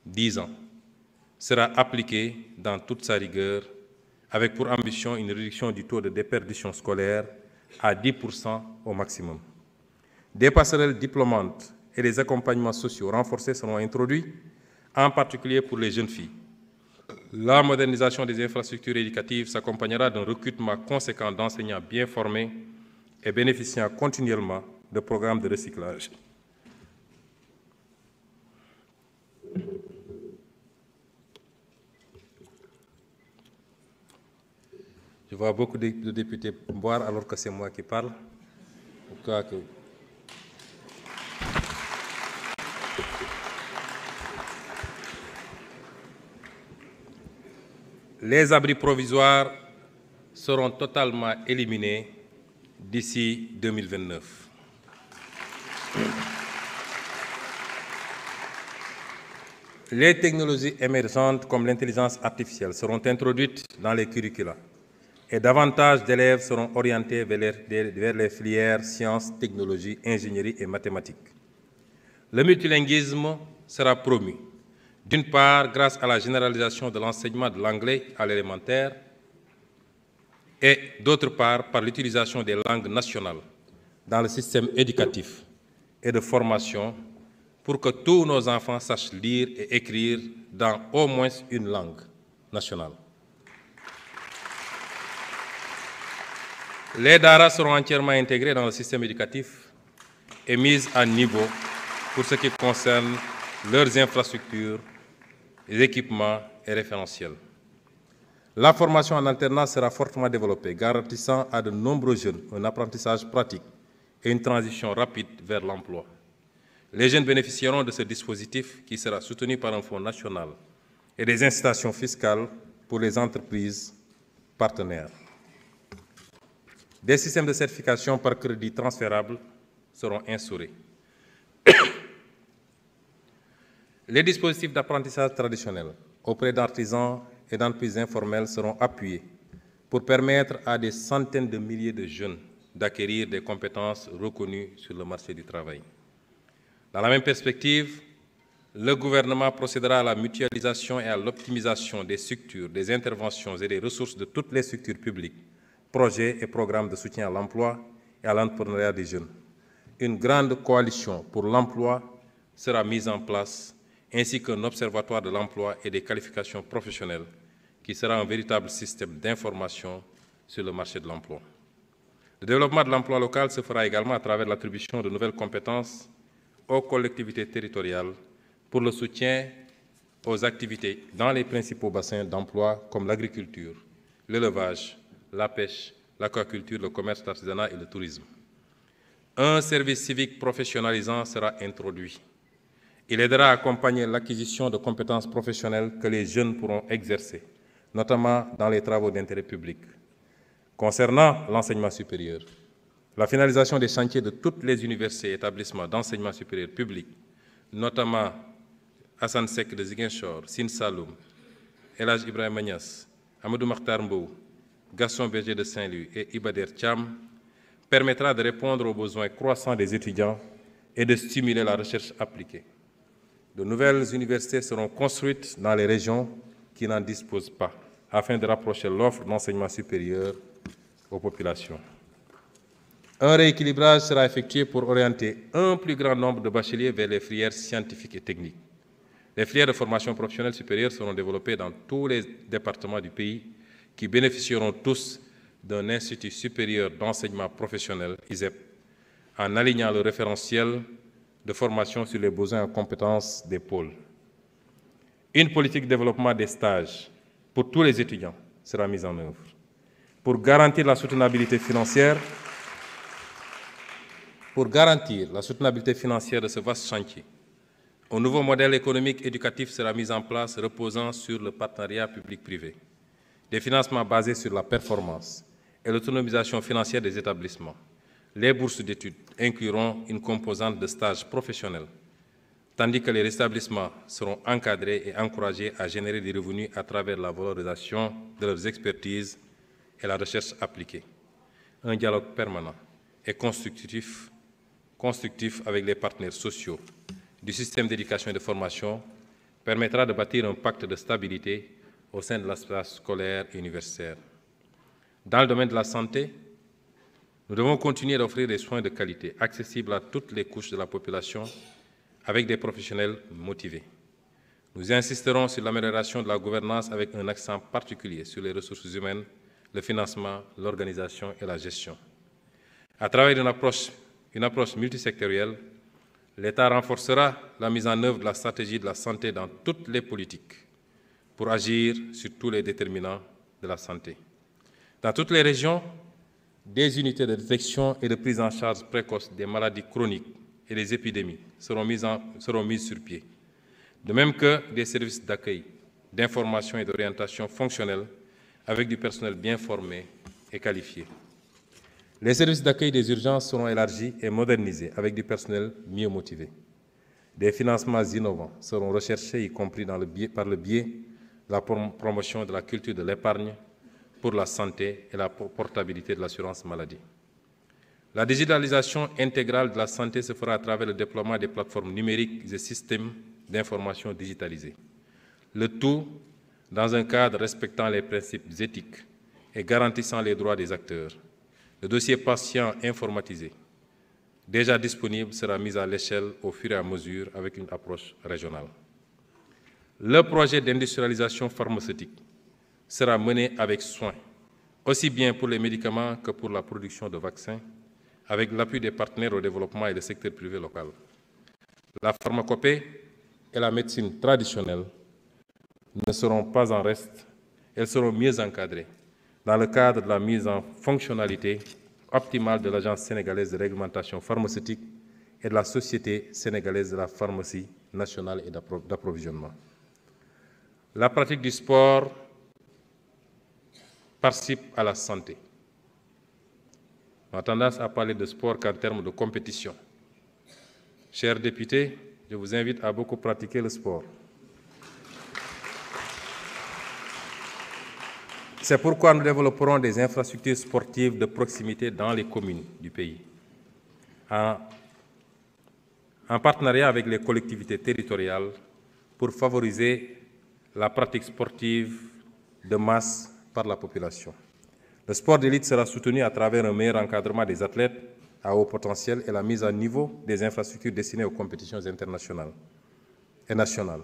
10 ans, sera appliquée dans toute sa rigueur, avec pour ambition une réduction du taux de déperdition scolaire à 10% au maximum. Des passerelles diplômantes et des accompagnements sociaux renforcés seront introduits, en particulier pour les jeunes filles. La modernisation des infrastructures éducatives s'accompagnera d'un recrutement conséquent d'enseignants bien formés et bénéficiant continuellement de programmes de recyclage. Je vois beaucoup de députés boire alors que c'est moi qui parle. Les abris provisoires seront totalement éliminés d'ici 2029. Les technologies émergentes comme l'intelligence artificielle seront introduites dans les curricula et davantage d'élèves seront orientés vers les filières sciences, technologies, ingénierie et mathématiques. Le multilinguisme sera promu, d'une part grâce à la généralisation de l'enseignement de l'anglais à l'élémentaire et d'autre part par l'utilisation des langues nationales dans le système éducatif et de formation pour que tous nos enfants sachent lire et écrire dans au moins une langue nationale. Les daara seront entièrement intégrés dans le système éducatif et mis à niveau pour ce qui concerne leurs infrastructures, les équipements et référentiels. La formation en alternance sera fortement développée, garantissant à de nombreux jeunes un apprentissage pratique et une transition rapide vers l'emploi. Les jeunes bénéficieront de ce dispositif qui sera soutenu par un fonds national et des incitations fiscales pour les entreprises partenaires. Des systèmes de certification par crédit transférables seront instaurés. Les dispositifs d'apprentissage traditionnels auprès d'artisans et d'entreprises informelles seront appuyés pour permettre à des centaines de milliers de jeunes d'acquérir des compétences reconnues sur le marché du travail. Dans la même perspective, le gouvernement procédera à la mutualisation et à l'optimisation des structures, des interventions et des ressources de toutes les structures publiques, projets et programmes de soutien à l'emploi et à l'entrepreneuriat des jeunes. Une grande coalition pour l'emploi sera mise en place, ainsi qu'un observatoire de l'emploi et des qualifications professionnelles, qui sera un véritable système d'information sur le marché de l'emploi. Le développement de l'emploi local se fera également à travers l'attribution de nouvelles compétences aux collectivités territoriales pour le soutien aux activités dans les principaux bassins d'emploi comme l'agriculture, l'élevage, la pêche, l'aquaculture, le commerce, l'artisanat et le tourisme. Un service civique professionnalisant sera introduit. Il aidera à accompagner l'acquisition de compétences professionnelles que les jeunes pourront exercer, notamment dans les travaux d'intérêt public. Concernant l'enseignement supérieur, la finalisation des chantiers de toutes les universités et établissements d'enseignement supérieur public, notamment Hassan Sek de Ziguinchor, Sine Saloum, El Hadj Ibrahima Niass, Amadou Makhtar Mbow, Gaston Berger de Saint-Louis et Ibader Thiam, permettra de répondre aux besoins croissants des étudiants et de stimuler la recherche appliquée. De nouvelles universités seront construites dans les régions qui n'en disposent pas, afin de rapprocher l'offre d'enseignement supérieur aux populations. Un rééquilibrage sera effectué pour orienter un plus grand nombre de bacheliers vers les filières scientifiques et techniques. Les filières de formation professionnelle supérieure seront développées dans tous les départements du pays qui bénéficieront tous d'un institut supérieur d'enseignement professionnel, ISEP, en alignant le référentiel de formation sur les besoins en compétences des pôles. Une politique de développement des stages pour tous les étudiants sera mise en œuvre. Pour garantir la soutenabilité financière de ce vaste chantier, un nouveau modèle économique éducatif sera mis en place reposant sur le partenariat public-privé, des financements basés sur la performance et l'autonomisation financière des établissements. Les bourses d'études incluront une composante de stage professionnel, tandis que les établissements seront encadrés et encouragés à générer des revenus à travers la valorisation de leurs expertises et la recherche appliquée. Un dialogue permanent et constructif avec les partenaires sociaux du système d'éducation et de formation permettra de bâtir un pacte de stabilité au sein de l'espace scolaire et universitaire. Dans le domaine de la santé, nous devons continuer d'offrir des soins de qualité accessibles à toutes les couches de la population avec des professionnels motivés. Nous insisterons sur l'amélioration de la gouvernance avec un accent particulier sur les ressources humaines, le financement, l'organisation et la gestion. À travers une approche multisectorielle, l'État renforcera la mise en œuvre de la stratégie de la santé dans toutes les politiques pour agir sur tous les déterminants de la santé. Dans toutes les régions, des unités de détection et de prise en charge précoce des maladies chroniques et des épidémies seront mises sur pied, de même que des services d'accueil, d'information et d'orientation fonctionnelle avec du personnel bien formé et qualifié. Les services d'accueil des urgences seront élargis et modernisés avec du personnel mieux motivé. Des financements innovants seront recherchés, y compris par le biais de la promotion de la culture de l'épargne pour la santé et la portabilité de l'assurance maladie. La digitalisation intégrale de la santé se fera à travers le déploiement des plateformes numériques et systèmes d'information digitalisés. Le tout dans un cadre respectant les principes éthiques et garantissant les droits des acteurs. Le dossier patient informatisé, déjà disponible, sera mis à l'échelle au fur et à mesure avec une approche régionale. Le projet d'industrialisation pharmaceutique sera mené avec soin, aussi bien pour les médicaments que pour la production de vaccins, avec l'appui des partenaires au développement et du secteur privé local. La pharmacopée et la médecine traditionnelle ne seront pas en reste, elles seront mieux encadrées dans le cadre de la mise en fonctionnalité optimale de l'Agence sénégalaise de réglementation pharmaceutique et de la Société sénégalaise de la pharmacie nationale et d'approvisionnement. La pratique du sport participe à la santé. On a tendance à parler de sport qu'en termes de compétition, Chers députés, je vous invite à beaucoup pratiquer le sport. C'est pourquoi nous développerons des infrastructures sportives de proximité dans les communes du pays, en partenariat avec les collectivités territoriales pour favoriser la pratique sportive de masse par la population. Le sport d'élite sera soutenu à travers un meilleur encadrement des athlètes à haut potentiel et la mise à niveau des infrastructures destinées aux compétitions internationales et nationales.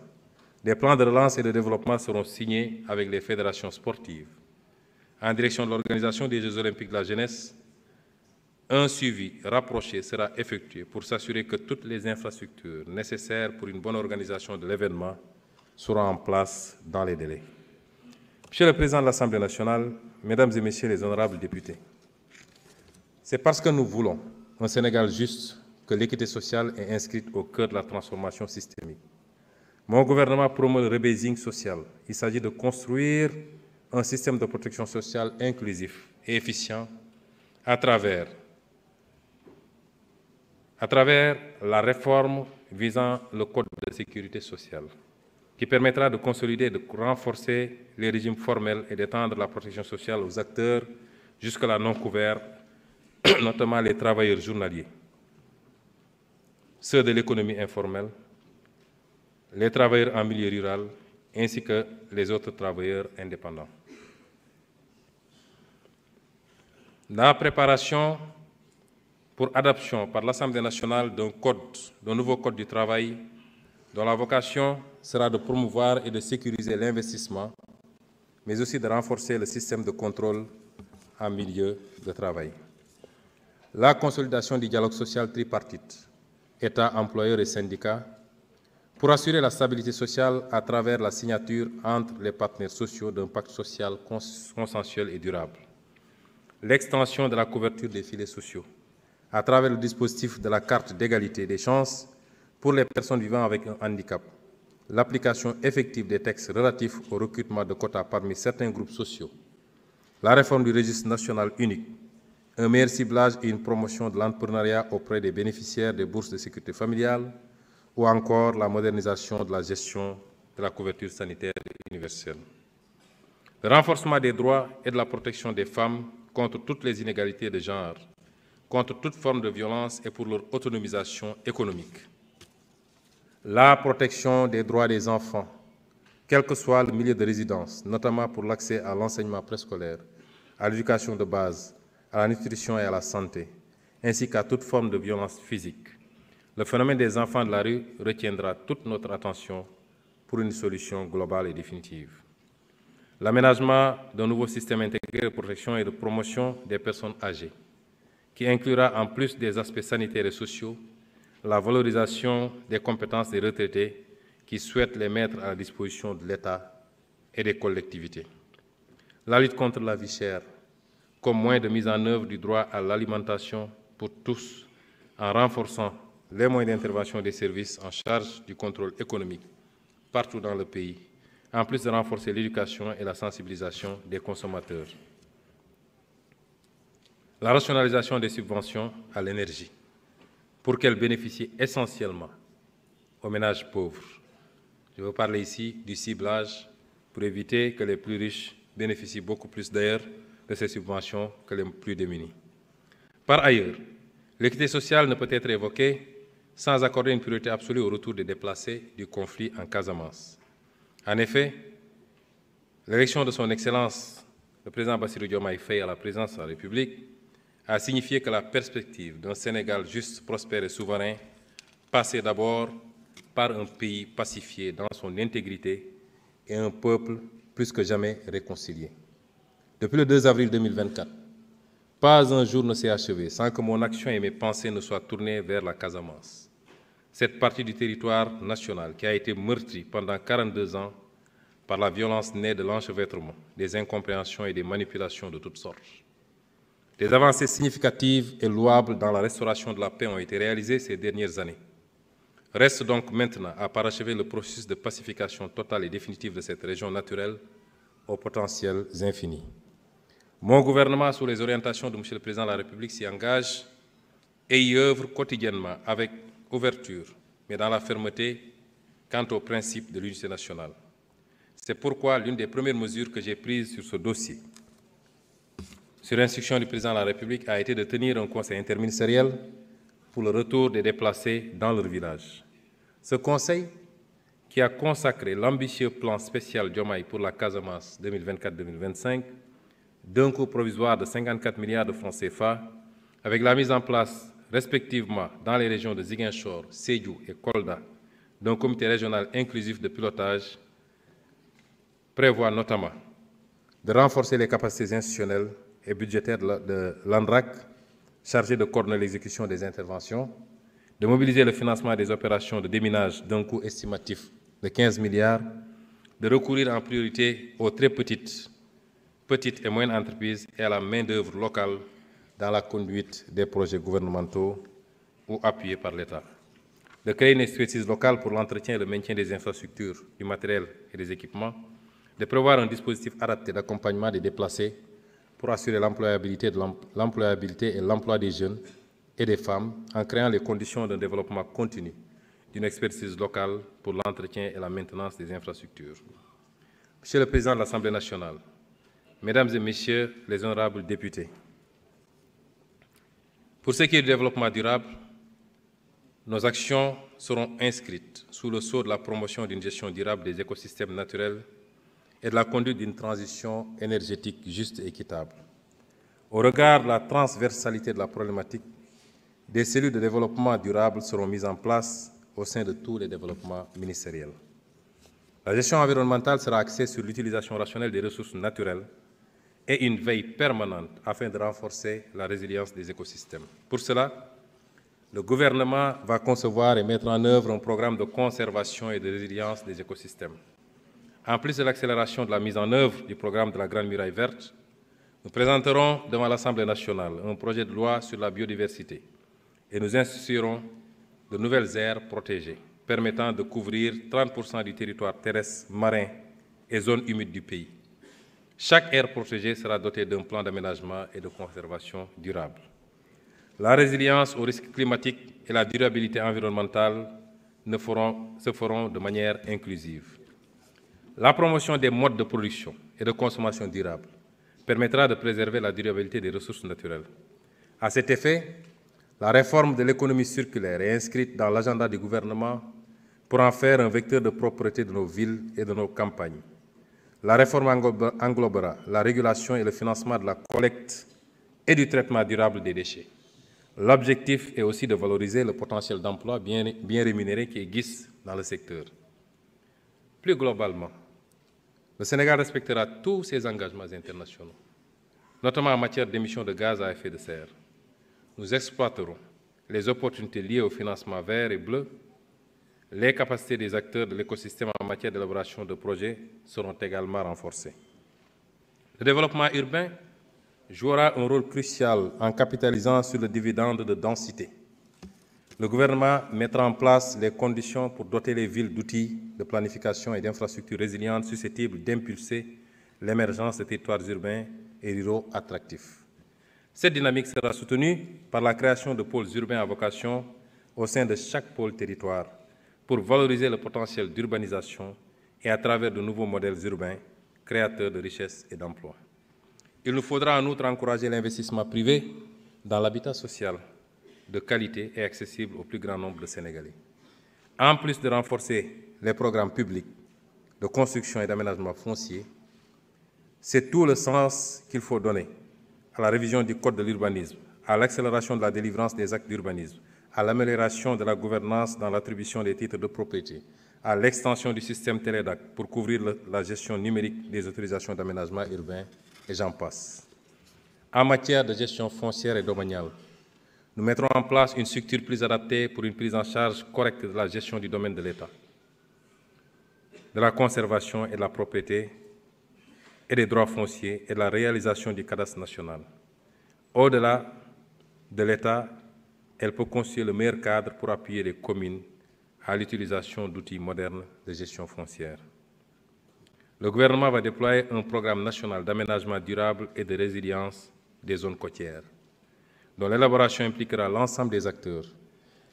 Des plans de relance et de développement seront signés avec les fédérations sportives. En direction de l'organisation des Jeux olympiques de la jeunesse, un suivi rapproché sera effectué pour s'assurer que toutes les infrastructures nécessaires pour une bonne organisation de l'événement seront en place dans les délais. Monsieur le Président de l'Assemblée nationale, Mesdames et Messieurs les honorables députés, c'est parce que nous voulons un Sénégal juste que l'équité sociale est inscrite au cœur de la transformation systémique. Mon gouvernement promeut le rebasing social. Il s'agit de construire un système de protection sociale inclusif et efficient à travers la réforme visant le Code de sécurité sociale, qui permettra de consolider et de renforcer les régimes formels et d'étendre la protection sociale aux acteurs jusque-là non couverts, notamment les travailleurs journaliers, ceux de l'économie informelle, les travailleurs en milieu rural, ainsi que les autres travailleurs indépendants. La préparation pour adoption par l'Assemblée nationale d'un nouveau code du travail dont la vocation sera de promouvoir et de sécuriser l'investissement, mais aussi de renforcer le système de contrôle en milieu de travail. La consolidation du dialogue social tripartite, État, employeurs et syndicats, pour assurer la stabilité sociale à travers la signature entre les partenaires sociaux d'un pacte social consensuel et durable. L'extension de la couverture des filets sociaux à travers le dispositif de la carte d'égalité des chances pour les personnes vivant avec un handicap, l'application effective des textes relatifs au recrutement de quotas parmi certains groupes sociaux, la réforme du registre national unique, un meilleur ciblage et une promotion de l'entrepreneuriat auprès des bénéficiaires des bourses de sécurité familiale, ou encore la modernisation de la gestion de la couverture sanitaire universelle. Le renforcement des droits et de la protection des femmes contre toutes les inégalités de genre, contre toute forme de violence et pour leur autonomisation économique. La protection des droits des enfants, quel que soit le milieu de résidence, notamment pour l'accès à l'enseignement préscolaire, à l'éducation de base, à la nutrition et à la santé, ainsi qu'à toute forme de violence physique. Le phénomène des enfants de la rue retiendra toute notre attention pour une solution globale et définitive. L'aménagement d'un nouveau système intégré de protection et de promotion des personnes âgées, qui inclura en plus des aspects sanitaires et sociaux, la valorisation des compétences des retraités qui souhaitent les mettre à la disposition de l'État et des collectivités. La lutte contre la vie chère, comme moyen de mise en œuvre du droit à l'alimentation pour tous, en renforçant les moyens d'intervention des services en charge du contrôle économique partout dans le pays, en plus de renforcer l'éducation et la sensibilisation des consommateurs. La rationalisation des subventions à l'énergie, pour qu'elles bénéficient essentiellement aux ménages pauvres. Je veux parler ici du ciblage pour éviter que les plus riches bénéficient beaucoup plus d'ailleurs de ces subventions que les plus démunis. Par ailleurs, l'équité sociale ne peut être évoquée sans accorder une priorité absolue au retour des déplacés du conflit en Casamance. En effet, l'élection de son Excellence, le président Bassirou Diomaye Faye à la présidence de la République, a signifié que la perspective d'un Sénégal juste, prospère et souverain passait d'abord par un pays pacifié dans son intégrité et un peuple plus que jamais réconcilié. Depuis le 2 avril 2024, pas un jour ne s'est achevé sans que mon action et mes pensées ne soient tournées vers la Casamance, cette partie du territoire national qui a été meurtrie pendant 42 ans par la violence née de l'enchevêtrement, des incompréhensions et des manipulations de toutes sortes. Des avancées significatives et louables dans la restauration de la paix ont été réalisées ces dernières années. Reste donc maintenant à parachever le processus de pacification totale et définitive de cette région naturelle aux potentiels infinis. Mon gouvernement, sous les orientations de M. le Président de la République, s'y engage et y œuvre quotidiennement avec ouverture, mais dans la fermeté quant au principe de l'unité nationale. C'est pourquoi l'une des premières mesures que j'ai prises sur ce dossier, sur instruction du Président de la République, a été de tenir un conseil interministériel pour le retour des déplacés dans leur village. Ce conseil, qui a consacré l'ambitieux plan spécial Diomaye pour la Casamance 2024-2025, d'un coût provisoire de 54 milliards de francs CFA, avec la mise en place respectivement dans les régions de Ziguinchor, Sédhiou et Kolda d'un comité régional inclusif de pilotage, prévoit notamment de renforcer les capacités institutionnelles et budgétaires de l'ANRAC, chargé de coordonner l'exécution des interventions, de mobiliser le financement des opérations de déminage d'un coût estimatif de 15 milliards, de recourir en priorité aux très petites et moyennes entreprises et à la main-d'œuvre locale dans la conduite des projets gouvernementaux ou appuyés par l'État, de créer une expertise locale pour l'entretien et le maintien des infrastructures, du matériel et des équipements, de prévoir un dispositif adapté d'accompagnement des déplacés pour assurer l'employabilité et l'emploi des jeunes et des femmes en créant les conditions d'un développement continu d'une expertise locale pour l'entretien et la maintenance des infrastructures. Monsieur le Président de l'Assemblée nationale, Mesdames et Messieurs les honorables députés, pour ce qui est du développement durable, nos actions seront inscrites sous le sceau de la promotion d'une gestion durable des écosystèmes naturels et de la conduite d'une transition énergétique juste et équitable. Au regard de la transversalité de la problématique, des cellules de développement durable seront mises en place au sein de tous les développements ministériels. La gestion environnementale sera axée sur l'utilisation rationnelle des ressources naturelles et une veille permanente afin de renforcer la résilience des écosystèmes. Pour cela, le gouvernement va concevoir et mettre en œuvre un programme de conservation et de résilience des écosystèmes. En plus de l'accélération de la mise en œuvre du programme de la Grande Muraille Verte, nous présenterons devant l'Assemblée nationale un projet de loi sur la biodiversité et nous instituerons de nouvelles aires protégées permettant de couvrir 30% du territoire terrestre, marin et zones humides du pays. Chaque aire protégée sera dotée d'un plan d'aménagement et de conservation durable. La résilience aux risques climatiques et la durabilité environnementale se feront de manière inclusive. La promotion des modes de production et de consommation durable permettra de préserver la durabilité des ressources naturelles. À cet effet, la réforme de l'économie circulaire est inscrite dans l'agenda du gouvernement pour en faire un vecteur de propreté de nos villes et de nos campagnes. La réforme englobera la régulation et le financement de la collecte et du traitement durable des déchets. L'objectif est aussi de valoriser le potentiel d'emploi bien rémunéré qui existe dans le secteur. Plus globalement, le Sénégal respectera tous ses engagements internationaux, notamment en matière d'émissions de gaz à effet de serre. Nous exploiterons les opportunités liées au financement vert et bleu. Les capacités des acteurs de l'écosystème en matière d'élaboration de projets seront également renforcées. Le développement urbain jouera un rôle crucial en capitalisant sur le dividende de densité. Le gouvernement mettra en place les conditions pour doter les villes d'outils de planification et d'infrastructures résilientes susceptibles d'impulser l'émergence de territoires urbains et ruraux attractifs. Cette dynamique sera soutenue par la création de pôles urbains à vocation au sein de chaque pôle territoire pour valoriser le potentiel d'urbanisation et à travers de nouveaux modèles urbains créateurs de richesses et d'emplois. Il nous faudra en outre encourager l'investissement privé dans l'habitat social de qualité et accessible au plus grand nombre de Sénégalais. En plus de renforcer les programmes publics de construction et d'aménagement foncier, c'est tout le sens qu'il faut donner à la révision du Code de l'urbanisme, à l'accélération de la délivrance des actes d'urbanisme, à l'amélioration de la gouvernance dans l'attribution des titres de propriété, à l'extension du système Télédac pour couvrir la gestion numérique des autorisations d'aménagement urbain, et j'en passe. En matière de gestion foncière et domaniale, nous mettrons en place une structure plus adaptée pour une prise en charge correcte de la gestion du domaine de l'État, de la conservation et de la propriété et des droits fonciers et de la réalisation du cadastre national. Au-delà de l'État, elle peut constituer le meilleur cadre pour appuyer les communes à l'utilisation d'outils modernes de gestion foncière. Le gouvernement va déployer un programme national d'aménagement durable et de résilience des zones côtières, dont l'élaboration impliquera l'ensemble des acteurs,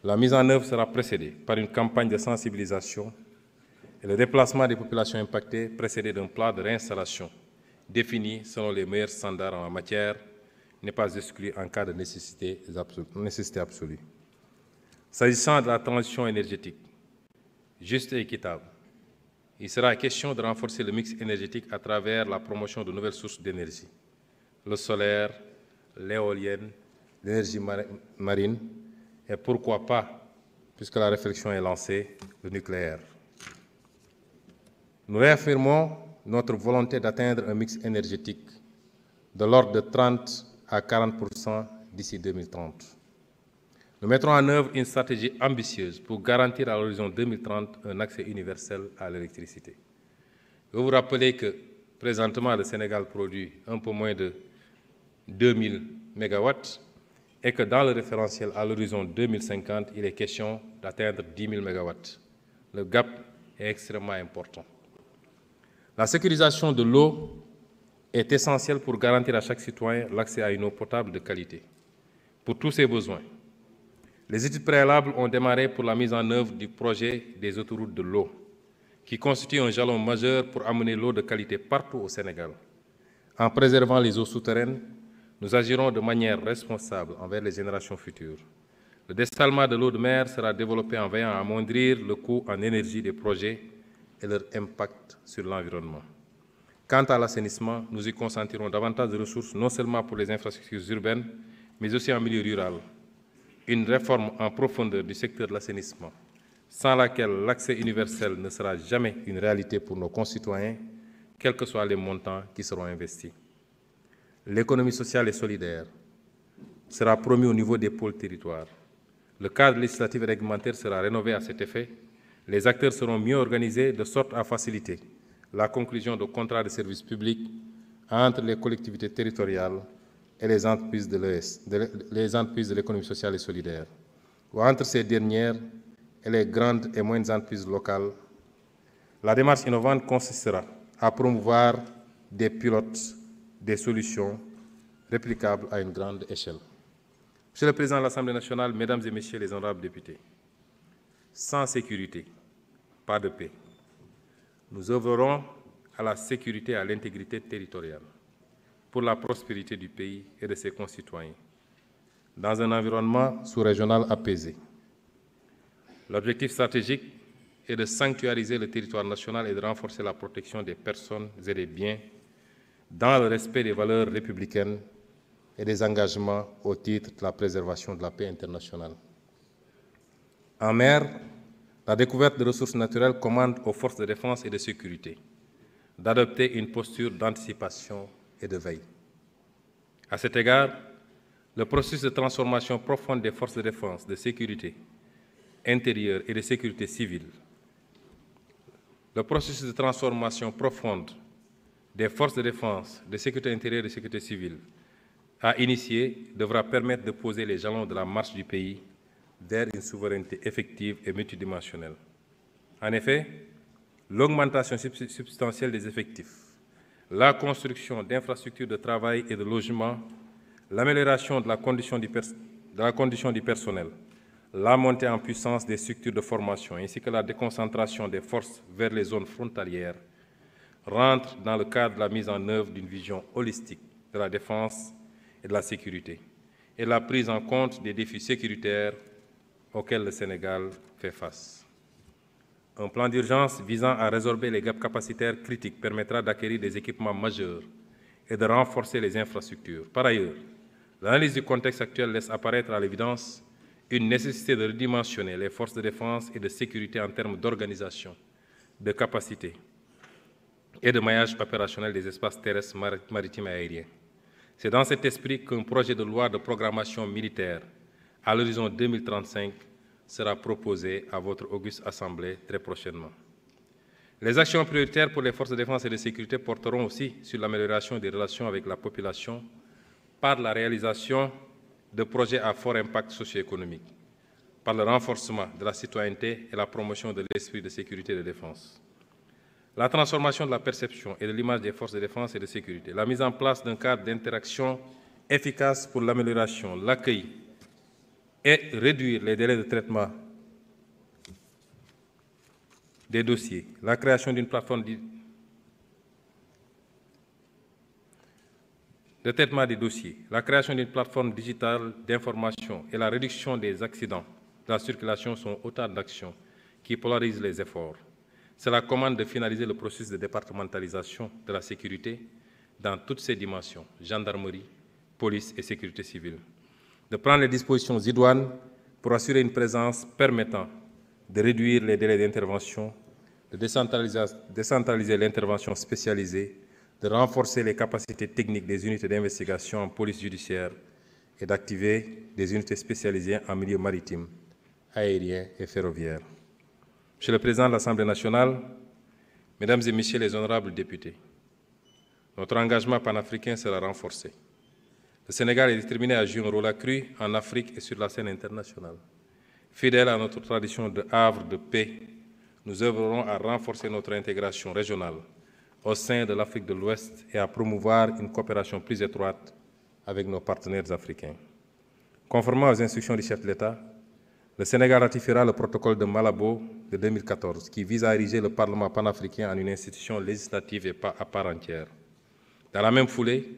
La mise en œuvre sera précédée par une campagne de sensibilisation et le déplacement des populations impactées précédé d'un plan de réinstallation défini selon les meilleurs standards en la matière n'est pas exclu en cas de nécessité absolue. S'agissant de la transition énergétique, juste et équitable, il sera question de renforcer le mix énergétique à travers la promotion de nouvelles sources d'énergie, le solaire, l'éolienne, l'énergie marine et pourquoi pas, puisque la réflexion est lancée, le nucléaire. Nous réaffirmons notre volonté d'atteindre un mix énergétique de l'ordre de 30 à 40% d'ici 2030. Nous mettrons en œuvre une stratégie ambitieuse pour garantir à l'horizon 2030 un accès universel à l'électricité. Je vous rappelle que présentement le Sénégal produit un peu moins de 2000 MW et que dans le référentiel à l'horizon 2050, il est question d'atteindre 10 000 MW. Le gap est extrêmement important. La sécurisation de l'eau est essentielle pour garantir à chaque citoyen l'accès à une eau potable de qualité, pour tous ses besoins. Les études préalables ont démarré pour la mise en œuvre du projet des autoroutes de l'eau, qui constitue un jalon majeur pour amener l'eau de qualité partout au Sénégal. En préservant les eaux souterraines, nous agirons de manière responsable envers les générations futures. Le dessalement de l'eau de mer sera développé en veillant à amoindrir le coût en énergie des projets et leur impact sur l'environnement. Quant à l'assainissement, nous y concentrerons davantage de ressources, non seulement pour les infrastructures urbaines, mais aussi en milieu rural. Une réforme en profondeur du secteur de l'assainissement, sans laquelle l'accès universel ne sera jamais une réalité pour nos concitoyens, quels que soient les montants qui seront investis. L'économie sociale et solidaire sera promue au niveau des pôles territoires. Le cadre législatif et réglementaire sera rénové à cet effet. Les acteurs seront mieux organisés de sorte à faciliter la conclusion de contrats de services publics entre les collectivités territoriales et les entreprises de l'économie sociale et solidaire, ou entre ces dernières et les grandes et moyennes entreprises locales. La démarche innovante consistera à promouvoir des pilotes, des solutions réplicables à une grande échelle. Monsieur le Président de l'Assemblée nationale, Mesdames et Messieurs les honorables députés, sans sécurité, pas de paix. Nous œuvrerons à la sécurité et à l'intégrité territoriale pour la prospérité du pays et de ses concitoyens, dans un environnement sous-régional apaisé. L'objectif stratégique est de sanctuariser le territoire national et de renforcer la protection des personnes et des biens dans le respect des valeurs républicaines et des engagements au titre de la préservation de la paix internationale. En mer, la découverte de ressources naturelles commande aux forces de défense et de sécurité d'adopter une posture d'anticipation et de veille. À cet égard, le processus de transformation profonde des forces de défense, de sécurité intérieure et de sécurité civile, le processus de transformation profonde des forces de défense, de sécurité intérieure et de sécurité civile à initier devra permettre de poser les jalons de la marche du pays vers une souveraineté effective et multidimensionnelle. En effet, l'augmentation substantielle des effectifs, la construction d'infrastructures de travail et de logement, l'amélioration de la condition du personnel, la montée en puissance des structures de formation ainsi que la déconcentration des forces vers les zones frontalières rentrent dans le cadre de la mise en œuvre d'une vision holistique de la défense et de la sécurité et la prise en compte des défis sécuritaires auxquels le Sénégal fait face. Un plan d'urgence visant à résorber les gaps capacitaires critiques permettra d'acquérir des équipements majeurs et de renforcer les infrastructures. Par ailleurs, l'analyse du contexte actuel laisse apparaître à l'évidence une nécessité de redimensionner les forces de défense et de sécurité en termes d'organisation, de capacité et de maillage opérationnel des espaces terrestres, maritimes et aériens. C'est dans cet esprit qu'un projet de loi de programmation militaire à l'horizon 2035 sera proposé à votre auguste Assemblée très prochainement. Les actions prioritaires pour les forces de défense et de sécurité porteront aussi sur l'amélioration des relations avec la population par la réalisation de projets à fort impact socio-économique, par le renforcement de la citoyenneté et la promotion de l'esprit de sécurité et de défense. La transformation de la perception et de l'image des forces de défense et de sécurité, la mise en place d'un cadre d'interaction efficace pour l'amélioration, l'accueil et réduire les délais de traitement des dossiers, la création d'une plateforme de traitement des dossiers, la création d'une plateforme digitale d'information et la réduction des accidents de la circulation sont autant d'actions qui polarisent les efforts. Cela commande de finaliser le processus de départementalisation de la sécurité dans toutes ses dimensions, gendarmerie, police et sécurité civile, de prendre les dispositions idoines pour assurer une présence permettant de réduire les délais d'intervention, de décentraliser l'intervention spécialisée, de renforcer les capacités techniques des unités d'investigation en police judiciaire et d'activer des unités spécialisées en milieu maritime, aérien et ferroviaire. Monsieur le Président de l'Assemblée nationale, Mesdames et Messieurs les honorables députés, notre engagement panafricain sera renforcé. Le Sénégal est déterminé à jouer un rôle accru en Afrique et sur la scène internationale. Fidèle à notre tradition de havre de paix, nous œuvrerons à renforcer notre intégration régionale au sein de l'Afrique de l'Ouest et à promouvoir une coopération plus étroite avec nos partenaires africains. Conformément aux instructions du chef de l'État, le Sénégal ratifiera le protocole de Malabo de 2014 qui vise à ériger le Parlement panafricain en une institution législative et à part entière. Dans la même foulée,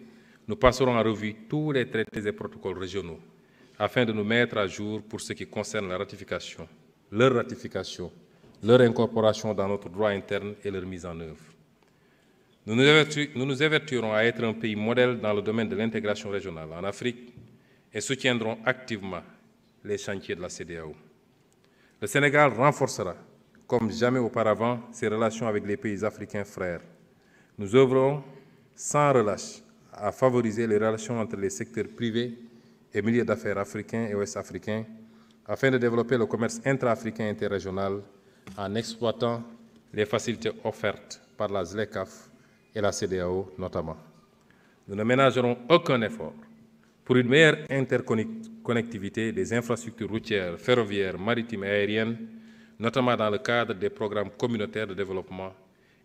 nous passerons en revue tous les traités et protocoles régionaux afin de nous mettre à jour pour ce qui concerne leur ratification, leur incorporation dans notre droit interne et leur mise en œuvre. Nous nous évertuerons à être un pays modèle dans le domaine de l'intégration régionale en Afrique et soutiendrons activement les chantiers de la CEDEAO. Le Sénégal renforcera, comme jamais auparavant, ses relations avec les pays africains frères. Nous œuvrons sans relâche à favoriser les relations entre les secteurs privés et milieux d'affaires africains et ouest-africains afin de développer le commerce intra-africain et interrégional en exploitant les facilités offertes par la ZLECAf et la CEDEAO notamment. Nous ne ménagerons aucun effort pour une meilleure interconnectivité des infrastructures routières, ferroviaires, maritimes et aériennes, notamment dans le cadre des programmes communautaires de développement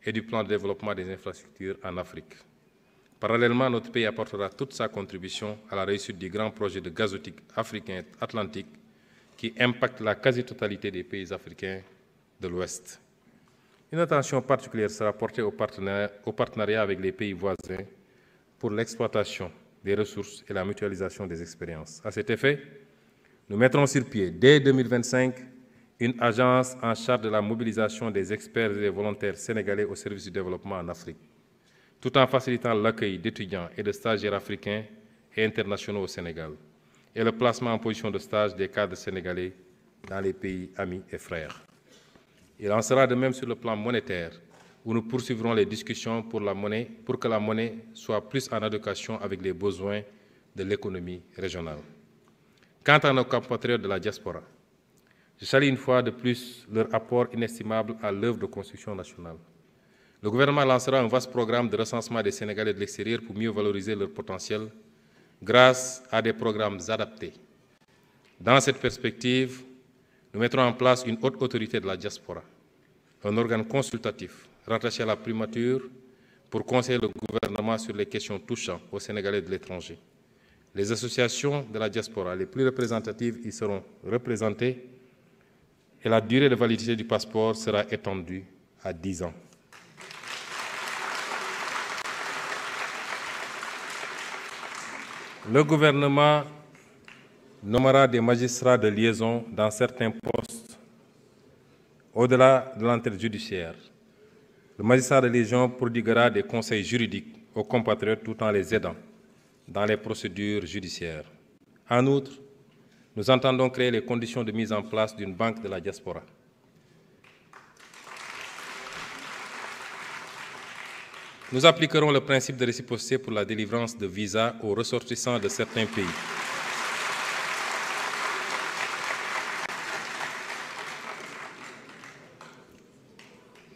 et du plan de développement des infrastructures en Afrique. Parallèlement, notre pays apportera toute sa contribution à la réussite du grand projet de gazoduc africain atlantique qui impacte la quasi-totalité des pays africains de l'Ouest. Une attention particulière sera portée au partenariat avec les pays voisins pour l'exploitation des ressources et la mutualisation des expériences. À cet effet, nous mettrons sur pied, dès 2025, une agence en charge de la mobilisation des experts et des volontaires sénégalais au service du développement en Afrique, tout en facilitant l'accueil d'étudiants et de stagiaires africains et internationaux au Sénégal, et le placement en position de stage des cadres sénégalais dans les pays amis et frères. Il en sera de même sur le plan monétaire, où nous poursuivrons les discussions pour que la monnaie soit plus en adéquation avec les besoins de l'économie régionale. Quant à nos compatriotes de la diaspora, je salue une fois de plus leur apport inestimable à l'œuvre de construction nationale. Le gouvernement lancera un vaste programme de recensement des Sénégalais de l'extérieur pour mieux valoriser leur potentiel grâce à des programmes adaptés. Dans cette perspective, nous mettrons en place une haute autorité de la diaspora, un organe consultatif rattaché à la primature pour conseiller le gouvernement sur les questions touchant aux Sénégalais de l'étranger. Les associations de la diaspora les plus représentatives y seront représentées et la durée de validité du passeport sera étendue à 10 ans. Le gouvernement nommera des magistrats de liaison dans certains postes au-delà de l'entrée judiciaire. Le magistrat de liaison prodiguera des conseils juridiques aux compatriotes tout en les aidant dans les procédures judiciaires. En outre, nous entendons créer les conditions de mise en place d'une banque de la diaspora. Nous appliquerons le principe de réciprocité pour la délivrance de visas aux ressortissants de certains pays.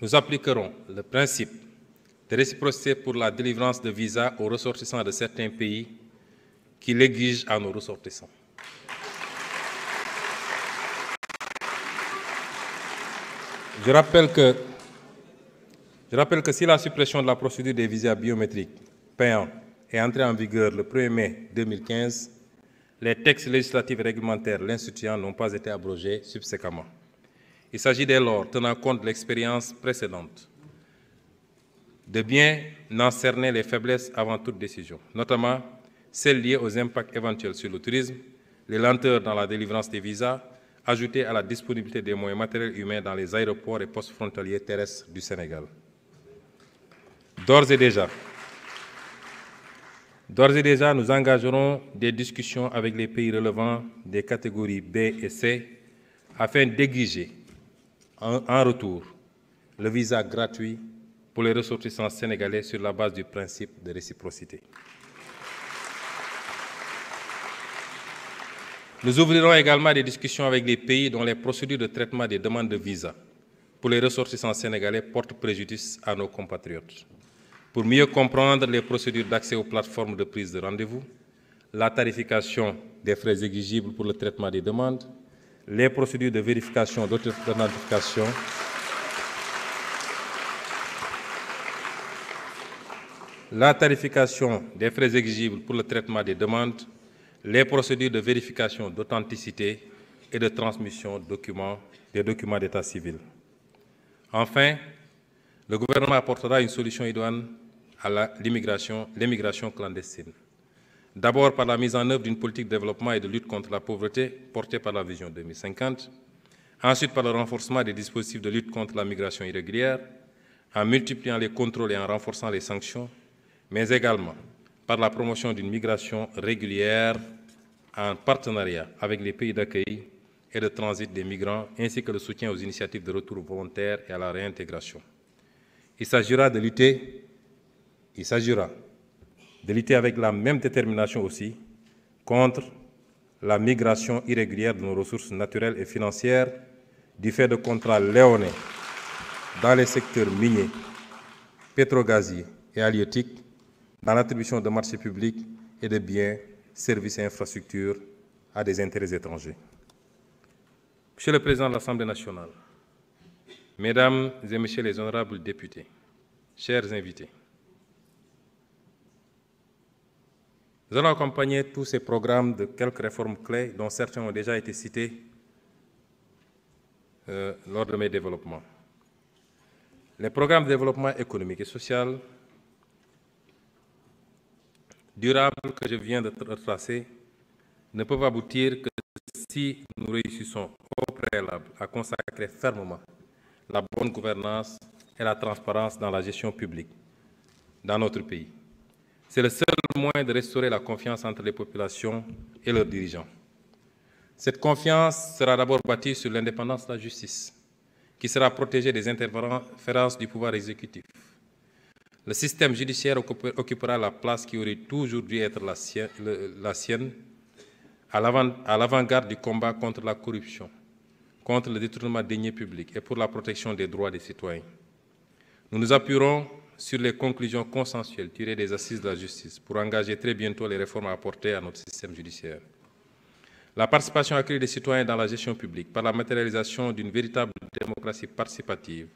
Nous appliquerons le principe de réciprocité pour la délivrance de visas aux ressortissants de certains pays qui l'exigent à nos ressortissants. Je rappelle que si la suppression de la procédure des visas biométriques payants est entrée en vigueur le 1er mai 2015, les textes législatifs et réglementaires l'instituant n'ont pas été abrogés subséquemment. Il s'agit dès lors, tenant compte de l'expérience précédente, de bien en cerner les faiblesses avant toute décision, notamment celles liées aux impacts éventuels sur le tourisme, les lenteurs dans la délivrance des visas, ajoutées à la disponibilité des moyens matériels et humains dans les aéroports et postes frontaliers terrestres du Sénégal. D'ores et déjà, nous engagerons des discussions avec les pays relevant des catégories B et C afin d'exiger en retour le visa gratuit pour les ressortissants sénégalais sur la base du principe de réciprocité. Nous ouvrirons également des discussions avec les pays dont les procédures de traitement des demandes de visa pour les ressortissants sénégalais portent préjudice à nos compatriotes. Pour mieux comprendre les procédures d'accès aux plateformes de prise de rendez-vous, la tarification des frais exigibles pour le traitement des demandes, les procédures de vérification d'authentification, la tarification des frais exigibles pour le traitement des demandes, les procédures de vérification d'authenticité et de transmission des documents d'état civil. Enfin, le gouvernement apportera une solution idoine à l'immigration clandestine. D'abord par la mise en œuvre d'une politique de développement et de lutte contre la pauvreté portée par la Vision 2050, ensuite par le renforcement des dispositifs de lutte contre la migration irrégulière, en multipliant les contrôles et en renforçant les sanctions, mais également par la promotion d'une migration régulière en partenariat avec les pays d'accueil et de transit des migrants, ainsi que le soutien aux initiatives de retour volontaire et à la réintégration. Il s'agira de lutter avec la même détermination aussi contre la migration irrégulière de nos ressources naturelles et financières du fait de contrats léonins dans les secteurs miniers, pétrogaziers et halieutiques, dans l'attribution de marchés publics et de biens, services et infrastructures à des intérêts étrangers. Monsieur le Président de l'Assemblée nationale, Mesdames et Messieurs les honorables députés, chers invités, nous allons accompagner tous ces programmes de quelques réformes clés dont certains ont déjà été cités lors de mes développements. Les programmes de développement économique et social durable que je viens de retracer ne peuvent aboutir que si nous réussissons au préalable à consacrer fermement la bonne gouvernance et la transparence dans la gestion publique dans notre pays. C'est le seul moyen de restaurer la confiance entre les populations et leurs dirigeants. Cette confiance sera d'abord bâtie sur l'indépendance de la justice, qui sera protégée des interférences du pouvoir exécutif. Le système judiciaire occupera la place qui aurait toujours dû être la sienne à l'avant-garde du combat contre la corruption, contre le détournement des deniers publics et pour la protection des droits des citoyens. Nous nous appuierons sur les conclusions consensuelles tirées des assises de la justice pour engager très bientôt les réformes à apporter à notre système judiciaire. La participation accrue des citoyens dans la gestion publique par la matérialisation d'une véritable démocratie participative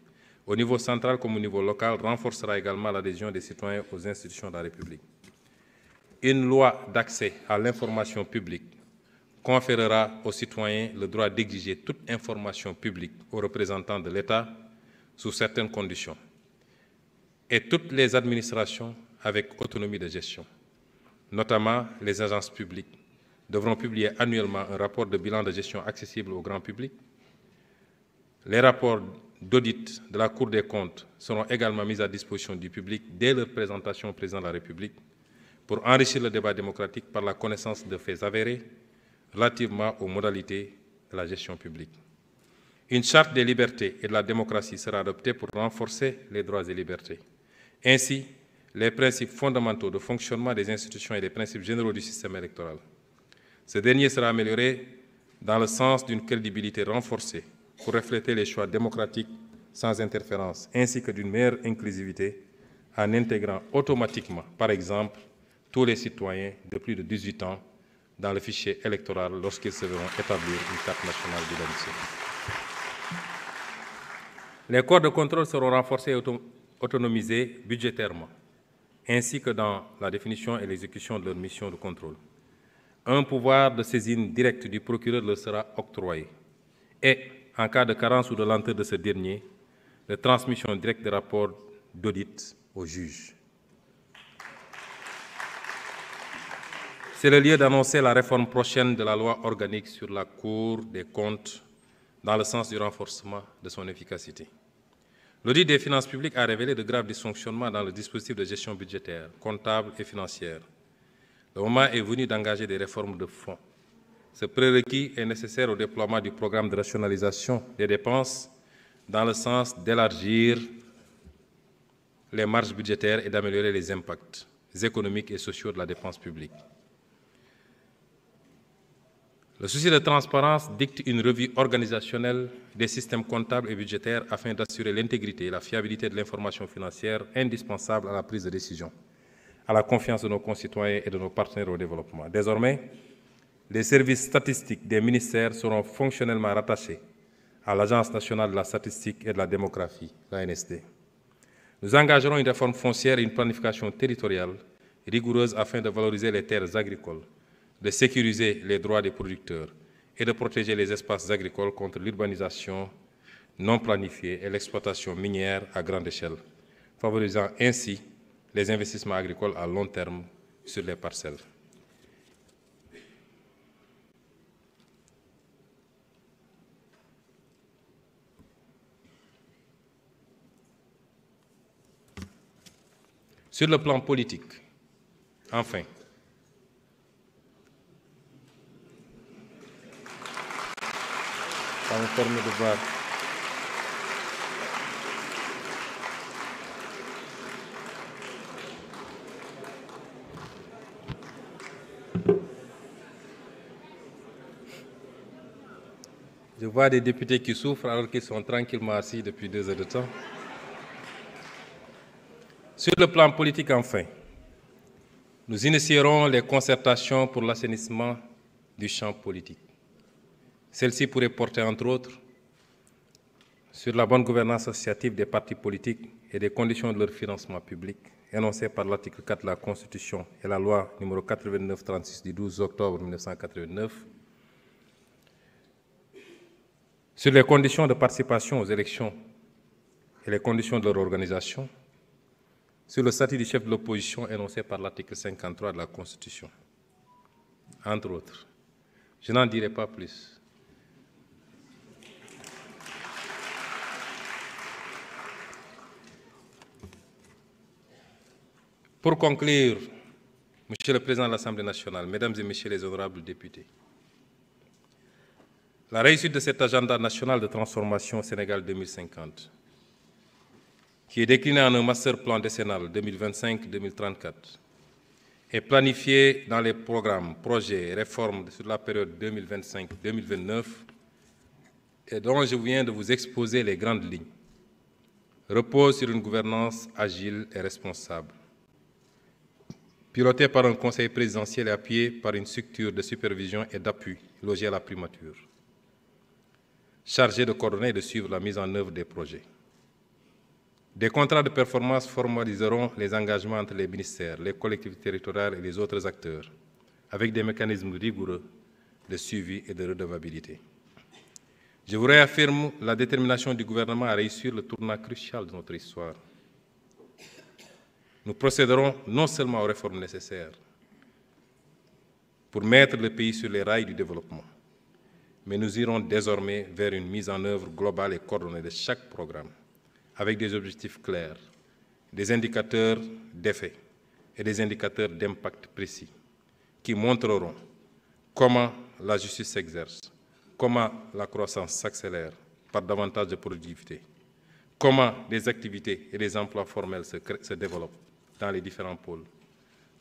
au niveau central comme au niveau local renforcera également l'adhésion des citoyens aux institutions de la République. Une loi d'accès à l'information publique conférera aux citoyens le droit d'exiger toute information publique aux représentants de l'État sous certaines conditions, et toutes les administrations avec autonomie de gestion, notamment les agences publiques, devront publier annuellement un rapport de bilan de gestion accessible au grand public. Les rapports d'audit de la Cour des comptes seront également mis à disposition du public dès leur présentation au Président de la République pour enrichir le débat démocratique par la connaissance de faits avérés relativement aux modalités de la gestion publique. Une charte des libertés et de la démocratie sera adoptée pour renforcer les droits et libertés. Ainsi, les principes fondamentaux de fonctionnement des institutions et les principes généraux du système électoral. Ce dernier sera amélioré dans le sens d'une crédibilité renforcée pour refléter les choix démocratiques sans interférence, ainsi que d'une meilleure inclusivité en intégrant automatiquement, par exemple, tous les citoyens de plus de 18 ans dans le fichier électoral lorsqu'ils se verront établir une carte nationale d'identité. Les corps de contrôle seront renforcés et autonomisés budgétairement, ainsi que dans la définition et l'exécution de leur mission de contrôle. un pouvoir de saisine directe du procureur leur sera octroyé et, en cas de carence ou de lenteur de ce dernier, de transmission directe des rapports d'audit au juge. C'est le lieu d'annoncer la réforme prochaine de la loi organique sur la Cour des comptes dans le sens du renforcement de son efficacité. L'audit des finances publiques a révélé de graves dysfonctionnements dans le dispositif de gestion budgétaire, comptable et financière. Le moment est venu d'engager des réformes de fond. Ce prérequis est nécessaire au déploiement du programme de rationalisation des dépenses dans le sens d'élargir les marges budgétaires et d'améliorer les impacts économiques et sociaux de la dépense publique. Le souci de transparence dicte une revue organisationnelle des systèmes comptables et budgétaires afin d'assurer l'intégrité et la fiabilité de l'information financière indispensable à la prise de décision, à la confiance de nos concitoyens et de nos partenaires au développement. Désormais, les services statistiques des ministères seront fonctionnellement rattachés à l'Agence nationale de la statistique et de la démographie, l'ANSD. Nous engagerons une réforme foncière et une planification territoriale rigoureuse afin de valoriser les terres agricoles, de sécuriser les droits des producteurs et de protéger les espaces agricoles contre l'urbanisation non planifiée et l'exploitation minière à grande échelle, favorisant ainsi les investissements agricoles à long terme sur les parcelles. Sur le plan politique, enfin, ça me permet de voir. Je vois des députés qui souffrent alors qu'ils sont tranquillement assis depuis 2 heures de temps. Sur le plan politique, enfin, nous initierons les concertations pour l'assainissement du champ politique. Celle-ci pourrait porter, entre autres, sur la bonne gouvernance associative des partis politiques et des conditions de leur financement public, énoncées par l'article 4 de la Constitution et la loi numéro 89-36 du 12 octobre 1989, sur les conditions de participation aux élections et les conditions de leur organisation, sur le statut du chef de l'opposition énoncé par l'article 53 de la Constitution, entre autres. Je n'en dirai pas plus. Pour conclure, Monsieur le Président de l'Assemblée nationale, Mesdames et Messieurs les honorables députés, la réussite de cet agenda national de transformation au Sénégal 2050, qui est décliné en un master plan décennal 2025-2034, est planifié dans les programmes, projets et réformes sur la période 2025-2029 et dont je viens de vous exposer les grandes lignes, repose sur une gouvernance agile et responsable, pilotée par un conseil présidentiel et appuyée par une structure de supervision et d'appui logée à la primature, chargée de coordonner et de suivre la mise en œuvre des projets. Des contrats de performance formaliseront les engagements entre les ministères, les collectivités territoriales et les autres acteurs, avec des mécanismes rigoureux de suivi et de redevabilité. Je vous réaffirme la détermination du gouvernement à réussir le tournant crucial de notre histoire. Nous procéderons non seulement aux réformes nécessaires pour mettre le pays sur les rails du développement, mais nous irons désormais vers une mise en œuvre globale et coordonnée de chaque programme, avec des objectifs clairs, des indicateurs d'effet et des indicateurs d'impact précis, qui montreront comment la justice s'exerce, comment la croissance s'accélère par davantage de productivité, comment des activités et des emplois formels se développent dans les différents pôles,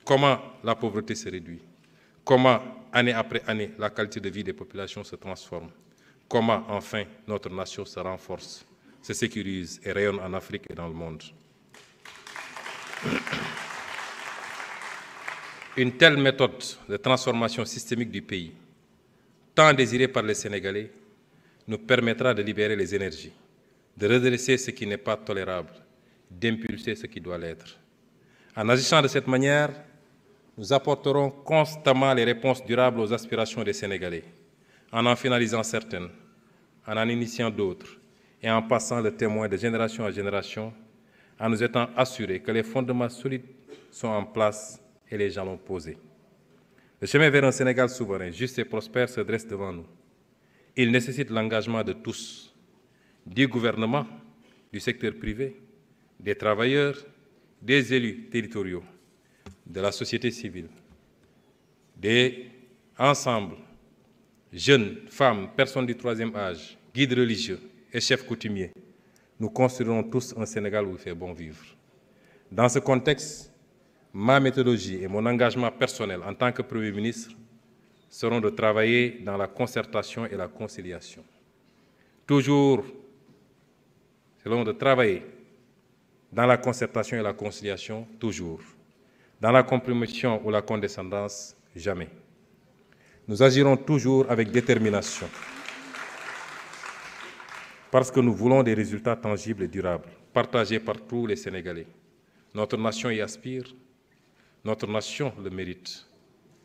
comment la pauvreté se réduit, comment, année après année, la qualité de vie des populations se transforme, comment, enfin, notre nation se renforce, se sécurise et rayonne en Afrique et dans le monde. Une telle méthode de transformation systémique du pays, tant désirée par les Sénégalais, nous permettra de libérer les énergies, de redresser ce qui n'est pas tolérable, d'impulser ce qui doit l'être. En agissant de cette manière, nous apporterons constamment les réponses durables aux aspirations des Sénégalais, en finalisant certaines, en initiant d'autres, et en passant le témoin de génération en génération, en nous étant assurés que les fondements solides sont en place et les jalons posés. Le chemin vers un Sénégal souverain, juste et prospère se dresse devant nous. Il nécessite l'engagement de tous, du gouvernement, du secteur privé, des travailleurs, des élus territoriaux, de la société civile, des ensembles, jeunes, femmes, personnes du troisième âge, guides religieux et chefs coutumiers. Nous construirons tous un Sénégal où il fait bon vivre. Dans ce contexte, ma méthodologie et mon engagement personnel en tant que Premier ministre seront de travailler dans la concertation et la conciliation. Toujours, seront de travailler dans la concertation et la conciliation, toujours. Dans la compromission ou la condescendance, jamais. Nous agirons toujours avec détermination, parce que nous voulons des résultats tangibles et durables, partagés par tous les Sénégalais. Notre nation y aspire, notre nation le mérite,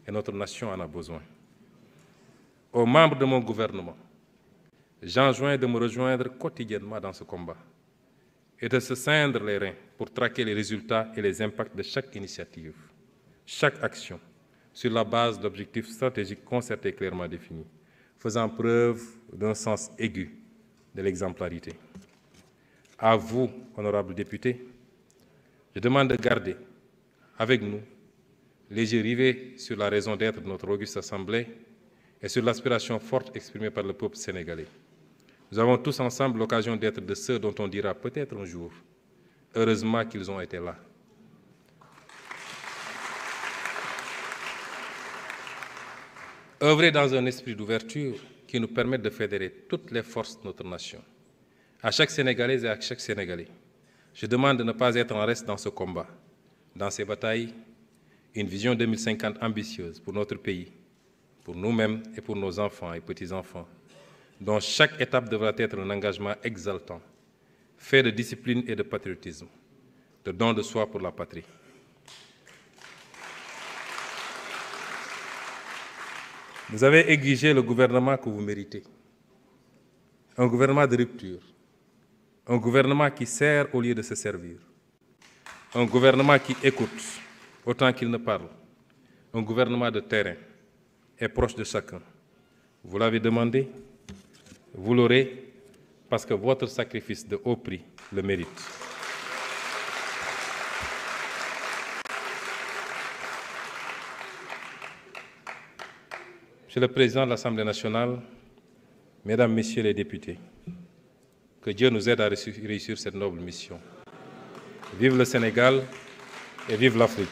et notre nation en a besoin. Aux membres de mon gouvernement, j'enjoins de me rejoindre quotidiennement dans ce combat et de se ceindre les reins pour traquer les résultats et les impacts de chaque initiative, chaque action, sur la base d'objectifs stratégiques concertés et clairement définis, faisant preuve d'un sens aigu de l'exemplarité. À vous, honorables députés, je demande de garder avec nous les yeux rivés sur la raison d'être de notre auguste Assemblée et sur l'aspiration forte exprimée par le peuple sénégalais. Nous avons tous ensemble l'occasion d'être de ceux dont on dira peut-être un jour, heureusement qu'ils ont été là. Œuvrer dans un esprit d'ouverture qui nous permette de fédérer toutes les forces de notre nation. À chaque Sénégalaise et à chaque Sénégalais, je demande de ne pas être en reste dans ce combat, dans ces batailles, une vision 2050 ambitieuse pour notre pays, pour nous-mêmes et pour nos enfants et petits-enfants, dont chaque étape devra être un engagement exaltant, fait de discipline et de patriotisme, de don de soi pour la patrie. Vous avez exigé le gouvernement que vous méritez. Un gouvernement de rupture. Un gouvernement qui sert au lieu de se servir. Un gouvernement qui écoute autant qu'il ne parle. Un gouvernement de terrain et proche de chacun. Vous l'avez demandé, vous l'aurez, parce que votre sacrifice de haut prix le mérite. Monsieur le Président de l'Assemblée nationale, Mesdames, Messieurs les députés, que Dieu nous aide à réussir cette noble mission. Vive le Sénégal et vive l'Afrique.